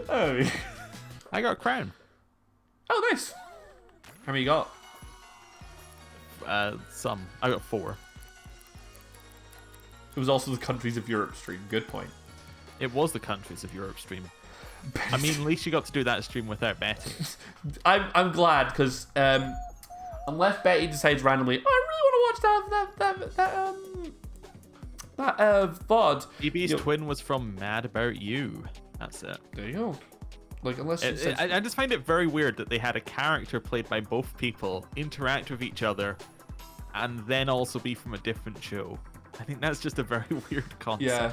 Oh, I got a crown. oh, nice. How many you got? Some. I got 4. It was also the countries of Europe stream. Good point. It was the countries of Europe stream. I mean, at least you got to do that stream without Betty. I'm glad because unless Betty decides randomly, oh, I really want to watch that VOD. BB's twin was from Mad About You. That's it. There you go. Like, unless I just find it very weird that they had a character played by both people interact with each other and then also be from a different show. I think that's just a very weird concept. Yeah.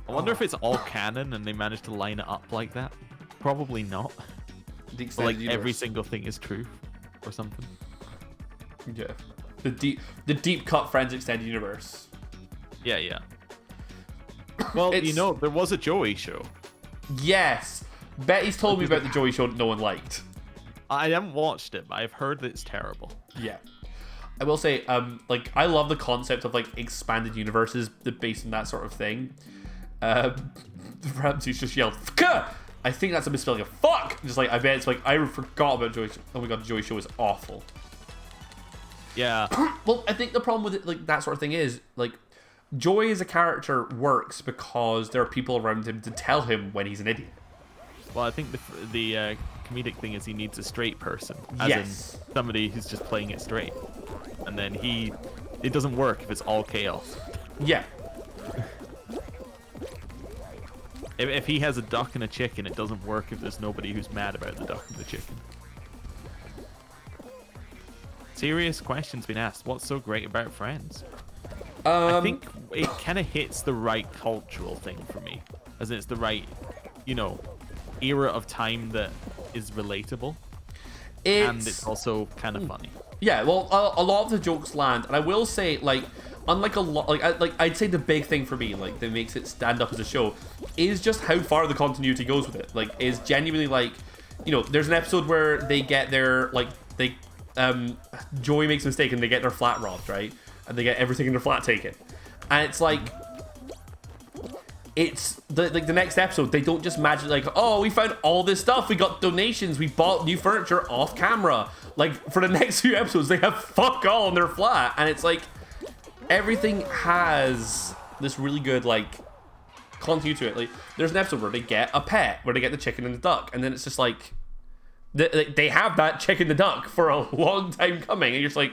I wonder if it's all canon and they managed to line it up like that. Probably not. The But like universe. every single thing is true or something. Yeah. The deep cut Friends extended universe. Yeah. Well, It's- you know, there was a Joey show. Yes. Betty's told me about the Joey show that no one liked. I haven't watched it, but I've heard that it's terrible. Yeah. I will say, like, I love the concept of, like, expanded universes based on that sort of thing. Ramsey's just yelled, "Fuck!" I think that's a misspelling of fuck! Just like, I bet it's like, I forgot about Joey. Oh my god, the Joey show is awful. Yeah. Well, I think the problem with it, like, that sort of thing is, like, Joey as a character works because there are people around him to tell him when he's an idiot. Well, I think the comedic thing is he needs a straight person. As Yes. in somebody who's just playing it straight. And then it doesn't work if it's all chaos. Yeah. If he has a duck and a chicken, it doesn't work if there's nobody who's mad about the duck and the chicken. Serious questions been asked. What's so great about Friends? I think it kind of hits the right cultural thing for me. As in it's the right, era of time that is relatable. And it's also kind of funny. Yeah, well, a lot of the jokes land, and I will say, like, unlike a lot, I'd say the big thing for me, like, that makes it stand up as a show, is just how far the continuity goes with it. Like, is genuinely like, there's an episode where they get their, like, Joey makes a mistake and they get their flat robbed, right? And they get everything in their flat taken, and it's like, it's the next episode, they don't just magically like, oh, we found all this stuff, we got donations, we bought new furniture off camera. Like, for the next few episodes, they have fuck all in their flat, and it's like, everything has this really good, like, continuity to it. Like, there's an episode where they get a pet, where they get the chicken and the duck, and then it's just like, they have that chicken and the duck for a long time coming, and you're just like,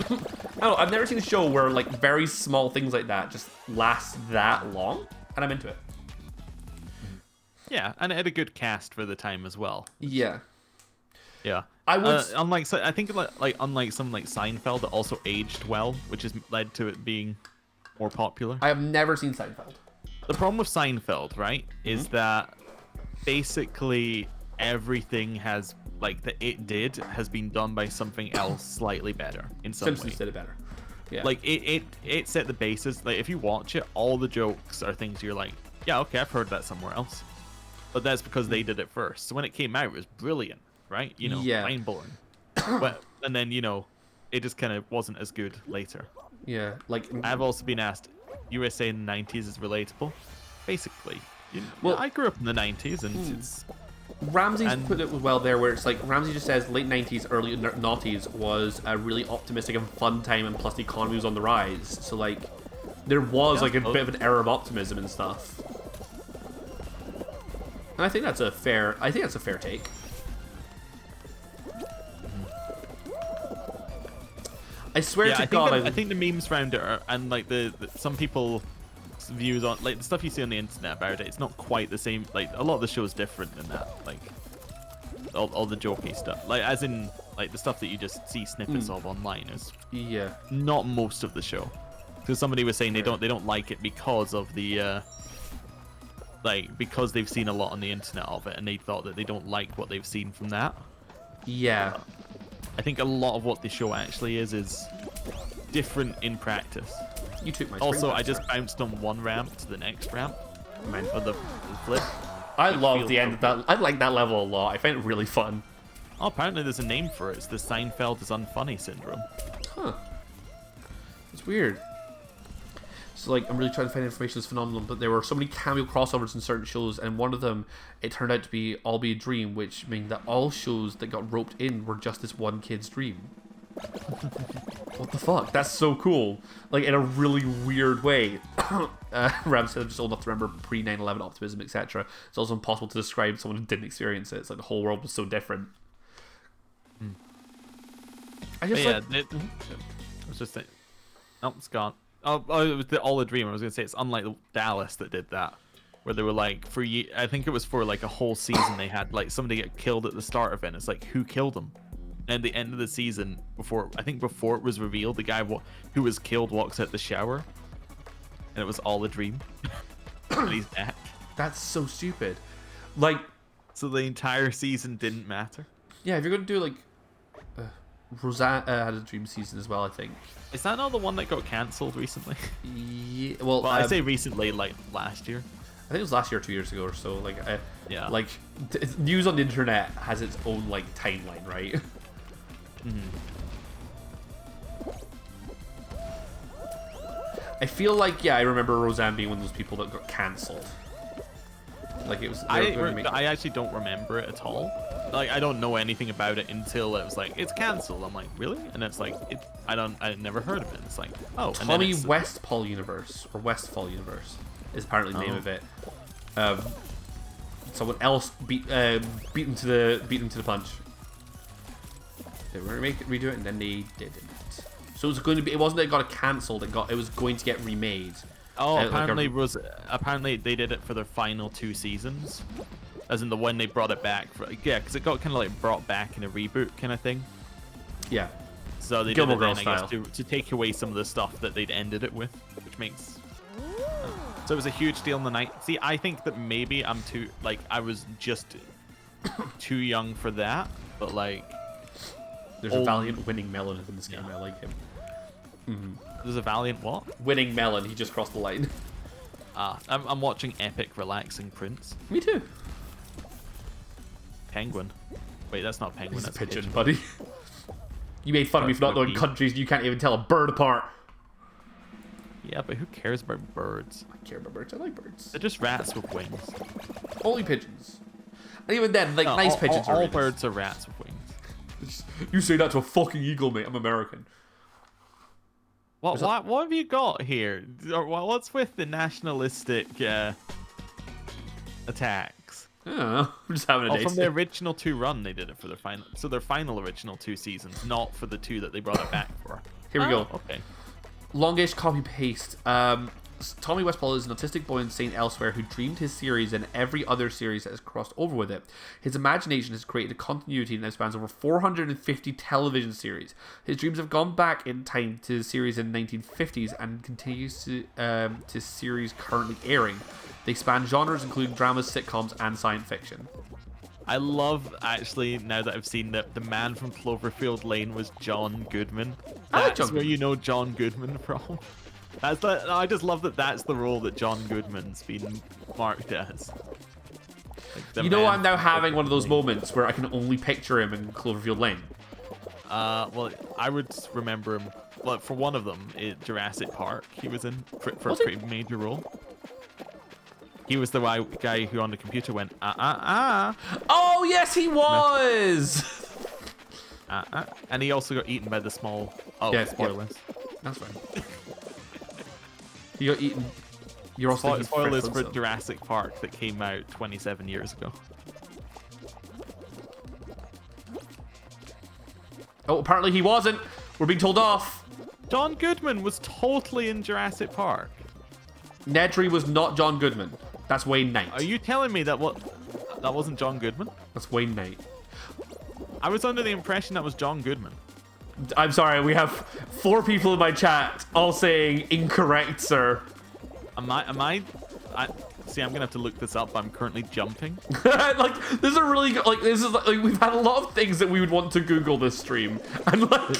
I don't know, I've never seen a show where like very small things like that just last that long, and I'm into it. Yeah, and it had a good cast for the time as well. Yeah. Yeah. I would unlike I think unlike something like Seinfeld, that also aged well, which has led to it being more popular. I have never seen Seinfeld. The problem with Seinfeld, right, is that basically everything has that it did has been done by something else slightly better in some Simpsons way. did it better. Yeah. Like it set the basis. Like if you watch it, all the jokes are things you're like, yeah, okay, I've heard that somewhere else. But that's because they did it first. So when it came out, it was brilliant, right? You know, mind blowing. But and then it just kind of wasn't as good later. Yeah, like I've also been asked, USA in the 90s is relatable. Basically, well, I grew up in the 90s, and it's. Ramsey's put it well there, where it's like Ramsey just says late 90s, early noughties was a really optimistic and fun time, and plus the economy was on the rise. So like, there was like a bit of an era of optimism and stuff. And I think that's a fair take. I swear to God, I think the memes around it are, and like the some people's views on like the stuff you see on the internet about it, it's not quite the same. Like a lot of the show is different than that. Like all the jokey stuff, like as in like the stuff that you just see snippets of online is not most of the show. Because somebody was saying they don't like it because of the because they've seen a lot on the internet of it, and they thought that they don't like what they've seen from that. Yeah. I think a lot of what the show actually is different in practice. You took my also, I just bounced on one ramp to the next ramp. For the flip. I love the end of that. I like that level a lot. I find it really fun. Oh, apparently there's a name for it. It's the Seinfeld is unfunny syndrome. Huh. It's weird. So, like, I'm really trying to find information that's phenomenal, but there were so many cameo crossovers in certain shows, and one of them, it turned out to be All Be a Dream, which meant that all shows that got roped in were just this one kid's dream. What the fuck? That's so cool. Like, in a really weird way. Ram said, I'm just old enough to remember pre-9/11 optimism, etc. It's also impossible to describe someone who didn't experience it. It's like the whole world was so different. I just I was just saying. Oh, it's gone. Oh, it was All a Dream. I was gonna say it's unlike Dallas that did that, where they were like I think it was for like a whole season they had like somebody get killed at the start of it. And it's like who killed them? And at the end of the season, before it was revealed, the guy who was killed walks out the shower, and it was all a dream. And he's back. That's so stupid. Like, so the entire season didn't matter. Yeah, if you're gonna do like, Roseanne had a dream season as well, I think. Is that not the one that got cancelled recently? Yeah. Well, I say recently, like last year. I think it was last year or 2 years ago or so. Like, yeah. Like, news on the internet has its own like timeline, right? I feel like I remember Roseanne being one of those people that got cancelled. Like it was. I actually don't remember it at all. Like I don't know anything about it until it was like it's cancelled. I'm like, really? And it's like I never heard of it. It's like, oh, Tommy Westfall Universe or Westfall Universe is apparently the name of it. Someone else beat them to the punch. They were gonna redo it, and then they didn't. So it was going to be. It wasn't that it got cancelled. It was going to get remade. Oh, apparently they did it for their final 2 seasons, as in the one they brought it back for. Yeah, because it got kind of like brought back in a reboot kind of thing. Yeah. So they Gilmore did it then, Girls I guess, to take away some of the stuff that they'd ended it with, which makes. So it was a huge deal in the night. See, I think that maybe I'm too I was just too young for that, but like. There's a valiant winning melon in this game. I like him. There's a valiant what? Winning melon. He just crossed the line. I'm watching Epic Relaxing Prince. Me too. Penguin. Wait, that's not penguin. That's a pigeon, buddy. You made fun of me for not knowing countries. You can't even tell a bird apart. Yeah, but who cares about birds? I care about birds. I like birds. They're just rats with wings. Only pigeons. And even then, like nice pigeons. All birds are rats with wings. You say that to a fucking eagle, mate. I'm American. What have you got here? What's with the nationalistic attacks? I don't know. I'm just having a day. From the original 2 run, they did it for their final. So their final original 2 seasons, not for the 2 that they brought it back for. Here we go. Okay. Longish copy paste. Tommy Westphal is an autistic boy insane elsewhere who dreamed his series and every other series that has crossed over with it. His imagination has created a continuity that spans over 450 television series. His dreams have gone back in time to the series in the 1950s and continues to series currently airing. They span genres including dramas, sitcoms, and science fiction. I love, actually, now that I've seen that the man from Cloverfield Lane was John Goodman. That's where you know John Goodman from. I just love that that's the role that John Goodman's been marked as. Like you know, I'm now having one of those moments where I can only picture him in Cloverfield Lane. Well, I would remember him. Well, for one of them, Jurassic Park, he was in for a pretty major role. He was the guy who on the computer went, Oh, yes, he was! And he also got eaten by the small... Oh, yeah, spoilers. That's fine. He got eaten. You're also spoilers for Jurassic Park that came out 27 years ago. Oh, apparently he wasn't. We're being told off. John Goodman was totally in Jurassic Park. Nedry was not John Goodman. That's Wayne Knight. Are you telling me that wasn't John Goodman? That's Wayne Knight. I was under the impression that was John Goodman. I'm sorry, we have 4 people in my chat all saying incorrect, sir. See, I'm gonna have to look this up. I'm currently jumping. Like, this is a really good, like, this is like, we've had a lot of things that we would want to Google this stream. And like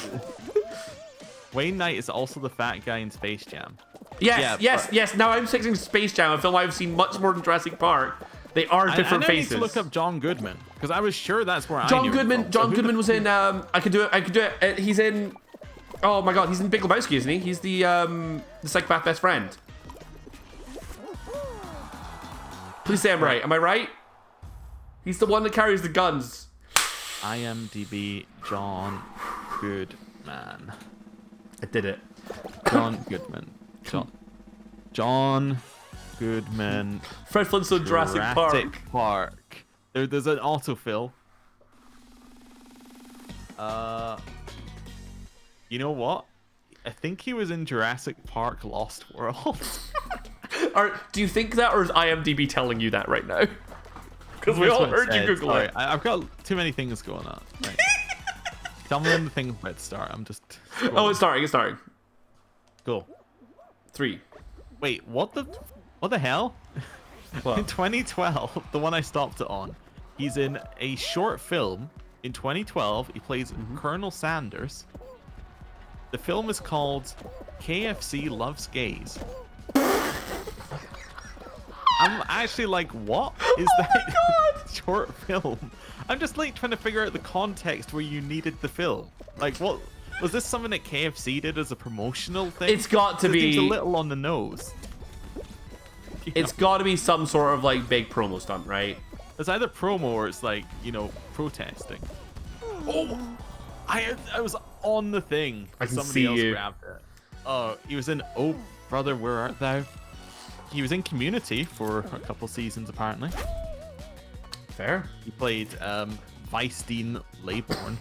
Wayne Knight is also the fat guy in Space Jam. Yes. Now I'm sixing Space Jam, a film I've seen much more than Jurassic Park. They are different faces. I need to look up John Goodman because I was sure that's where John Goodman was in. I could do it. He's in. Oh my God, he's in Big Lebowski, isn't he? He's the psychopath best friend. Please say I'm right. Am I right? He's the one that carries the guns. IMDb John Goodman. I did it. John Goodman. John Goodman. Fred Flintstone, Jurassic Park. There's an autofill. You know what? I think he was in Jurassic Park Lost World. Do you think that, or is IMDb telling you that right now? Because we all heard you Google it. I've got too many things going on. Right. Tell me when the thing's about to start. I'm just... Oh, it's starting. Cool. 3. Wait, what the hell? What? In 2012, the one I stopped it on, he's in a short film. In 2012, he plays Colonel Sanders. The film is called KFC Loves Gays. I'm actually like, what is that short film? I'm just like trying to figure out the context where you needed the film. Like, what was this? Something that KFC did as a promotional thing? It's got to be a little on the nose. It's got to be some sort of like big promo stunt, right? It's either promo or it's like, you know, protesting. Oh, I was on the thing. I can Somebody see else you. Grabbed it. Oh, he was in Oh Brother, Where Art Thou? He was in Community for a couple seasons, apparently. Fair. He played Vicedine Laybourne,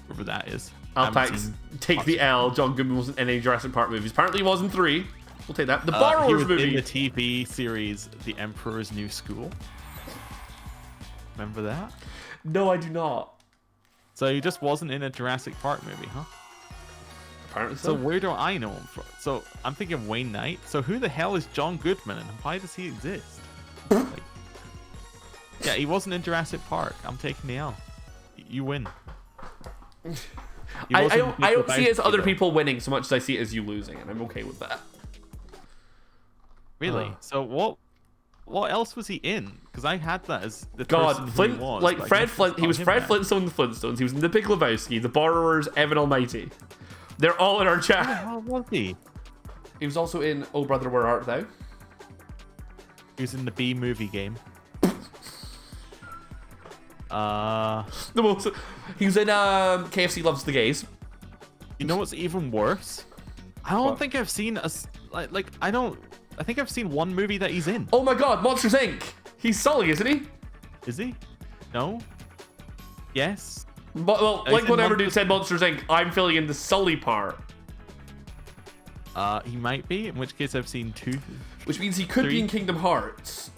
whoever that is. Alpax, take the L. John Goodman wasn't in any Jurassic Park movies. Apparently, he was in 3. We'll take that. The Borrowers he was movie. in the TV series The Emperor's New School. Remember that? No, I do not. So he just wasn't in a Jurassic Park movie, huh? Apparently so. So where do I know him from? So I'm thinking Wayne Knight. So who the hell is John Goodman and why does he exist? Like, yeah, he wasn't in Jurassic Park. I'm taking the L. You win. I don't see it as other people winning so much as I see it as you losing, and I'm okay with that. Really? So what else was he in? Because I had that as the God, Flint, he was, like Fred Flint. He was Fred Flintstone in the Flintstones. He was in The Big Lebowski, The Borrowers, Evan Almighty. They're all in our chat. How was he? He was also in Oh Brother, Where Art Thou? He was in the B movie game. He was in KFC Loves the Gays. You know what's even worse? I don't think I've seen I think I've seen one movie that he's in. Oh my God, Monsters Inc. He's Sully, isn't he? Is he? No. Yes. But, well, like whatever dude said Monsters Inc. I'm filling in the Sully part. He might be, in which case I've seen 2. Which means he could 3. be in Kingdom Hearts.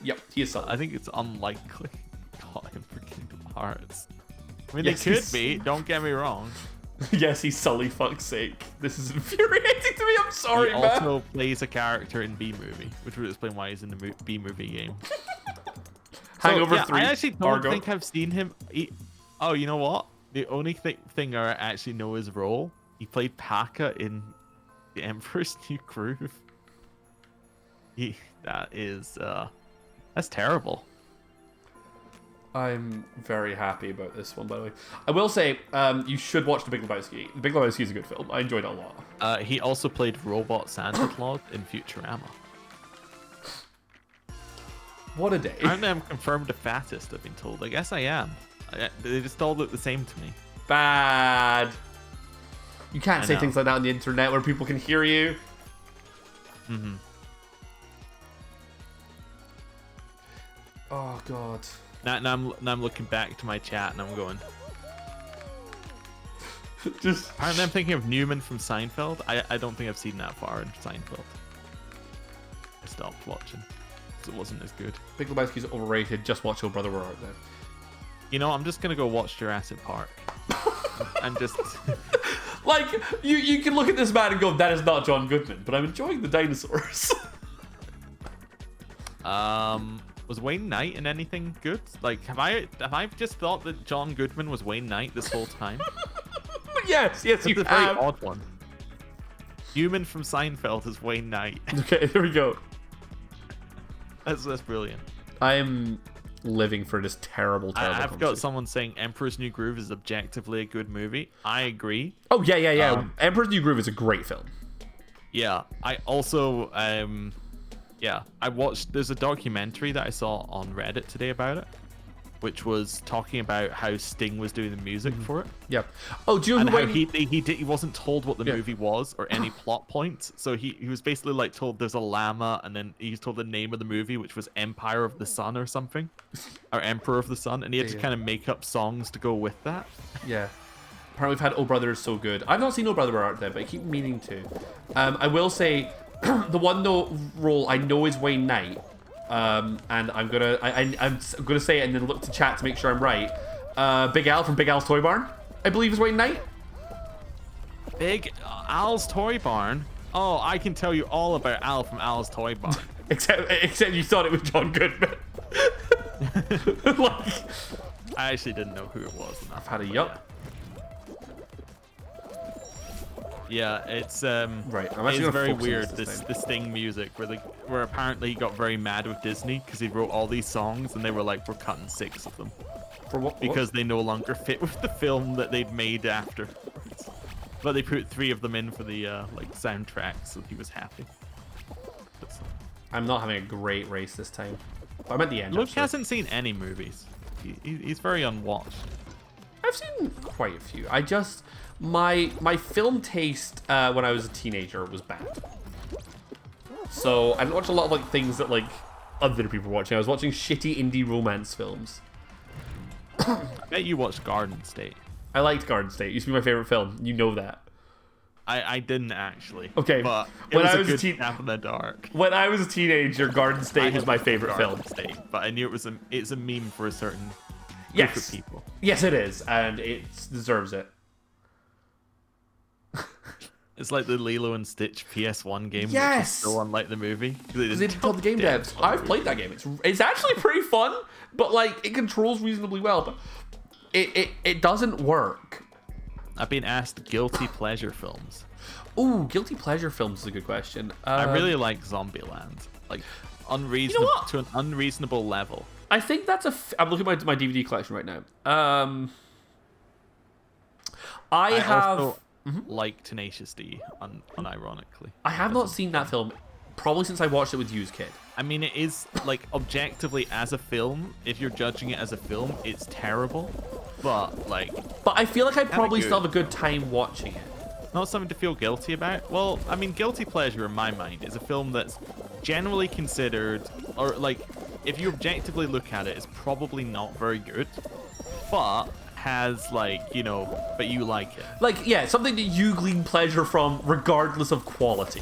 Yep, he is Sully. I think it's unlikely. Got him for Kingdom Hearts. I mean, Yes, they could he's- be. Don't get me wrong. Yes, he's Sully, fuck's sake. This is infuriating to me, I'm sorry, He man. also plays a character in B-Movie, which would explain why he's in the B-Movie game. Hangover So, 3. I actually don't Argo. think I've seen him. Oh, you know what? The only thing I actually know his role, he played Paka in The Emperor's New Groove. That's terrible. I'm very happy about this one, by the way. I will say, you should watch The Big Lebowski. The Big Lebowski is a good film. I enjoyed it a lot. He also played Robot Santa Claus in Futurama. What a day. Apparently I'm confirmed the fattest, I've been told. I guess I am. They just all look the same to me. Bad. You can't I say know. things like that on the internet where people can hear you. Mm-hmm. Oh, God. Now I'm looking back to my chat and I'm going. Just... Apparently I'm thinking of Newman from Seinfeld. I don't think I've seen that far in Seinfeld. I stopped watching. It wasn't as good. Big Lebowski's overrated. Just watch Oh Brother, We're Out There. You know, I'm just gonna go watch Jurassic Park. and just Like, you can look at this man and go, that is not John Goodman, but I'm enjoying the dinosaurs. was Wayne Knight in anything good? Like, have I just thought that John Goodman was Wayne Knight this whole time? yes, That's you a very have. odd one. Newman from Seinfeld is Wayne Knight. Okay, there we go. That's brilliant. I'm living for this terrible I've got conversation. someone saying Emperor's New Groove is objectively a good movie. I agree. Oh, yeah. Emperor's New Groove is a great film. Yeah, I also I watched, there's a documentary that I saw on Reddit today about it, which was talking about how Sting was doing the music for it. Yeah. Oh, do you know And who how Wayne... he wasn't told what the movie was or any plot points. So he was basically like told there's a llama, and then he's told the name of the movie, which was Empire of the Sun or something, or Emperor of the Sun, and he had to kind of make up songs to go with that. Yeah. Apparently we've had Oh Brother is so good. I've not seen Oh Brother, We're Out There, but I keep meaning to. I will say, the one role I know is Wayne Knight. And I'm gonna say it and then look to chat to make sure I'm right. Big Al from Big Al's Toy Barn, I believe is Wayne Knight. Big Al's Toy Barn. Oh, I can tell you all about Al from Al's Toy Barn. except you thought it was John Goodman. Like, I actually didn't know who it was. I've had a yup. Yeah, it's Right, I'm actually it's gonna very focus on weird, this this Sting music where apparently he got very mad with Disney because he wrote all these songs and they were like, we're cutting 6 of them For what? because they no longer fit with the film that they'd made after. But they put 3 of them in for the like soundtrack, so he was happy. I'm not having a great race this time. But I'm at the end. Luke actually. hasn't seen any movies. He's very unwatched. I've seen quite a few. I just my film taste when I was a teenager was bad. So I didn't watch a lot of like things that like other people were watching. I was watching shitty indie romance films. I bet you watched Garden State. I liked Garden State. It used to be my favorite film. You know that. I didn't actually. Okay, but it when was I a was a good teen- snap in the dark. When I was a teenager, Garden State was my favorite film. Garden State, but I knew it's a meme for a certain group Yes. of people. Yes, it is, and it deserves it. It's like the Lilo and Stitch PS1 game, which Yes! is still unlike the movie. They didn't tell the game devs. I've played that game. It's actually pretty fun, but like it controls reasonably well, but it doesn't work. I've been asked guilty pleasure films. Ooh, guilty pleasure films is a good question. I really like Zombieland, like unreasonable what? to an unreasonable level. I think that's I'm looking at my DVD collection right now. I have also like Tenacious D, unironically. I have not seen that film probably since I watched it with You's Kid. I mean, it is like objectively as a film. If you're judging it as a film, it's terrible. But like, But I feel like I'd probably good. still have a good time watching it. not something to feel guilty about. Well, I mean, guilty pleasure in my mind is a film that's generally considered, or like, if you objectively look at it, it's probably not very good, but has like, you know, but you like it. Like, yeah, something that you glean pleasure from regardless of quality.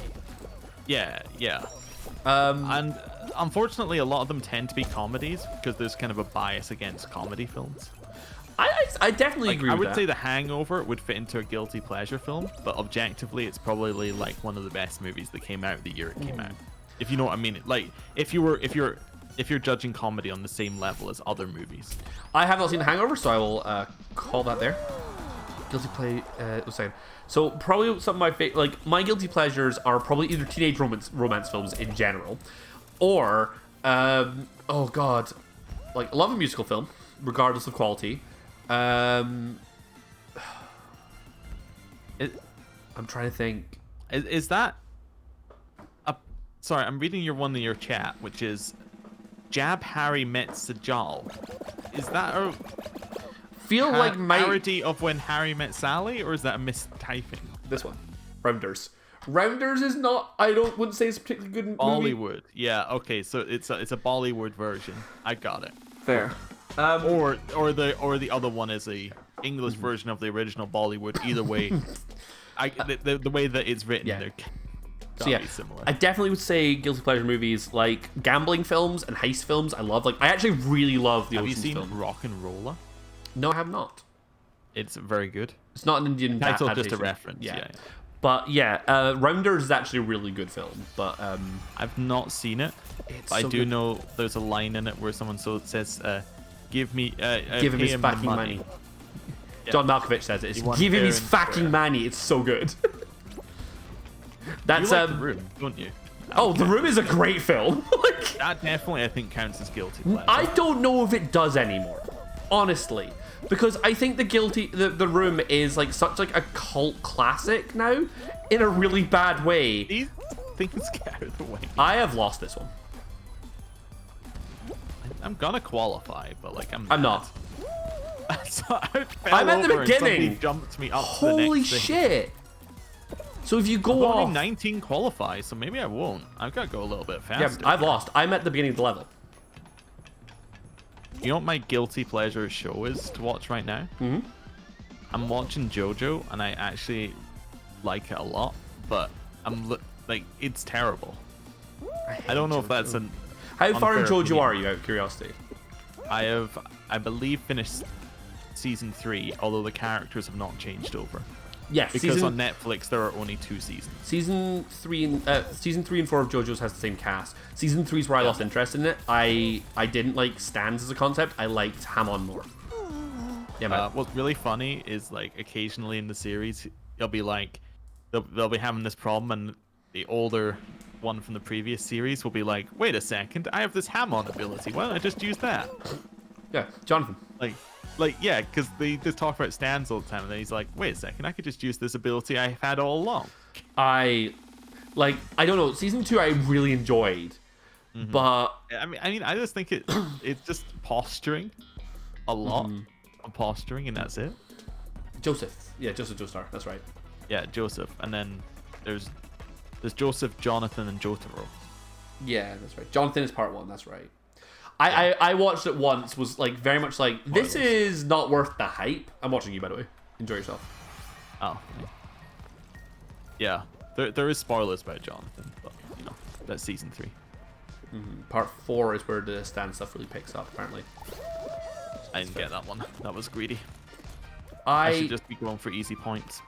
Yeah. Um, And unfortunately, a lot of them tend to be comedies because there's kind of a bias against comedy films. I definitely Like, agree I with would that. say The Hangover would fit into a guilty pleasure film, but objectively, it's probably like one of the best movies that came out the year it came out. If you know what I mean. Like, if you're judging comedy on the same level as other movies. I have not seen The Hangover, so I will call that there. Guilty play. So probably some of my favorite, like my guilty pleasures are probably either teenage romance films in general, or oh god, like I love a musical film, regardless of quality. I'm trying to think. Is that? Sorry, I'm reading one in your chat, which is Jab Harry Met Sajal. Is that a Like my parody of When Harry Met Sally, or is that a mistyping? this one, Rounders. Rounders is not. Wouldn't say it's a particularly good movie. Bollywood. Yeah. Okay. So it's a Bollywood version. I got it. Fair. Or the other one is a English version of the original Bollywood. Either way, the way that it's written, Yeah. they're So yeah, be similar. I definitely would say guilty pleasure movies like gambling films and heist films. I love. Like I actually really love the Have you Ocean's seen film. Rock and Roller? No, I have not. It's very good. It's not an Indian Title just a adaptation. reference. Yeah. But yeah, Rounders is actually a really good film. But I've not seen it. it's But I so do good. know there's a line in it where someone says, "Give me, Give him pay his the fucking money." Yeah. John Malkovich says it. It's, You want give him fair his and fucking square. money. It's so good. That's You like The Room, don't you? Oh, The Room is a great film. Like, That definitely, I think, counts as guilty pleasure. I don't know if it does anymore, honestly, because I think the Room is like such like a cult classic now, in a really bad way. These things get out of the way. I have lost this one. I'm gonna qualify, but like I'm not. So I fell I'm at the over and somebody beginning. jumped me up to the Holy next thing. shit! So if you go Only off, 19 qualify, so maybe I won't. I've got to go a little bit yeah, faster. I've lost. I'm at the beginning of the level. You know what my guilty pleasure show is to watch right now? Mm-hmm. I'm watching JoJo, and I actually like it a lot, but like it's terrible. I don't know if that's an. How far in unfair JoJo opinion. are you, out of curiosity? I believe, finished season 3, although the characters have not changed over. Yes, Because on Netflix there are only 2 seasons. season 3 and 4 of JoJo's has the same cast. Season 3 is where I lost interest in it. I didn't like stands as a concept. I liked Hamon more. Yeah, man. What's really funny is like occasionally in the series they'll be like they'll be having this problem, and the older one from the previous series will be like, wait a second, I have this Hamon ability, why don't I just use that? Yeah, Jonathan. Like yeah, because they just talk about stands all the time, and then he's like, wait a second, I could just use this ability I've had all along. I don't know. Season 2 I really enjoyed, but I mean I just think it's just posturing a lot of posturing, and that's it. Joseph Joestar. That's right. Yeah, Joseph, and then there's Joseph, Jonathan, and Jotaro. Yeah, that's right. Jonathan is part 1. That's right. I watched it once. Was like very much like this is not worth the hype. I'm watching you, by the way. Enjoy yourself. Oh. Yeah. There is spoilers about Jonathan, but you know, that's season 3. Part 4 is where the stand stuff really picks up, apparently. I didn't get that one. That was greedy. I should just be going for easy points.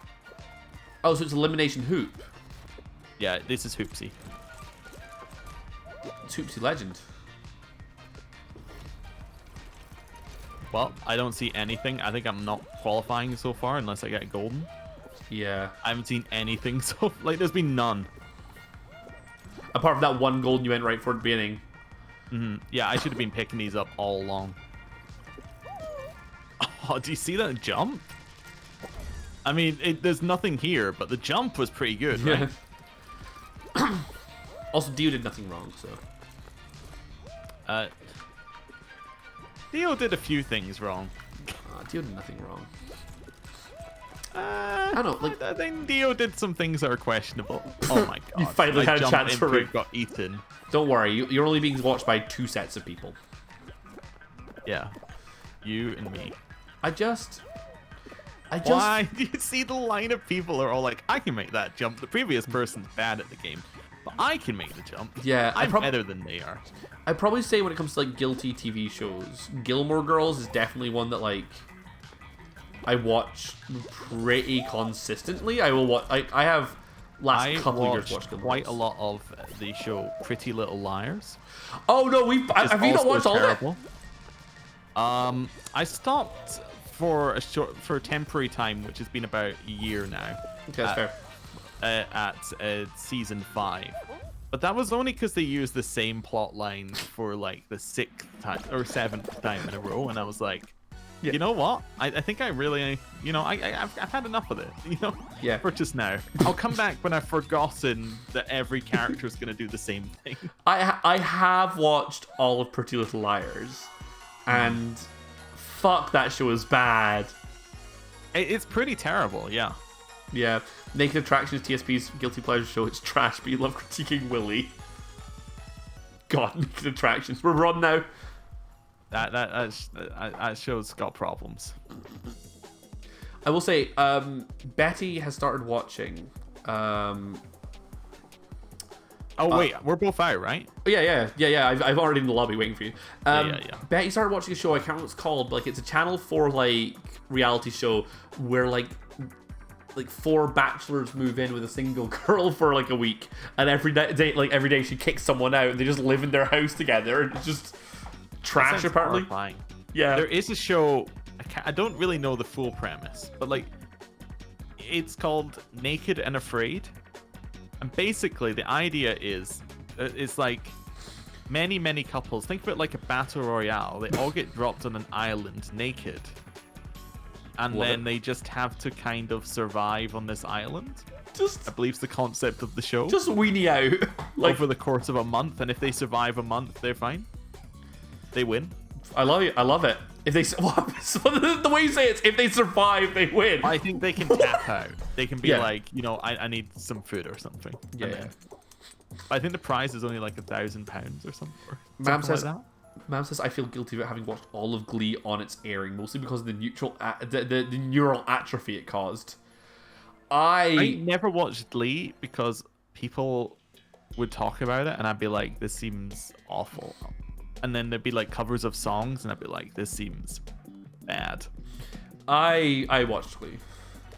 Oh, so it's elimination hoop. Yeah, this is Hoopsie. It's Hoopsie Legend. Well, I don't see anything. I think I'm not qualifying so far unless I get golden. Yeah. I haven't seen anything, so like there's been none. Apart from that one golden you went right for at the beginning. Yeah, I should have been picking these up all along. Oh, do you see that jump? I mean, there's nothing here, but the jump was pretty good, right? Also, Dio did nothing wrong, so. Dio did a few things wrong. Dio did nothing wrong. I don't know, like- I think Dio did some things that are questionable. Oh my god! You finally My had a jump chance for input it. got eaten. Don't worry, you're only being watched by 2 sets of people. Yeah, you and me. Why? Do you see the line of people are all like, I can make that jump. The previous person's bad at the game, but I can make the jump. Yeah, I'm better than they are. I'd probably say when it comes to like guilty TV shows, Gilmore Girls is definitely one that like I watch pretty consistently. I will watch. I have last couple of years watched Gilmore quite Girls. a lot of the show Pretty Little Liars. Oh no, have you not watched all of it? I stopped for a temporary time, which has been about a year now. Okay, that's fair. At season 5. But that was only because they used the same plot line for like the 6th time or 7th time in a row, and I was like, you know what? I think I really, I've had enough of it, Yeah. for just now. I'll come back when I've forgotten that every character is going to do the same thing. I have watched all of Pretty Little Liars, and fuck, that show is bad. It's pretty terrible, yeah. Yeah. Naked Attraction is TSP's guilty pleasure show. It's trash, but you love critiquing Willy. God, Naked Attractions. We're on now. That show's got problems. I will say, Betty has started watching. Oh wait, we're both out, right? Yeah. I've already in the lobby waiting for you. Yeah. Betty started watching a show. I can't remember what it's called. But, like, it's a Channel 4 like reality show where like 4 bachelors move in with a single girl for like a week, and every day she kicks someone out, and they just live in their house together, and it's just trash apparently. Horrifying. Yeah, there is a show. I don't really know the full premise, but like, it's called Naked and Afraid, and basically the idea is, it's like many couples. Think of it like a battle royale. They all get dropped on an island naked. And then they just have to kind of survive on this island. I believe it's the concept of the show. Just weenie out. Over the course of a month, and if they survive a month, they're fine. They win. I love it. If they the way you say it, if they survive, they win. I think they can tap out. They can be like, I need some food or something. Yeah. I think the prize is only like £1,000 or something. Mam says, I feel guilty about having watched all of Glee on its airing, mostly because of the neural atrophy it caused. I never watched Glee because people would talk about it, and I'd be like, this seems awful. And then there'd be like covers of songs, and I'd be like, this seems bad. I watched Glee.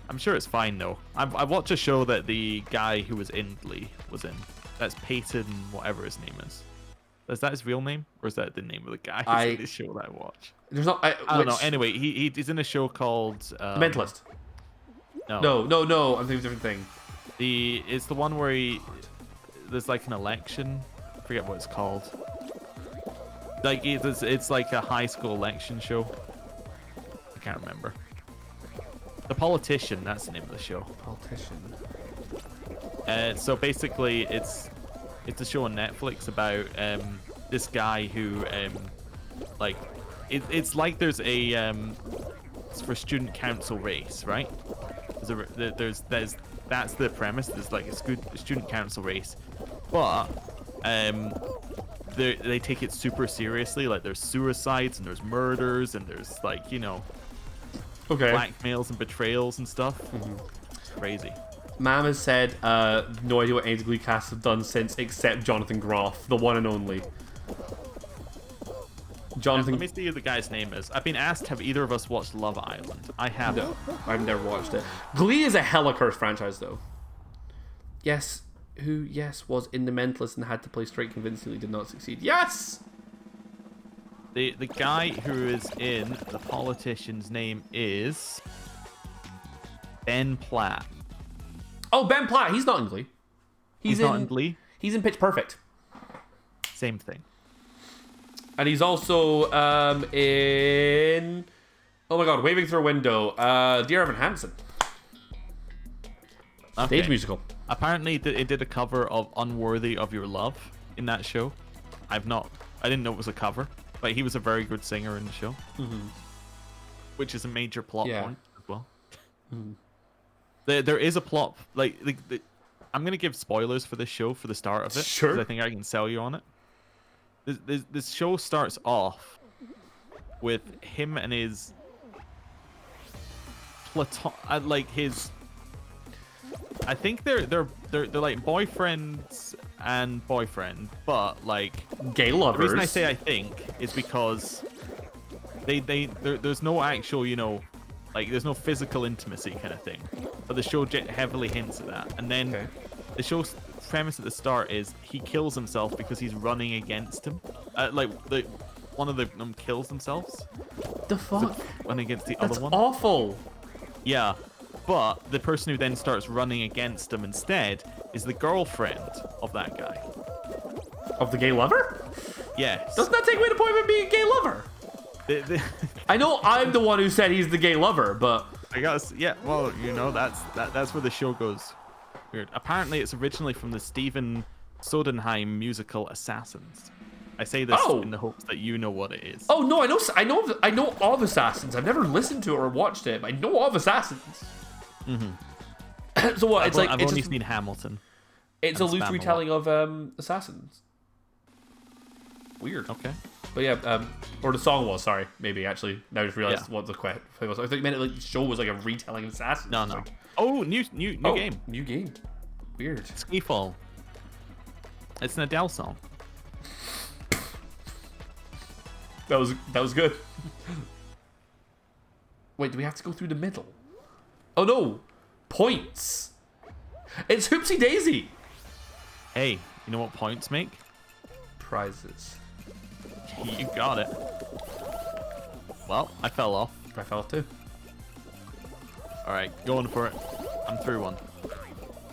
I'm sure it's fine though. I watched a show that the guy who was in Glee was in. That's Peyton, whatever his name is. Is that his real name, or is that the name of the guy who's in the show that I watch? There's not. I don't know. Anyway, he's in a show called Mentalist. No. I'm thinking of a different thing. It's the one where there's like an election. I forget what it's called. Like it's like a high school election show. I can't remember. The Politician. That's the name of the show. Politician. So basically, it's a show on Netflix about this guy who like it's like there's a it's for student council race, right? There's that's the premise. There's like a student council race, but they take it super seriously. Like there's suicides and there's murders and there's like blackmails and betrayals and stuff. It's crazy. Mam has said, no idea what any Glee casts have done since, except Jonathan Groff, the one and only. Jonathan. Let me see who the guy's name is. I've been asked, have either of us watched Love Island? I haven't. No, I've never watched it. Glee is a hella cursed franchise, though. Yes, was in The Mentalist and had to play straight convincingly, did not succeed. Yes! The guy who is in The Politician's name is Ben Platt. Oh, Ben Platt. He's not in Glee. He's not in Glee? He's in Pitch Perfect. Same thing. And he's also in... Oh my god, Waving Through a Window. Dear Evan Hansen. Stage musical. Apparently it did a cover of Unworthy of Your Love in that show. I didn't know it was a cover, but he was a very good singer in the show. Mm-hmm. Which is a major plot point as well. Mm-hmm. There is a plot, like I'm gonna give spoilers for this show for the start of it. Sure. Because I think I can sell you on it. This show starts off with him and his like his. I think they're like boyfriends and boyfriend, but like gay lovers. The reason I say I think is because there's no actual, you know, like there's no physical intimacy kind of thing, but the show heavily hints at that. And then the show's premise at the start is he kills himself because he's running against him. One of them kills themselves. The fuck? Running against the That's other one. awful. Yeah, but the person who then starts running against him instead is the girlfriend of that guy. Of the gay lover? Yes. Doesn't that take away the point of him being a gay lover? I know I'm the one who said he's the gay lover, but I guess, yeah. Well, you know, that's where the show goes weird. Apparently, it's originally from the Stephen Sondheim musical Assassins. I say this in the hopes that you know what it is. Oh no, I know of Assassins. I've never listened to it or watched it, but I know of Assassins. Mm-hmm. So what? I've only seen Hamilton. It's a loose retelling of Assassins. Weird. Okay. But yeah, or the song was. Sorry, maybe actually. Now I just realized what the thing was. I thought you meant the show was like a retelling of Assassins. No. Like, new game. New game. Weird. Skyfall. It's an Adele song. That was good. Wait, do we have to go through the middle? Oh no! Points! It's Hoopsie Daisy! Hey, you know what points make? Prizes. You got it. Well, I fell off. I fell off too. Alright, going for it. I'm through one.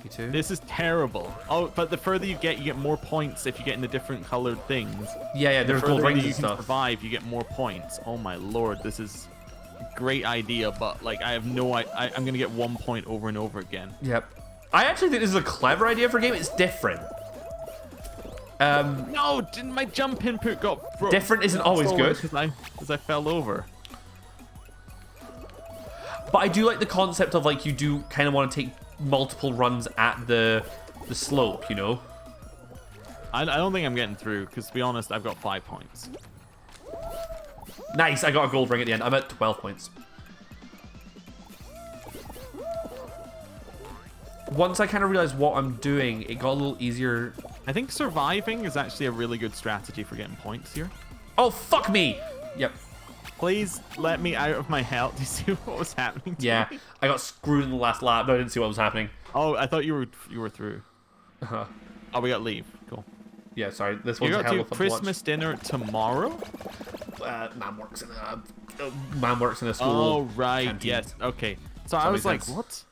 Me too. This is terrible. Oh, but the further you get more points if you get in the different colored things. Yeah, there's gold rings and stuff. You can survive, you get more points. Oh my lord, this is a great idea, but like I have no idea. I'm gonna get 1 point over and over again. Yep. I actually think this is a clever idea for a game. It's different. No, didn't my jump input got broke? Different isn't always good. Because I fell over. But I do like the concept of like you do kind of want to take multiple runs at the slope, you know? I don't think I'm getting through, because to be honest, I've got 5 points. Nice, I got a gold ring at the end. I'm at 12 points. Once I kind of realized what I'm doing, it got a little easier. I think surviving is actually a really good strategy for getting points here. Oh, fuck me! Yep. Please let me out of my health. Do you see what was happening to me? I got screwed in the last lap, but I didn't see what was happening. Oh, I thought you were through. Uh-huh. Oh, we got leave. Cool. Yeah, sorry. This one's you a got hell to of a fun Christmas dinner tomorrow? Man works in a school. Oh, right. canteen. Yes. Okay. So I was like, what?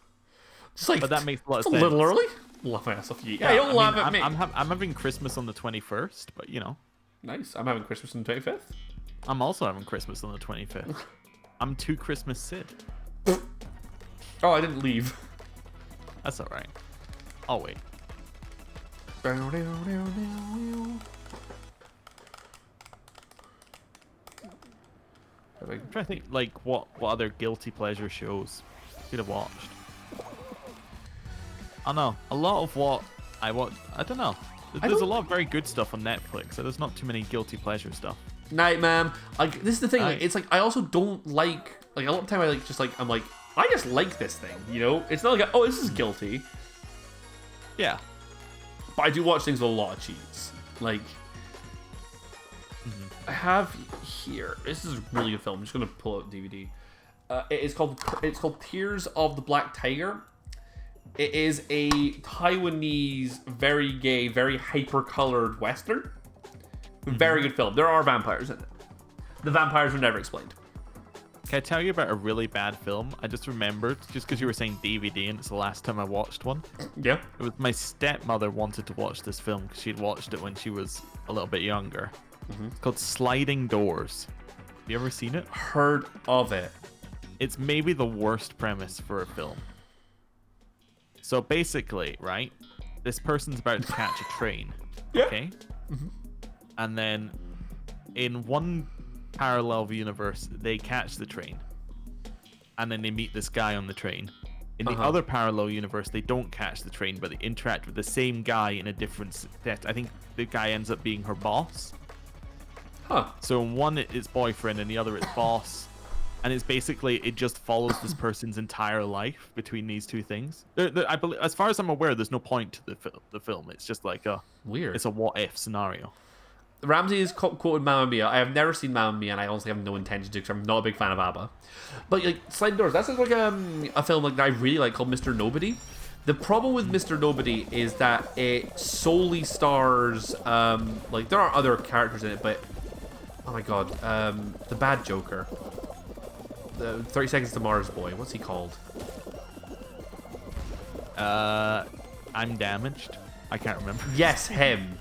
Just like, but that makes a lot of sense. sense. A little early? Laugh my ass off you. Yeah, don't laugh at me. I'm having Christmas on the 21st, but you know. Nice. I'm having Christmas on the 25th. I'm also having Christmas on the 25th. I'm 2 Christmas Sid. Oh, I didn't leave. That's alright. I'll wait. I'm trying to think, like, what other guilty pleasure shows could have watched. I don't know. A lot of what I watch, I don't know. There's a lot of very good stuff on Netflix, so there's not too many guilty pleasure stuff. Night, man. Like, this is the thing. Like, it's like I also don't like a lot of the time. I just like this thing. You know, it's not like oh, this is guilty. Yeah. But I do watch things with a lot of cheese. Like, I have here. This is a really good film. I'm just gonna pull out DVD. It's called Tears of the Black Tiger. It is a Taiwanese, very gay, very hyper-colored Western. Very good film. There are vampires in it. The vampires were never explained. Can I tell you about a really bad film? I just remembered, just because you were saying DVD and it's the last time I watched one. Yeah. It was my stepmother wanted to watch this film because she'd watched it when she was a little bit younger. It's called Sliding Doors. Have you ever seen it? Heard of it. It's maybe the worst premise for a film. So basically, right, this person's about to catch a train. Yeah. Okay? And then in one parallel universe, they catch the train. And then they meet this guy on the train. In the other parallel universe, they don't catch the train, but they interact with the same guy in a different set. I think the guy ends up being her boss. Huh. So in one, it's boyfriend, and the other, it's boss. and it's basically it just follows this person's entire life between these two things. I believe, as far as I'm aware, there's no point to the film. It's just like a weird. It's a what if scenario. Ramsey has quoted Mamma Mia. I have never seen Mamma Mia, and I honestly have no intention to because I'm not a big fan of ABBA. But like Sliding Doors, that's like a film like that I really like called Mr. Nobody. The problem with Mr. Nobody is that it solely stars like there are other characters in it, but oh my god, the bad Joker, the 30 Seconds to Mars boy. What's he called? I'm Damaged. I can't remember. Yes, him.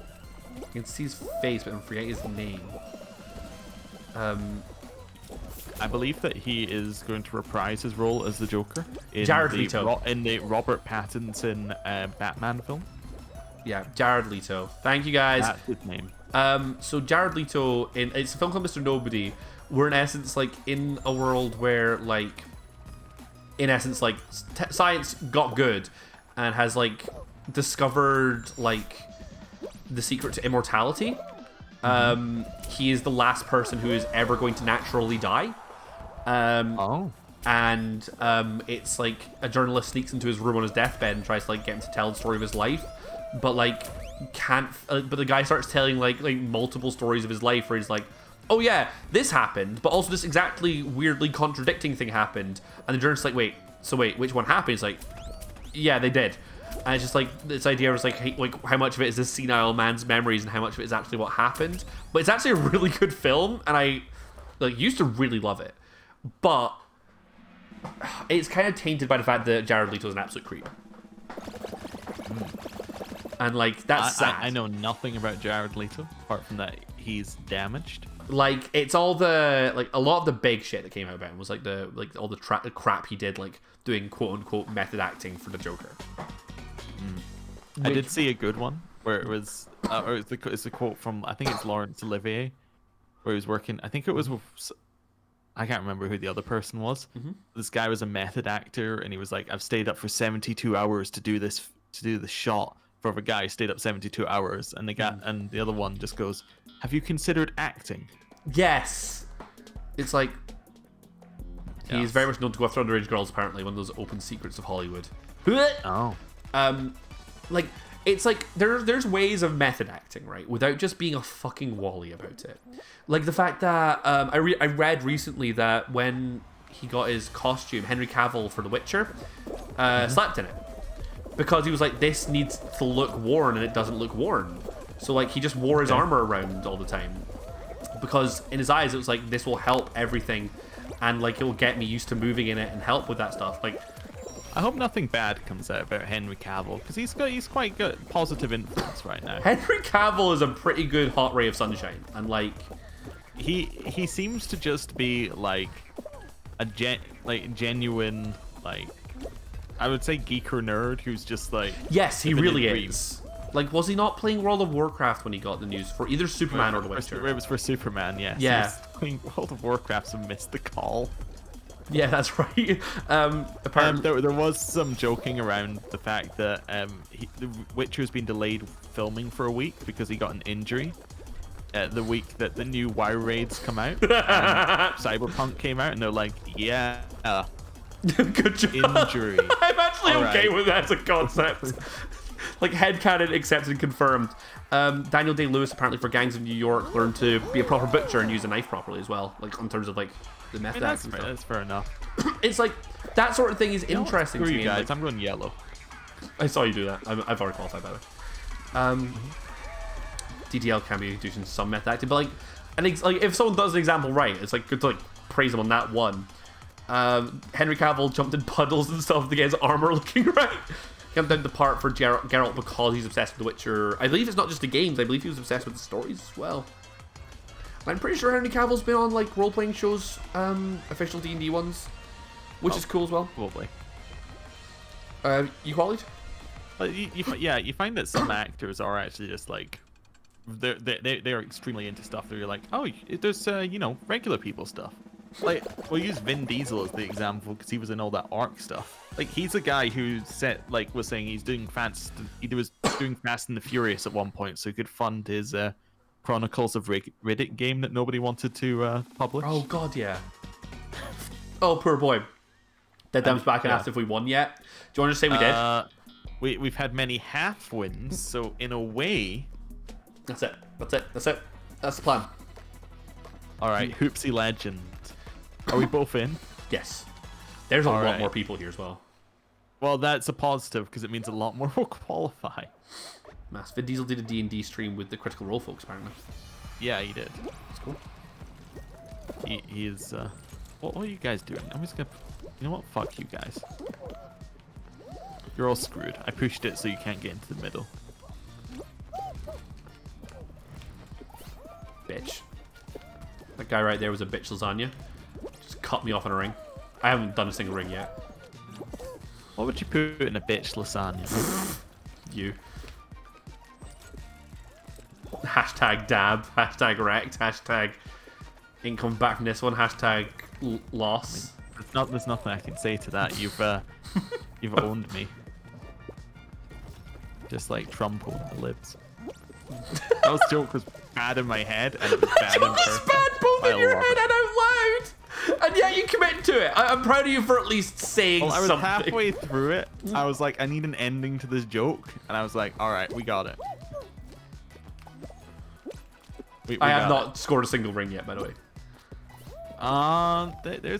You can see his face, but I'm forgetting his name. I believe that he is going to reprise his role as the Joker in Jared Leto. In the Robert Pattinson Batman film. Yeah, Jared Leto. Thank you, guys. That's his name. So Jared Leto, it's a film called Mr. Nobody. We're in essence like in a world where like, in essence like science got good, and has like discovered like the secret to immortality. He is the last person who is ever going to naturally die. And it's like a journalist sneaks into his room on his deathbed and tries to like get him to tell the story of his life, but like can't. But the guy starts telling like multiple stories of his life where he's like, oh yeah, this happened, but also this exactly weirdly contradicting thing happened. And the journalist's like, wait, which one happened? He's like, yeah, they did. And it's just like this idea was like how much of it is this senile man's memories and how much of it is actually what happened. But it's actually a really good film, and I like used to really love it, but it's kind of tainted by the fact that Jared Leto is an absolute creep. And like that's sad. I know nothing about Jared Leto apart from that he's Damaged. Like it's all the like a lot of the big shit that came out about him was like all the crap he did, like doing quote unquote method acting for the Joker. I did see a good one where it was, or it's a quote from, I think it's Laurence Olivier, where he was working, I think it was with, I can't remember who the other person was. This guy was a method actor, and he was like, I've stayed up for 72 hours to do this shot for a guy who stayed up 72 hours. And the guy, and the other one just goes, have you considered acting? Yes. It's like, he's Yes. very much known to go after underage girls, apparently, one of those open secrets of Hollywood. Oh. Like it's like there's ways of method acting, right, without just being a fucking wally about it. Like the fact that I read recently that when he got his costume, Henry Cavill for The Witcher slept in it because he was like, this needs to look worn, and it doesn't look worn. So like he just wore his armor around all the time because in his eyes it was like, this will help everything, and like it will get me used to moving in it and help with that stuff. Like, I hope nothing bad comes out about Henry Cavill, because he's quite good, positive influence right now. Henry Cavill is a pretty good hot ray of sunshine, and like he seems to just be like a genuine, like, I would say geek or nerd who's just like, yes, he living really his dream. is. Like, was he not playing World of Warcraft when he got the news for either Superman or The Witcher? It was for Superman, yes. Yeah. He was playing World of Warcraft and missed the call. Yeah, that's right. Apparently, there was some joking around the fact that The Witcher's been delayed filming for a week because he got an injury. The week that the new WoW raids come out, and Cyberpunk came out, and they're like, yeah, good job. Injury. I'm actually All okay right. with that as a concept. Like, headcanon accepted and confirmed. Daniel Day-Lewis, apparently for Gangs of New York, learned to be a proper butcher and use a knife properly as well, like in terms of like the method acting stuff. That's fair enough. It's like that sort of thing is You know what? interesting Screw to you me. guys, Like, I'm going yellow. I saw you do that. I've already qualified, by the way. DDL can be doing some method acting, but like if someone does the example right, it's like good to like praise them on that one. Henry Cavill jumped in puddles and stuff to get his armor looking right. He jumped down the part for Geralt because he's obsessed with The Witcher. I believe it's not just the games. I believe he was obsessed with the stories as well. I'm pretty sure Henry Cavill's been on like role-playing shows, official D&D ones, which is cool as well. Probably. You qualified? You find that some actors are actually just like, they're extremely into stuff that you're like, oh, there's regular people stuff. Like, we'll use Vin Diesel as the example because he was in all that Ark stuff. Like, he's a guy who was saying he was doing Fast and the Furious at one point so he could fund his Chronicles of Riddick game that nobody wanted to publish. Oh god, yeah. Oh, poor boy. Deadam's back and asked if we won yet. Do you want to say we did? We've had many half wins, so in a way... That's it. That's the plan. All right, Hoopsie Legend. Are we both in? Yes. There's a lot right. more people here as well. Well, that's a positive, because it means a lot more will qualify. Mass. Vin Diesel did a D&D stream with the Critical Role folks, apparently. Yeah, he did. That's cool. He is... What are you guys doing? I'm just gonna... You know what? Fuck you guys. You're all screwed. I pushed it so you can't get into the middle. Bitch. That guy right there was a bitch lasagna. Just cut me off in a ring. I haven't done a single ring yet. What would you put in a bitch lasagna? You. Hashtag dab. Hashtag wrecked. Hashtag ain't coming back from this one. Hashtag loss. There's nothing I can say to that. You've owned me. Just like Trump owned the libs. That joke was bad in my head and it was bad in person. It was bad both in your head and out loud. And yet you commit to it. I'm proud of you for at least saying something. I was halfway through it. I was like, I need an ending to this joke. And I was like, all right, we got it. I have not scored a single ring yet, by the way.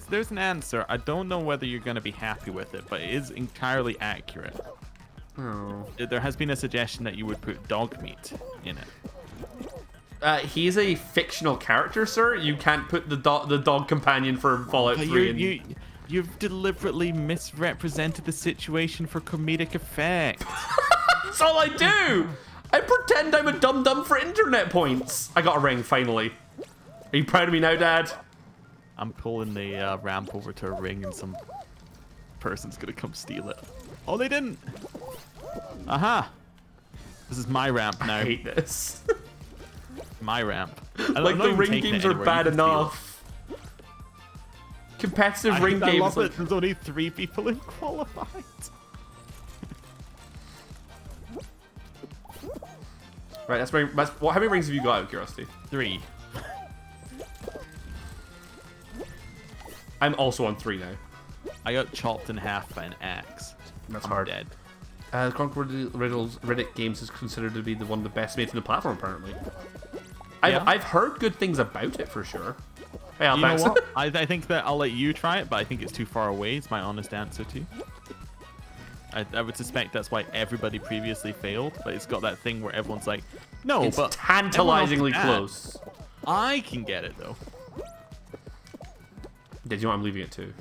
There's an answer. I don't know whether you're going to be happy with it, but it is entirely accurate. Oh. There has been a suggestion that you would put dog meat in it. He's a fictional character, sir. You can't put the dog companion for Fallout 3 in... You've deliberately misrepresented the situation for comedic effect. That's all I do! I pretend I'm a dum-dum for internet points. I got a ring, finally. Are you proud of me now, Dad? I'm pulling the ramp over to a ring and some person's gonna come steal it. Oh, they didn't! Aha! This is my ramp now. I hate this. My ramp. Like, the ring games are bad enough. Competitive ring games. I love it. There's only 3 people who qualified. Right, how many rings have you got, out of curiosity? 3. I'm also on 3 now. I got chopped in half by an axe. That's I'm hard. Dead. Conquer Riddles Riddick Games is considered to be one of the best made in the platform, apparently. Yeah. I've heard good things about it, for sure. Hey, You know Alpax. what? I think that I'll let you try it, but I think it's too far away. It's my honest answer too. I would suspect that's why everybody previously failed, but it's got that thing where everyone's like, no, It's but tantalizingly close. I can get it though. Did you know I'm leaving it too?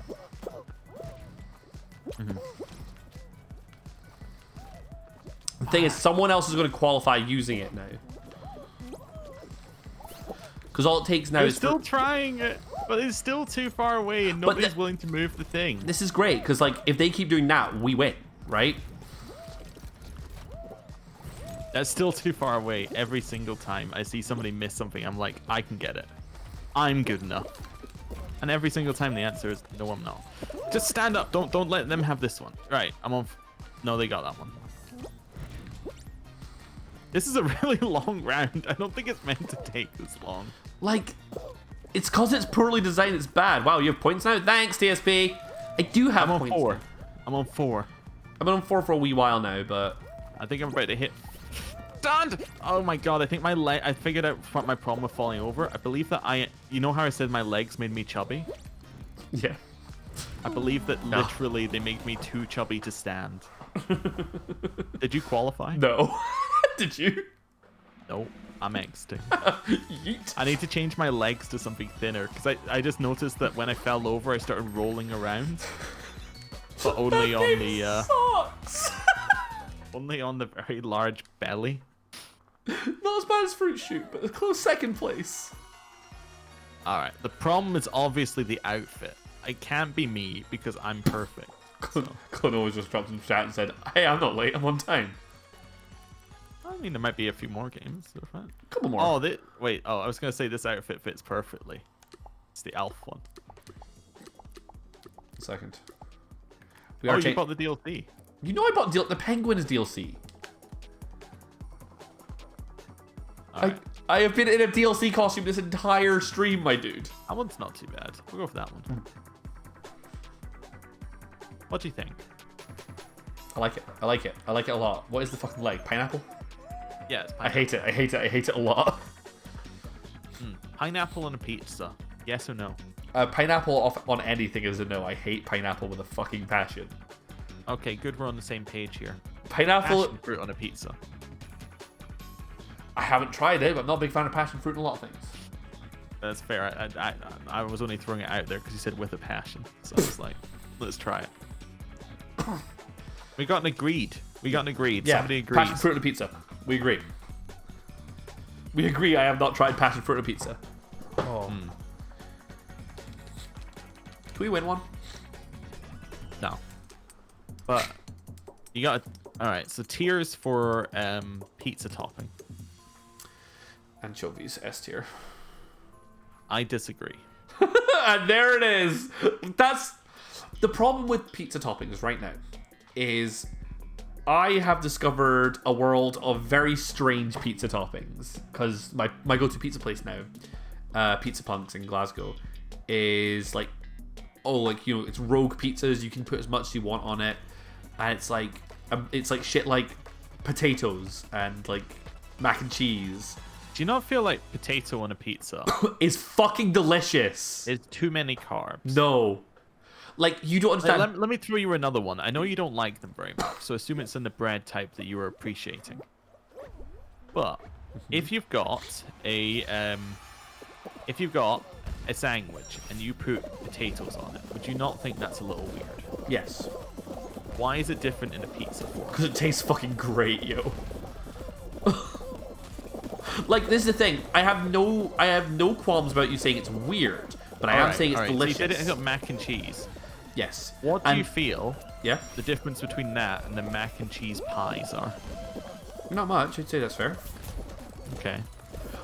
The thing is, someone else is going to qualify using it now. Because all it takes now They're is still trying it, but it's still too far away, and nobody's willing to move the thing. This is great, because like if they keep doing that, we win, right? That's still too far away every single time I see somebody miss something. I'm like, I can get it. I'm good enough. And every single time the answer is, no, I'm not. Just stand up. Don't let them have this one. Right, I'm on. No, they got that one. This is a really long round. I don't think it's meant to take this long. Like, it's because it's poorly designed. It's bad. Wow, you have points now. Thanks, TSP. I do have I'm on points. 4. I'm on 4. I've been on 4 for a wee while now, but I think I'm about to hit. Stunned! Oh my god! I think my leg. I figured out what my problem with falling over. I believe that You know how I said my legs made me chubby? yeah. I believe that literally they make me too chubby to stand. Did you qualify? No. Did you? No, I'm exiting. Yeet. I need to change my legs to something thinner because I just noticed that when I fell over, I started rolling around, but only on the sucks. only on the very large belly. Not as bad as Fruit Shoot, but a close second place. All right. The problem is obviously the outfit. It can't be me because I'm perfect. Clint always just dropped in the chat and said, "Hey, I'm not late. I'm on time." I mean, there might be a few more games. A couple more. Oh, wait. Oh, I was gonna say this outfit fits perfectly. It's the elf one. A second. You bought the DLC. You know I bought the Penguin is DLC. Right. I have been in a DLC costume this entire stream, my dude. That one's not too bad. We'll go for that one. What do you think? I like it. I like it. I like it a lot. What is the fucking leg? Pineapple? Yeah, it's I pineapple. hate it. I hate it. I hate it a lot. Pineapple on a pizza. Yes or no? Pineapple on anything is a no. I hate pineapple with a fucking passion. Okay, good. We're on the same page here. Pineapple. Passion fruit on a pizza. I haven't tried it, but I'm not a big fan of passion fruit in a lot of things. That's fair. I was only throwing it out there because you said with a passion. So I was like, let's try it. We got an agreed. Yeah, Somebody agrees. passion fruit on a pizza. We agree. We agree. I have not tried passion fruit on a pizza. Oh. Can we win one? No. But you got. All right. So tiers for pizza topping. Anchovies, S tier. I disagree. And there it is. That's the problem with pizza toppings right now. Is I have discovered a world of very strange pizza toppings because my go-to pizza place now, Pizza Punks in Glasgow, is like, it's rogue pizzas. You can put as much as you want on it, and it's like shit like potatoes and like mac and cheese. Do you not feel like potato on a pizza is fucking delicious? is too many carbs? No. Like, you don't understand. Let me throw you another one. I know you don't like them very much, so assume it's in the bread type that you were appreciating. But if you've got a sandwich and you put potatoes on it, would you not think that's a little weird? Yes. Why is it different in a pizza form? Because it tastes fucking great, yo. Like, this is the thing. I have no qualms about you saying it's weird, but I am saying it's delicious. So you did it with mac and cheese. Yes. What do you feel? Yeah. The difference between that and the mac and cheese pies are? Not much. I'd say that's fair. Okay.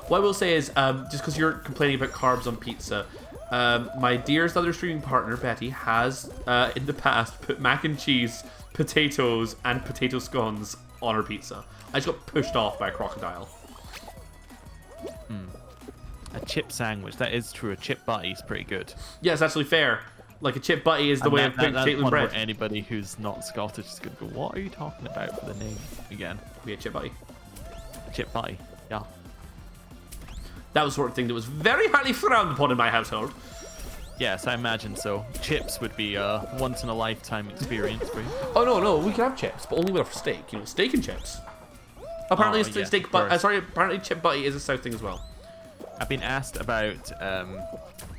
What I will say is, just because you're complaining about carbs on pizza, my dearest other streaming partner Betty has in the past put mac and cheese, potatoes, and potato scones on her pizza. I just got pushed off by a crocodile. A chip sandwich. That is true. A chip butty is pretty good. Yeah, it's actually fair. Like, a chip butty is the way of putting potato in bread. Anybody who's not Scottish is going to go, what are you talking about for the name again? Yeah, chip butty. Chip butty. Yeah. That was the sort of thing that was very highly frowned upon in my household. Yes, I imagine so. Chips would be a once-in-a-lifetime experience for you. Oh, no, we can have chips, but only with our steak. Steak and chips. Apparently, apparently chip butty is a South thing as well. I've been asked about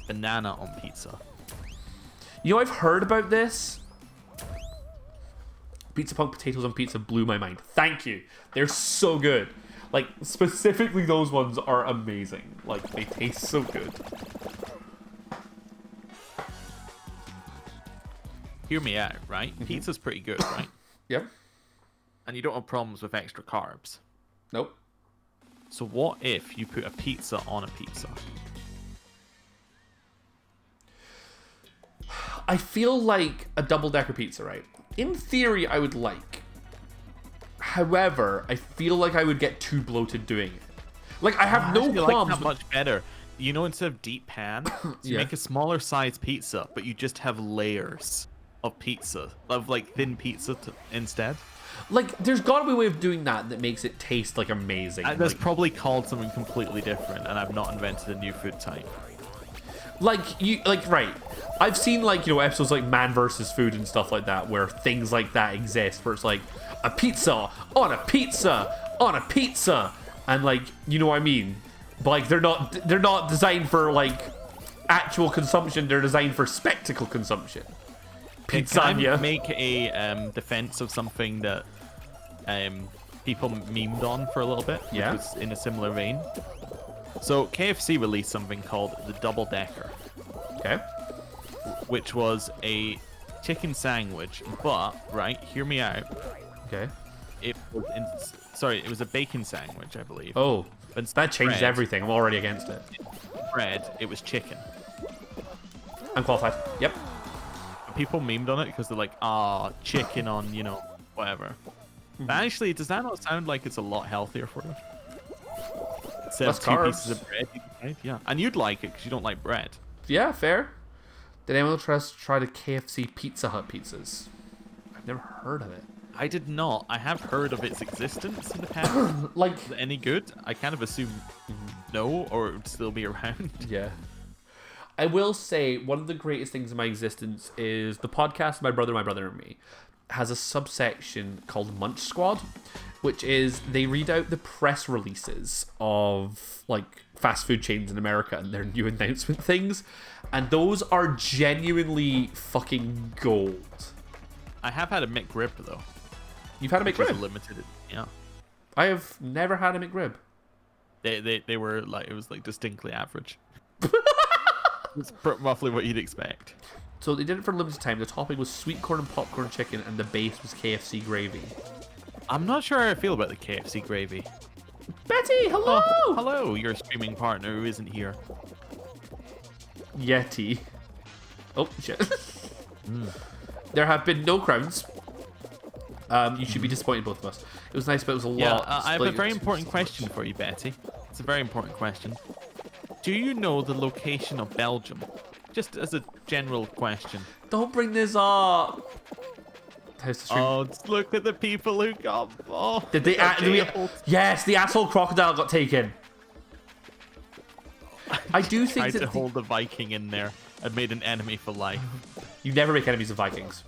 banana on pizza. I've heard about this. Pizza Punk potatoes on pizza blew my mind. Thank you. They're so good. Like, specifically those ones are amazing. Like, they taste so good. Hear me out, right? Pizza's pretty good, right? Yeah. And you don't have problems with extra carbs. Nope. So what if you put a pizza on a pizza? I feel like a double-decker pizza, right? In theory, I would like. However, I feel like I would get too bloated doing it. Like, I have no qualms. Like that much better. Instead of deep pan, you make a smaller size pizza, but you just have layers of pizza, of like thin pizza instead. Like, there's got to be a way of doing that makes it taste like amazing. That's probably called something completely different, and I've not invented a new food type. Right. I've seen episodes like Man vs. Food and stuff like that where things like that exist, where it's like a pizza on a pizza on a pizza, and you know what I mean. But they're not designed for actual consumption. They're designed for spectacle consumption. Pizzania. Can I make a defense of something that people memed on for a little bit? Yeah. Which was in a similar vein. So KFC released something called the Double Decker. Okay. Which was a chicken sandwich, but hear me out. Okay. It was a bacon sandwich, I believe. Oh, but that changes everything. I'm already against it. Bread, it was chicken. I'm qualified. Yep. People memed on it because they're like, chicken on, whatever. But actually, does that not sound like it's a lot healthier for you? Instead of two pieces of bread, yeah. And you'd like it because you don't like bread. Yeah, fair. Did anyone else try the KFC Pizza Hut pizzas? I've never heard of it. I did not. I have heard of its existence in the past. Like, Is it any good? I kind of assume no, or it would still be around. yeah. I will say one of the greatest things in my existence is the podcast My Brother and Me has a subsection called Munch Squad, which is they read out the press releases of like fast food chains in America and their new announcement things, and those are genuinely fucking gold. I have had a McRib though. You've had a Which was McRib? limited. Yeah. I have never had a McRib. They were like, it was like distinctly average. It's roughly what you'd expect. So they did it for a limited time. The topping was sweet corn and popcorn chicken, and the base was KFC gravy. I'm not sure how I feel about the KFC gravy. Betty, hello! Oh, hello, your streaming partner who isn't here. Yeti. Oh, shit. There have been no crowns. You should be disappointed, both of us. It was nice, but it was a lot. I have a very important question for you, Betty. It's a very important question. Do you know the location of Belgium? Just as a general question. Don't bring this up. How's the stream? Oh, look at the people who got... Oh, Did they... Yes, the asshole crocodile got taken. I do think tried that... to hold the Viking in there and made an enemy for life. You never make enemies of Vikings.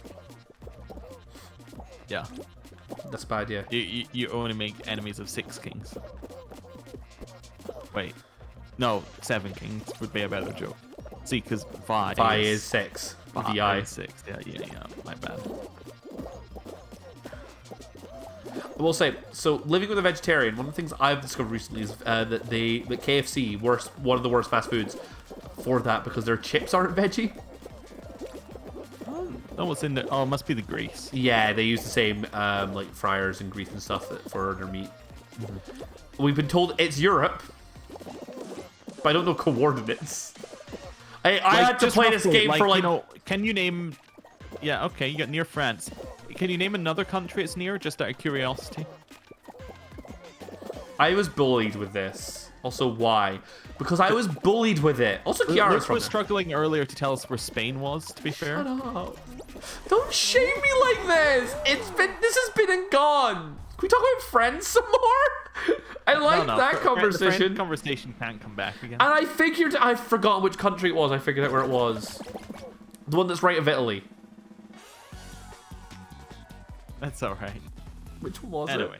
Yeah. That's a bad idea. You only make enemies of 6 kings. Wait. No, 7 kings would be a better joke. See, because Vi is 6. VI is 6. Yeah. My bad. I will say, so living with a vegetarian, one of the things I've discovered recently is that KFC, one of the worst fast foods for that because their chips aren't veggie. Oh, what's in there? Oh, it must be the grease. Yeah, they use the same like fryers and grease and stuff for their meat. We've been told it's Europe, but I don't know coordinates. I had to play this game for like... You know, can you name... Yeah, okay, you got near France. Can you name another country it's near, just out of curiosity? I was bullied with this. Also, why? Because I was bullied with it. Also, Kiara's Luke from was struggling earlier to tell us where Spain was, to be fair. Shut up. Don't shame me like this. This has been and gone. Can we talk about Friends some more? I like that conversation. The friend conversation can't come back again. And I forgot which country it was. I figured out where it was. The one that's right of Italy. That's alright. Which one was Anyway.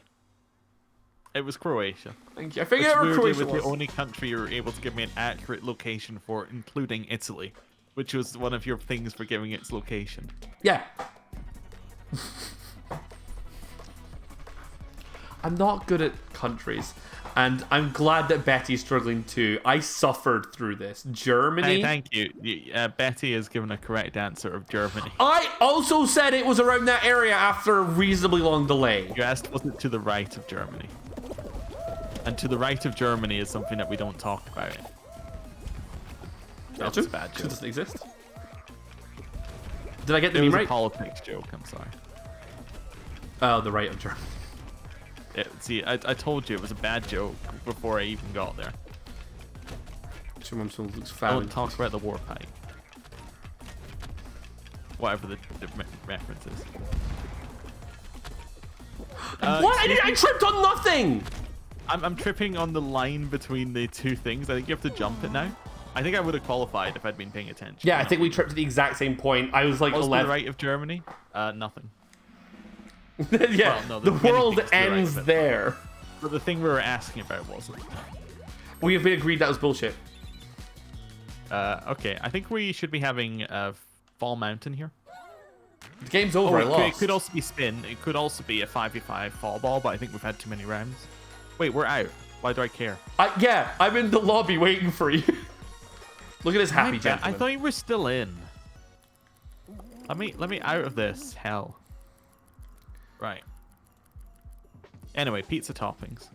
It was Croatia. Thank you. I figured out where Croatia was. The only country you were able to give me an accurate location for, including Italy, which was one of your things for giving its location. Yeah. I'm not good at countries, and I'm glad that Betty's struggling too. I suffered through this. Germany. Hey, thank you. Betty has given a correct answer of Germany. I also said it was around that area after a reasonably long delay. You asked, was it to the right of Germany? And to the right of Germany is something that we don't talk about. That's a bad joke. It doesn't exist. Did I get the name name right? right? A politics joke. I'm sorry. Oh, the right of Germany. See, I told you it was a bad joke before I even got there. Don't talk about the war pipe. Whatever the reference is. What? I tripped on nothing! I'm tripping on the line between the two things. I think you have to jump it now. I think I would have qualified if I'd been paying attention. Yeah, I think we tripped at the exact same point. I was like, what's 11. To the right of Germany? Nothing. Yeah, well, no, the world ends there. But the thing we were asking about wasn't. We agreed that was bullshit. Okay, I think we should be having Fall Mountain here. The game's over, I lost. It could also be spin. It could also be a 5v5 fall ball, but I think we've had too many rounds. Wait, we're out. Why do I care? Yeah, I'm in the lobby waiting for you. Look at this happy gentleman. I thought you were still in. Let me out of this hell. Right. Anyway, pizza toppings.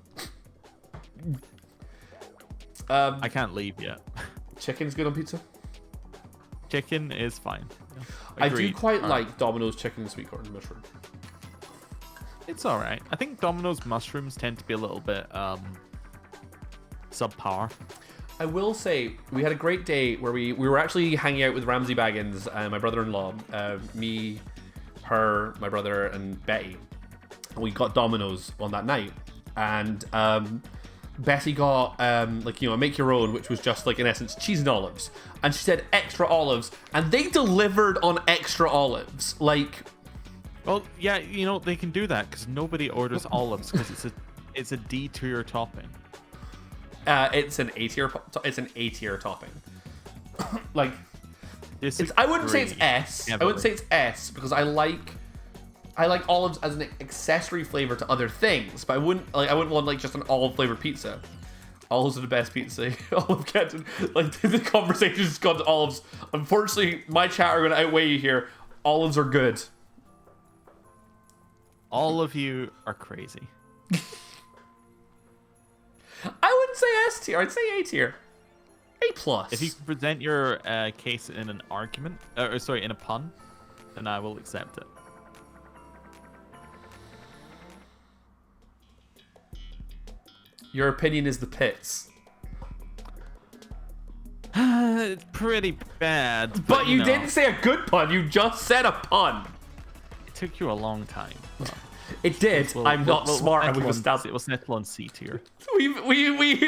I can't leave yet. Chicken's good on pizza? Chicken is fine. I do quite like Domino's chicken and sweet corn and mushroom. It's alright. I think Domino's mushrooms tend to be a little bit subpar. I will say, we had a great day where we were actually hanging out with Ramsey Baggins, my brother-in-law, me, her, my brother, and Betty. And we got Domino's on that night. And Betty got, like, you know, make your own, which was just, like, in essence, cheese and olives. And she said extra olives. And they delivered on extra olives. Like... Well, yeah, you know, they can do that because nobody orders olives because it's a D tier topping. It's an A tier topping. Like, I wouldn't say it's S. I wouldn't say it's S because I like olives as an accessory flavor to other things, but I wouldn't want like just an olive flavored pizza. Olives are the best pizza. Olive Captain. Like the conversation's gone to olives. Unfortunately, my chat are going to outweigh you here. Olives are good. All of you are crazy. I wouldn't say S tier. I'd say A tier. A plus. If you can present your case in an argument, in a pun, then I will accept it. Your opinion is the pits. It's pretty bad. But you didn't say a good pun. You just said a pun. It took you a long time. It did. I'm not smart, and we've established it. We'll settle on C tier. We.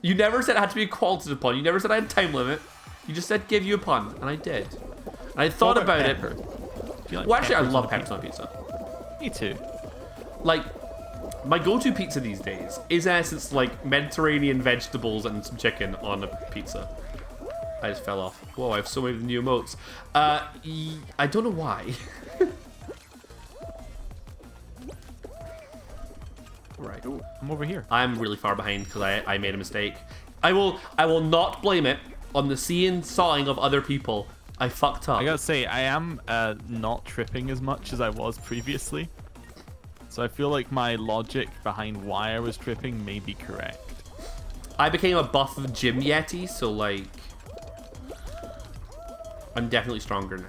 You never said it had to be a qualitative pun. You never said I had a time limit. You just said give you a pun, and I did. And I thought about it. Like well, actually, I love peppers on pizza. Me too. Like, my go-to pizza these days is, in essence, like Mediterranean vegetables and some chicken on a pizza. I just fell off. Whoa, I have so many new emotes. I don't know why. Right. Ooh, I'm over here. I'm really far behind because I made a mistake. I will not blame it on the seeing sawing of other people. I fucked up. I gotta say, I am not tripping as much as I was previously. So I feel like my logic behind why I was tripping may be correct. I became a buff gym yeti, so like I'm definitely stronger now.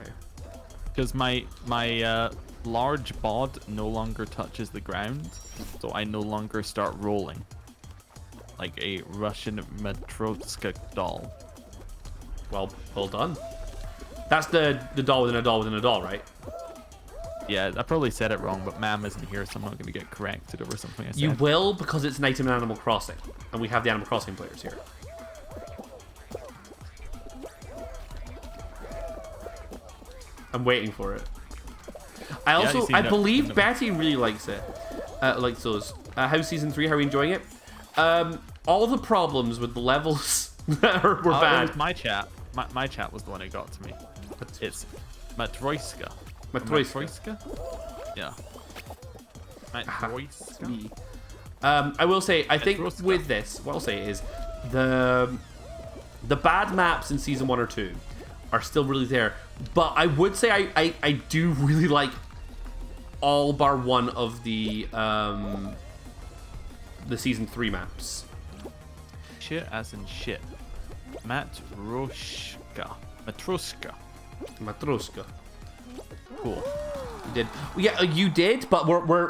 Because my large bod no longer touches the ground, so I no longer start rolling like a Russian Matryoshka doll. Well done. That's the doll within a doll within a doll, right? Yeah, I probably said it wrong, but Mam isn't here, so I'm not going to get corrected over something I said. You will, because it's an item in Animal Crossing, and we have the Animal Crossing players here. I'm waiting for it. I believe Betty really likes it. Likes those. How's season 3? How are you enjoying it? All the problems with the levels were bad. It was my chat. My chat was the one who got to me. It's Matryoshka. Matryoshka? Yeah. Matryoshka. I will say, I think with this, what I'll say is the bad maps in season 1 or 2 are still really there. But I would say I do really like all bar one of the season 3 maps. Shit as in shit. Matryoshka. Cool. You did. Yeah, you did, but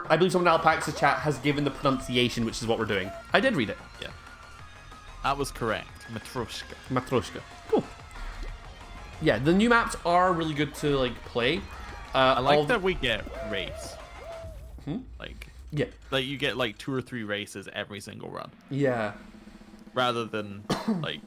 I believe someone in Alpax's chat has given the pronunciation, which is what we're doing. I did read it. Yeah. That was correct. Matryoshka. Cool. Yeah, the new maps are really good to like play. I like that we get race. Like you get like 2 or 3 races every single run. Yeah. Rather than like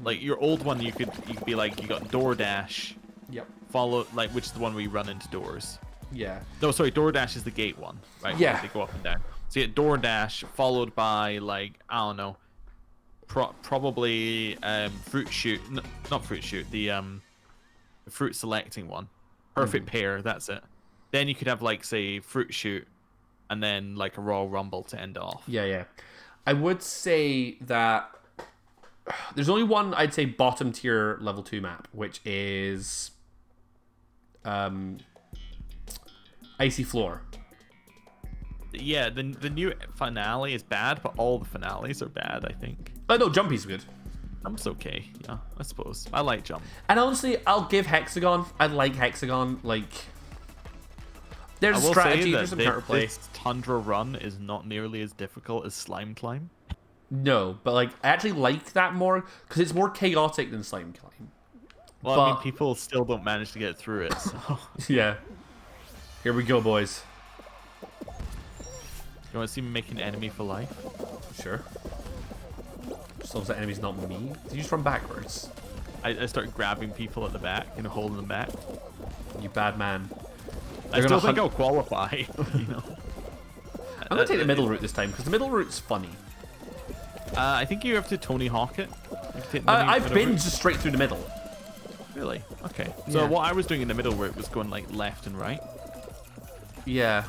like your old one, you could be like you got DoorDash. Yep. Follow like which is the one where you run into doors. Yeah. No, sorry, DoorDash is the gate one, right? Yeah. They go up and down. So you get DoorDash followed by like I don't know, probably fruit shoot, not fruit shoot, the fruit selecting one. Perfect pair, that's it. Then you could have like say fruit shoot, and then like a Royal Rumble to end off. Yeah. I would say that there's only one I'd say bottom tier level 2 map, which is Icy Floor. Yeah, the new finale is bad, but all the finales are bad, I think. Oh no, Jumpy's good. Jump's okay, yeah, I suppose. I like Jump. And honestly, I'll give Hexagon. I like Hexagon. Like, there's a strategy, there's some counterplay. This Tundra run is not nearly as difficult as Slime Climb. No, but like I actually like that more because it's more chaotic than Slime Climb. Well, I mean, people still don't manage to get through it, so... Yeah. Here we go, boys. You want to see me make an enemy for life? Sure. As long as that enemy's not me. Did you just run backwards? I start grabbing people at the back, holding them back. You bad man. I still think I'll qualify, you know. I'm gonna take the middle route this time, because the middle route's funny. I think you have to Tony Hawk it. I've been just straight through the middle. Really? Okay. So what I was doing in the middle route was going like left and right. Yeah.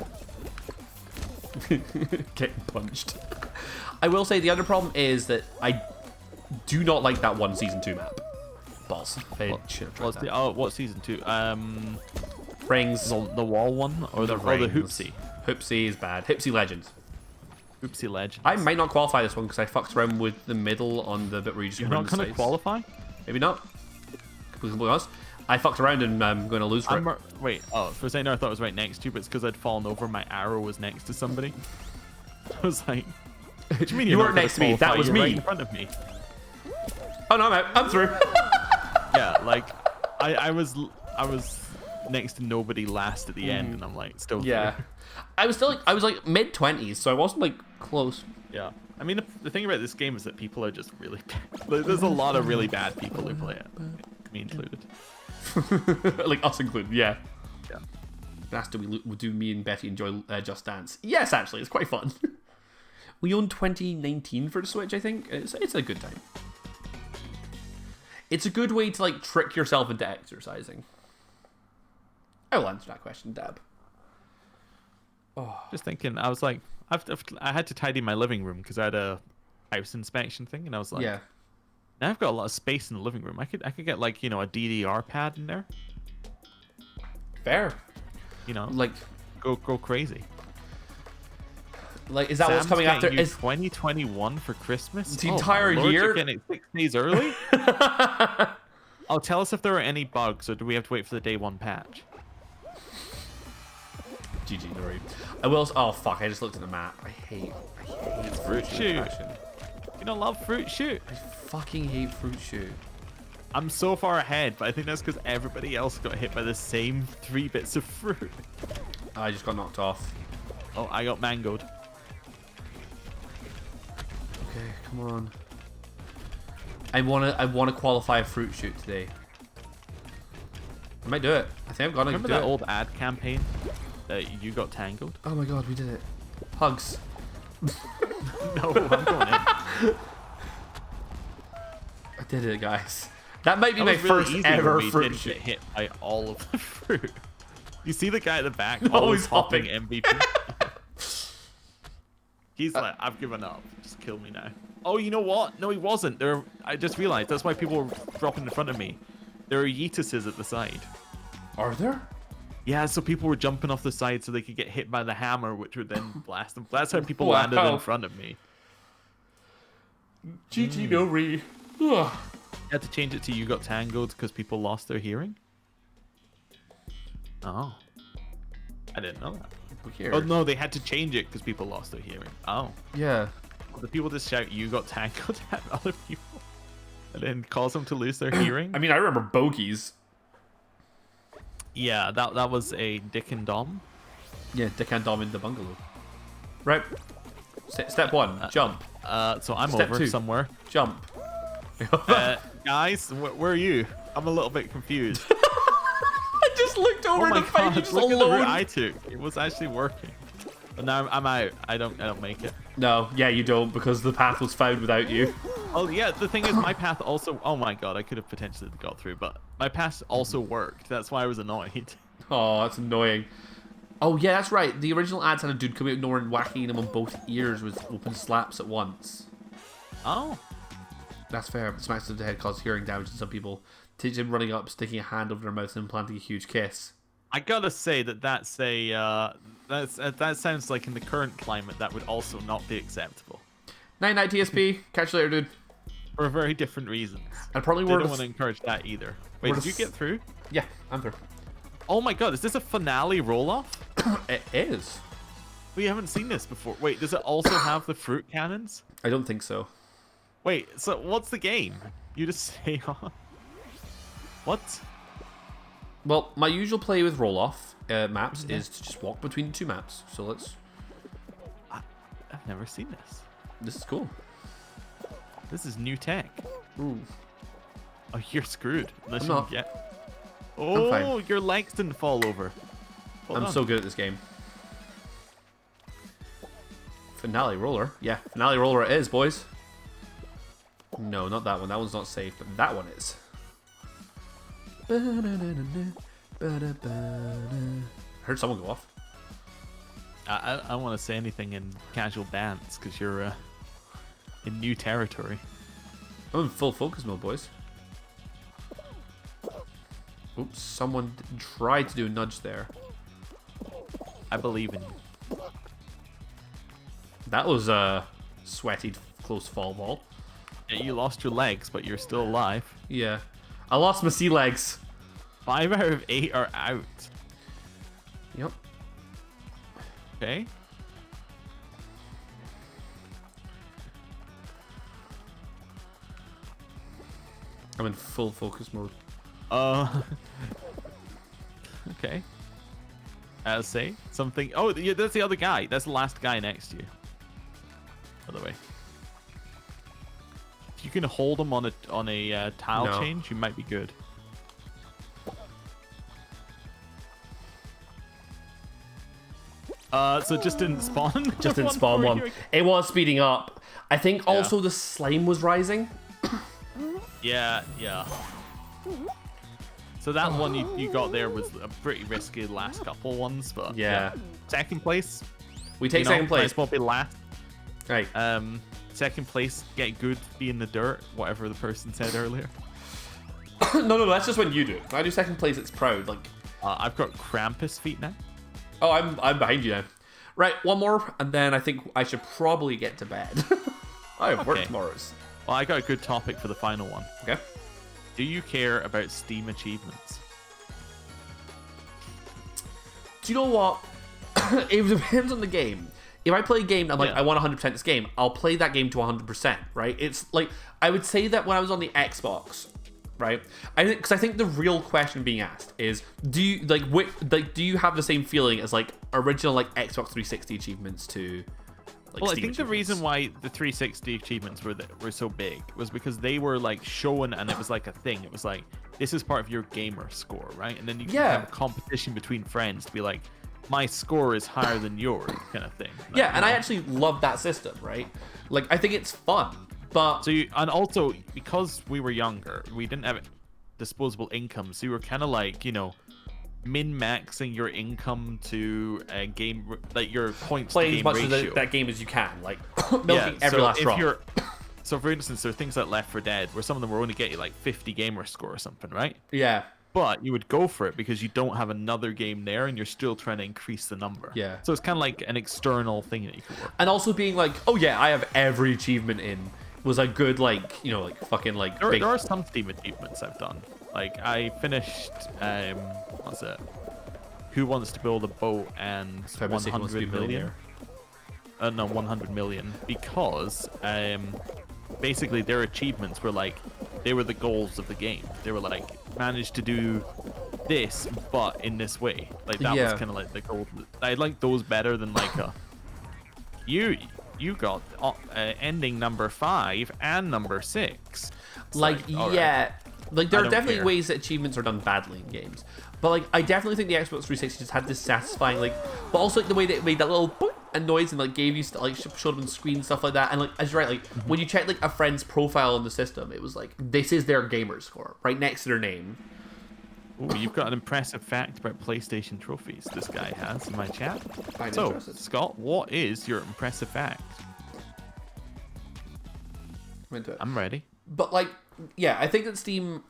Getting punched. I will say the other problem is that I do not like that one season 2 map. Balls. What season 2? Rings. The wall one or the Hoopsie? Hoopsie is bad. Hoopsie Legends. Hoopsie Legends. I might not qualify this one because I fucked around with the middle on the bit where you just. You're not going to qualify? Maybe not. Completely honest. I fucked around and I'm going to lose for it. Wait, for a second I thought it was right next to you, but it's because I'd fallen over. My arrow was next to somebody. I was like, what do you mean you weren't next to me? That was me. Right in front of me. Oh no, I'm out. I'm through. Yeah, like I was next to nobody last at the end, and I'm like still through. I was like mid-20s, so I wasn't like close. Yeah. I mean, the thing about this game is that people are just really bad. There's a lot of really bad people who play it, me included. Like us included, yeah. Yeah. That's do me and Betty enjoy Just Dance? Yes, actually, it's quite fun. We own 2019 for the Switch, I think. It's a good time. It's a good way to like trick yourself into exercising. I will answer that question, Deb. Oh. Just thinking, I was like, I had to tidy my living room because I had a house inspection thing, and I was like, yeah. Now I've got a lot of space in the living room. I could get like, you know, a DDR pad in there. Fair. You know, like go crazy. Like, is that what's coming after? Is 2021 for Christmas? The entire year? You're getting it 6 days early? Oh, tell us if there are any bugs, or do we have to wait for the day 1 patch? GG, Nori. I will. Oh fuck! I just looked at the map. I hate Fruit Shoot. You don't love Fruit Shoot. I fucking hate Fruit Shoot. I'm so far ahead, but I think that's because everybody else got hit by the same 3 bits of fruit. I just got knocked off. Oh, I got mangoed. Okay, come on. I wanna qualify a Fruit Shoot today. I might do it. I think I'm gonna Remember that old ad campaign that you got tangled? Oh my god, we did it. Hugs. No, I'm going in. I did it, guys. That might be my first ever fruit shoot. Get hit by all of the fruit. You see the guy at the back always hopping MVP? He's like, I've given up. Just kill me now. Oh, you know what? No, he wasn't. I just realized that's why people were dropping in front of me. There are yeetuses at the side. Are there? Yeah, so people were jumping off the side so they could get hit by the hammer, which would then blast them. That's how people landed in front of me. GG no re. You had to change it to you got tangled because people lost their hearing? Oh. I didn't know that. Oh, no, they had to change it because people lost their hearing. Oh. Yeah. The people just shout, you got tangled at other people and then cause them to lose their hearing? I mean, I remember bogeys. Yeah, that was a Dick and Dom. Yeah, Dick and Dom in the bungalow. Right. Step 1, jump. So I'm Step over 2, somewhere. Jump. Guys, where are you? I'm a little bit confused. I just looked over to find you just look alone. At the route I took. It was actually working. But now I'm out. I don't make it. No, yeah, you don't, because the path was found without you. Oh yeah, the thing is, my path also. Oh my god, I could have potentially got through, but my path also worked. That's why I was annoyed. Oh, that's annoying. Oh yeah, that's right. The original ads had a dude coming out door and whacking him on both ears with open slaps at once. Oh, that's fair. Smacks to the head caused hearing damage to some people. Teach him running up, sticking a hand over their mouth, and planting a huge kiss. I gotta say that's a that sounds like in the current climate that would also not be acceptable. Night TSP. Catch you later, dude. For very different reasons. And probably they don't want to encourage that either. Wait, did you get through? Yeah, I'm through. Oh my god, is this a finale roll-off? It is. We haven't seen this before. Wait, does it also have the fruit cannons? I don't think so. Wait, so what's the game? You just stay on. What? Well, my usual play with roll-off maps is to just walk between the two maps. So let's... I've never seen this. This is cool. This is new tech. Ooh. Oh, you're screwed. Unless I'm you not. can get... Oh, your legs didn't fall over. Hold I'm on. so good at this game. Finale roller. Yeah, finale roller it is, boys. No, not that one. That one's not safe, but that one is. I heard someone go off. I don't want to say anything in casual dance because you're in new territory. I'm in full focus mode, boys. Oops, someone tried to do a nudge there. I believe in you. That was a sweaty, close fall ball. Yeah, you lost your legs, but you're still alive. Yeah. I lost my sea legs. 5 out of 8 are out. Yep. Okay. I'm in full focus mode. Okay. Say something. Oh, yeah, that's the other guy. That's the last guy next to you. By the way. If you can hold him on a tile change, you might be good. So it just didn't spawn? Just didn't spawn one. It was speeding up. I think also the slime was rising. Yeah. So that one you got there was a pretty risky last couple ones, but yeah. Second place. We take second place. Won't be last. Right. Second place, get good, be in the dirt, whatever the person said earlier. no, that's just when you do it. When I do second place, it's proud. Like, I've got Krampus feet now. Oh, I'm behind you now. Right, one more, and then I think I should probably get to bed. I have work tomorrow. Well, I got a good topic for the final one. Okay. Do you care about Steam achievements? Do you know what? It depends on the game. If I play a game, I'm like, I want 100% this game, I'll play that game to 100%, right? It's like, I would say that when I was on the Xbox, right? I think the real question being asked is, do you do you have the same feeling as like original like Xbox 360 achievements to like well, Steam I think the reason why the 360 achievements were so big was because they were like shown and it was like a thing. It was like, this is part of your gamer score, right? And then you can have a competition between friends to be like, my score is higher than yours, kind of thing. Like, yeah, and I actually love that system, right? Like, I think it's fun, but... And also, because we were younger, we didn't have disposable income, so you were kind of like, min-maxing your income to a game, like your points to game ratio. Play as much of that game as you can, like, milking every last drop. So, for instance, there are things like Left 4 Dead, where some of them were only getting like 50 gamer score or something, right? Yeah. But you would go for it because you don't have another game there and you're still trying to increase the number. Yeah. So it's kind of like an external thing that you could work. And also being like, oh yeah, I have every achievement in was a good fucking there are some Steam achievements I've done. Like I finished what's it? Who Wants to Build a Boat and 100 million. No, 100 million because basically their achievements were like they were the goals of the game. They were like managed to do this but in this way. Like that was kind of like the goal. I like those better than like you got ending number 5 and number 6. Like there are definitely ways that achievements are done badly in games. But like I definitely think the Xbox 360 just had this satisfying but also like the way that it made that little boop and noise and like gave you showed them on screen stuff like that, and like as you're right, like when you check like a friend's profile on the system, it was like this is their gamer score right next to their name. Ooh, you've got an impressive fact about PlayStation trophies this guy has in my chat. So interested. Scott, what is your impressive fact? I'm ready. But like I think that Steam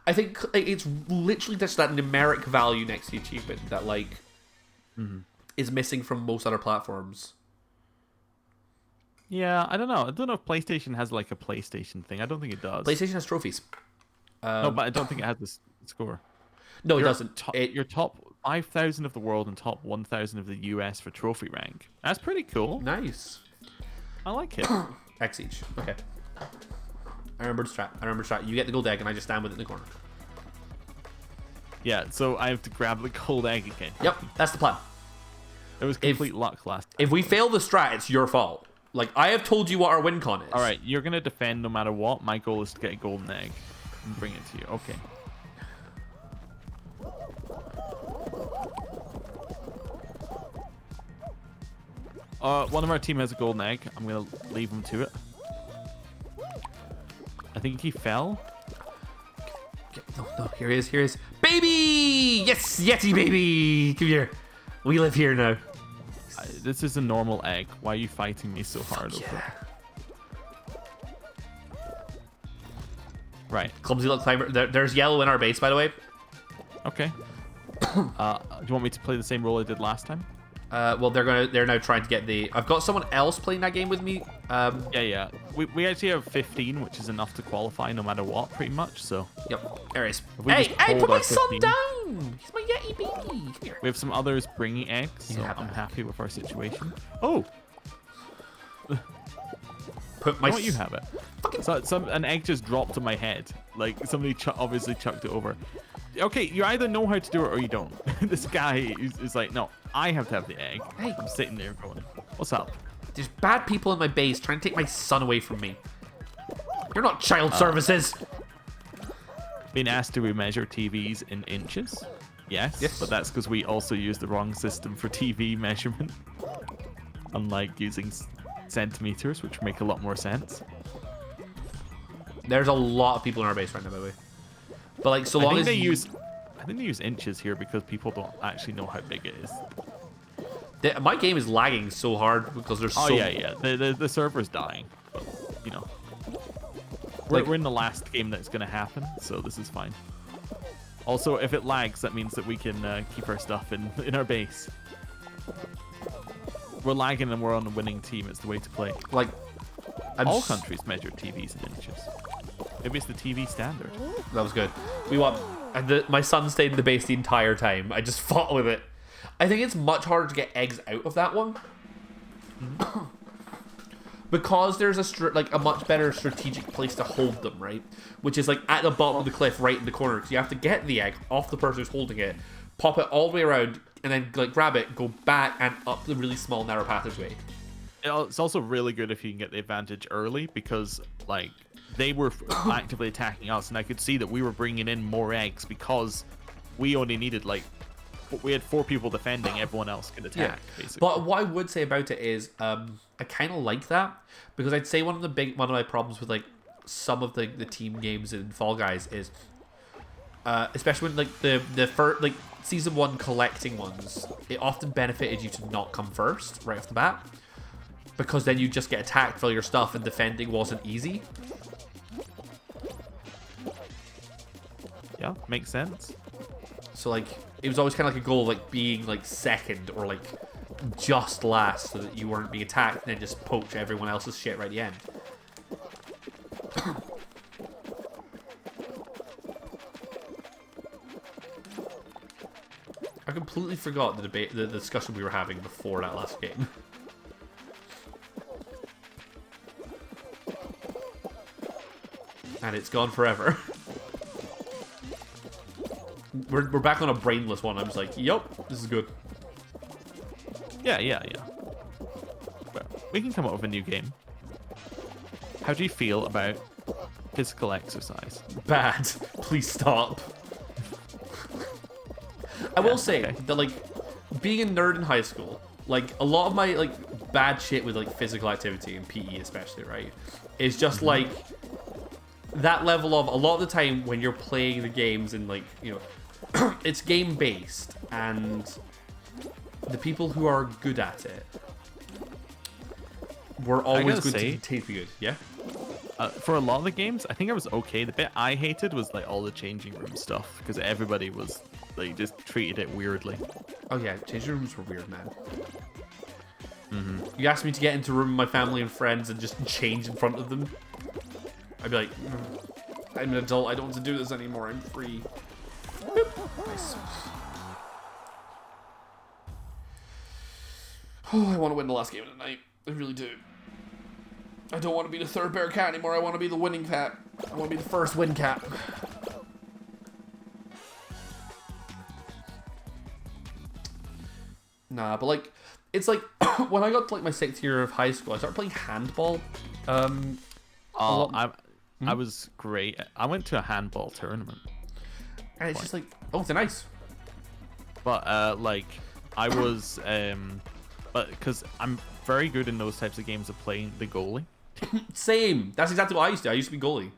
I think it's literally just that numeric value next to the achievement that is missing from most other platforms. Yeah, I don't know. I don't know if PlayStation has like a PlayStation thing. I don't think it does. PlayStation has trophies. No, but I don't think it has this score. No, it doesn't. You're top 5,000 of the world and top 1,000 of the US for trophy rank. That's pretty cool. Nice. I like it. X each. Okay. I remember the strat. You get the gold egg, and I just stand with it in the corner. Yeah, so I have to grab the gold egg again. Yep, that's the plan. It was complete luck last time. If we fail the strat, it's your fault. Like, I have told you what our win con is. All right, you're going to defend no matter what. My goal is to get a golden egg and bring it to you. Okay. One of our team has a golden egg. I'm going to leave him to it. I think he fell. No, here he is. Baby! Yes, Yeti baby! Come here. We live here now. This is a normal egg. Why are you fighting me so hard over it? Right. Clumsy little climber. There's yellow in our base, by the way. Okay. Do you want me to play the same role I did last time? Well, they're now trying to get the. I've got someone else playing that game with me. Yeah. We actually have 15, which is enough to qualify no matter what, pretty much. So. Yep. There he is. We Hey, put my son 15, down. He's my Yeti baby. Come here. We have some others bringing eggs, so I'm happy with our situation. Oh. Put my. Why don't you have it? So an egg just dropped on my head. Like somebody obviously chucked it over. Okay, you either know how to do it or you don't. This guy is like, no, I have to have the egg. Hey. I'm sitting there going, what's up? There's bad people in my base trying to take my son away from me. You're not child services. Being asked to measure TVs in inches. Yes. But that's because we also use the wrong system for TV measurement. Unlike using centimeters, which make a lot more sense. There's a lot of people in our base right now, by the way. But like, so long as I think they use inches here because people don't actually know how big it is. My game is lagging so hard because there's so. Oh yeah. The server's dying, but you know, we're in the last game that's gonna happen, so this is fine. Also, if it lags, that means that we can keep our stuff in our base. We're lagging and we're on a winning team. It's the way to play. Like, all countries measure TVs in inches. Maybe it's the TV standard. That was good. We won. And my son stayed in the base the entire time. I just fought with it. I think it's much harder to get eggs out of that one. Because there's a much better strategic place to hold them, right? Which is like at the bottom of the cliff, right in the corner. So you have to get the egg off the person who's holding it, pop it all the way around, and then like grab it, go back and up the really small narrow passageway. It's also really good if you can get the advantage early because like they were actively attacking us, and I could see that we were bringing in more eggs because we only needed we had 4 people defending, everyone else could attack, basically. But what I would say about it is, I kind of like that because I'd say one of my problems with like some of the team games in Fall Guys is, especially when like the first like season 1 collecting ones, it often benefited you to not come first right off the bat because then you just get attacked for all your stuff and defending wasn't easy. Yeah, makes sense. So like it was always kind of like a goal of like being like second or like just last so that you weren't being attacked and then just poach everyone else's shit right at the end. I completely forgot the discussion we were having before that last game. And it's gone forever. We're back on a brainless one. I'm just like, yep, this is good. Yeah. Well, we can come up with a new game. How do you feel about physical exercise? Bad. Please stop. I will say that, like, being a nerd in high school, like, a lot of my, like, bad shit with, like, physical activity and PE especially, right, is just, like, that level of, a lot of the time when you're playing the games and, like, you know, it's game-based, and the people who are good at it were always good to be good, yeah? For a lot of the games, I think I was okay. The bit I hated was, like, all the changing room stuff, because everybody was, like, just treated it weirdly. Oh, yeah, changing rooms were weird, man. You asked me to get into a room with my family and friends and just change in front of them. I'd be like, I'm an adult, I don't want to do this anymore, I'm free. Nice. Oh, I want to win the last game of the night. I really do. I don't want to be the third bear cat anymore. I want to be the winning cat. I want to be the first win cap. Nah, but like, it's like when I got to like my 6th year of high school, I started playing handball. I was great. I went to a handball tournament. And it's just like, oh, it's nice. But like, I was but because I'm very good in those types of games of playing the goalie. Same. That's exactly what I used to. I used to be goalie.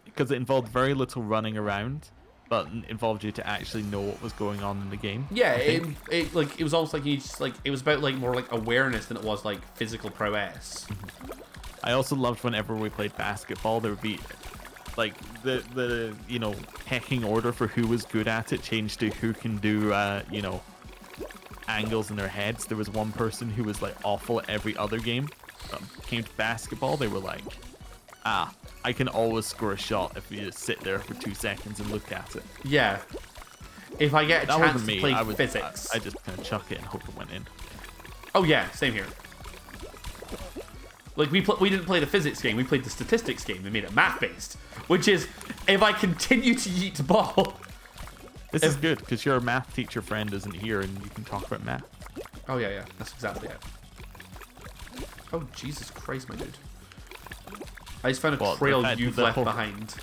Because it involved very little running around, but involved you to actually know what was going on in the game. Yeah, it was almost like you just like it was about like more like awareness than it was like physical prowess. I also loved whenever we played basketball, there would be like the you know, pecking order for who was good at it changed to who can do you know, angles in their heads. There was one person who was like awful at every other game. Came to basketball, they were like, I can always score a shot if you just sit there for 2 seconds and look at it. Yeah. If I get a chance to play I would, physics. I just kind of chuck it and hope it went in. Oh yeah, same here. Like we didn't play the physics game, we played the statistics game. They made it math-based, which is if I continue to yeet the ball. This is good because your math teacher friend isn't here and you can talk about math. Oh yeah, that's exactly it. Oh Jesus Christ, my dude! I just found a trail you've left behind.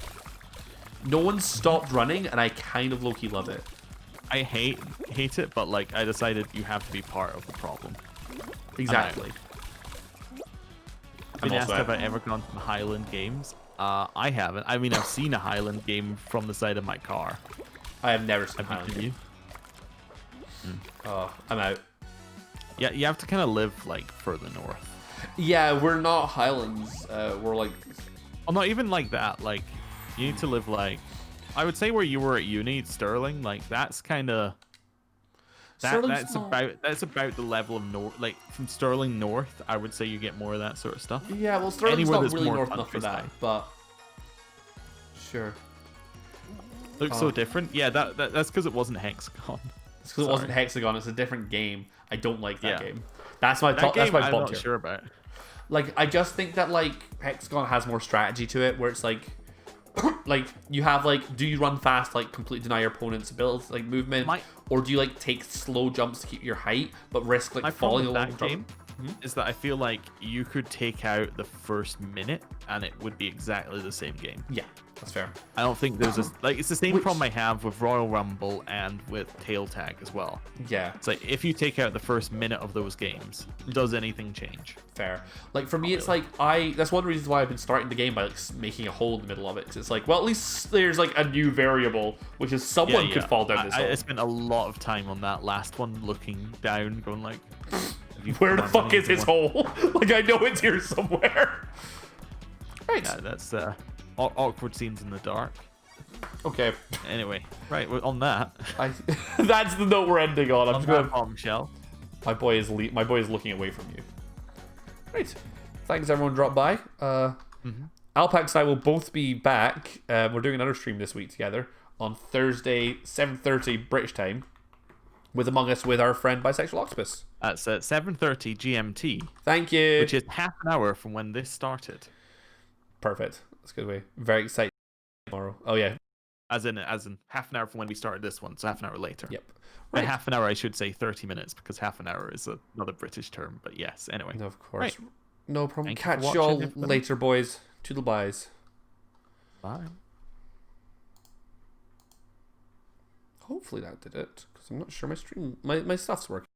No one stopped running, and I kind of low-key love it. I hate it, but like I decided you have to be part of the problem. Exactly. I've been asked if I've ever gone to Highland Games. I haven't. I mean, I've seen a Highland game from the side of my car. I have never seen Highland Game. Oh, I'm out. Yeah, you have to kind of live like further north. Yeah, we're not Highlands. We're like... Well, not even like that. Like, you need to live like... I would say where you were at uni, Stirling. Like, that's kind of... That's about the level of north. Like, from Stirling north, I would say you get more of that sort of stuff. Yeah, well, Stirling's not really north enough for that, but... Sure. Looks so different. Yeah, that's because it wasn't Hexagon. It's because it wasn't Hexagon. It's a different game. I don't like that game. That's my top. That's my I'm top not tier. sure about. Like, I just think that like Hexagon has more strategy to it, where it's like, like you have like, do you run fast, like completely deny your opponent's ability, like movement, or do you like take slow jumps to keep your height, but risk like falling along the game? Is that I feel like you could take out the first minute and it would be exactly the same game. Yeah, that's fair. I don't think there's a like it's the same problem I have with Royal Rumble and with Tail Tag as well. Yeah, it's like if you take out the first minute of those games, does anything change? Fair. Like for me, it's like that's one of the reasons why I've been starting the game by like making a hole in the middle of it. Because it's like, well, at least there's like a new variable, which is someone could fall down this hole. I spent a lot of time on that last one, looking down, going like. Where the fuck is his hole? Like, I know it's here somewhere. Right. Yeah, that's awkward scenes in the dark. Okay. Anyway, right, on that. That's the note we're ending on. I'm just going bombshell. My boy is looking away from you. Right. Thanks everyone dropped by. Alpax and I will both be back. We're doing another stream this week together on Thursday, 7:30 British time. With Among Us with our friend Bisexual Octopus. That's at 7:30 GMT. Thank you. Which is half an hour from when this started. Perfect. That's a good way. Very excited tomorrow. Oh yeah. As in half an hour from when we started this one, so half an hour later. Yep. By half an hour, I should say 30 minutes because half an hour is another British term. But yes, anyway. No, of course. Right. No problem. Thank Catch y'all later, boys. Toodle byes. Bye. Hopefully that did it, because I'm not sure my stuff's working.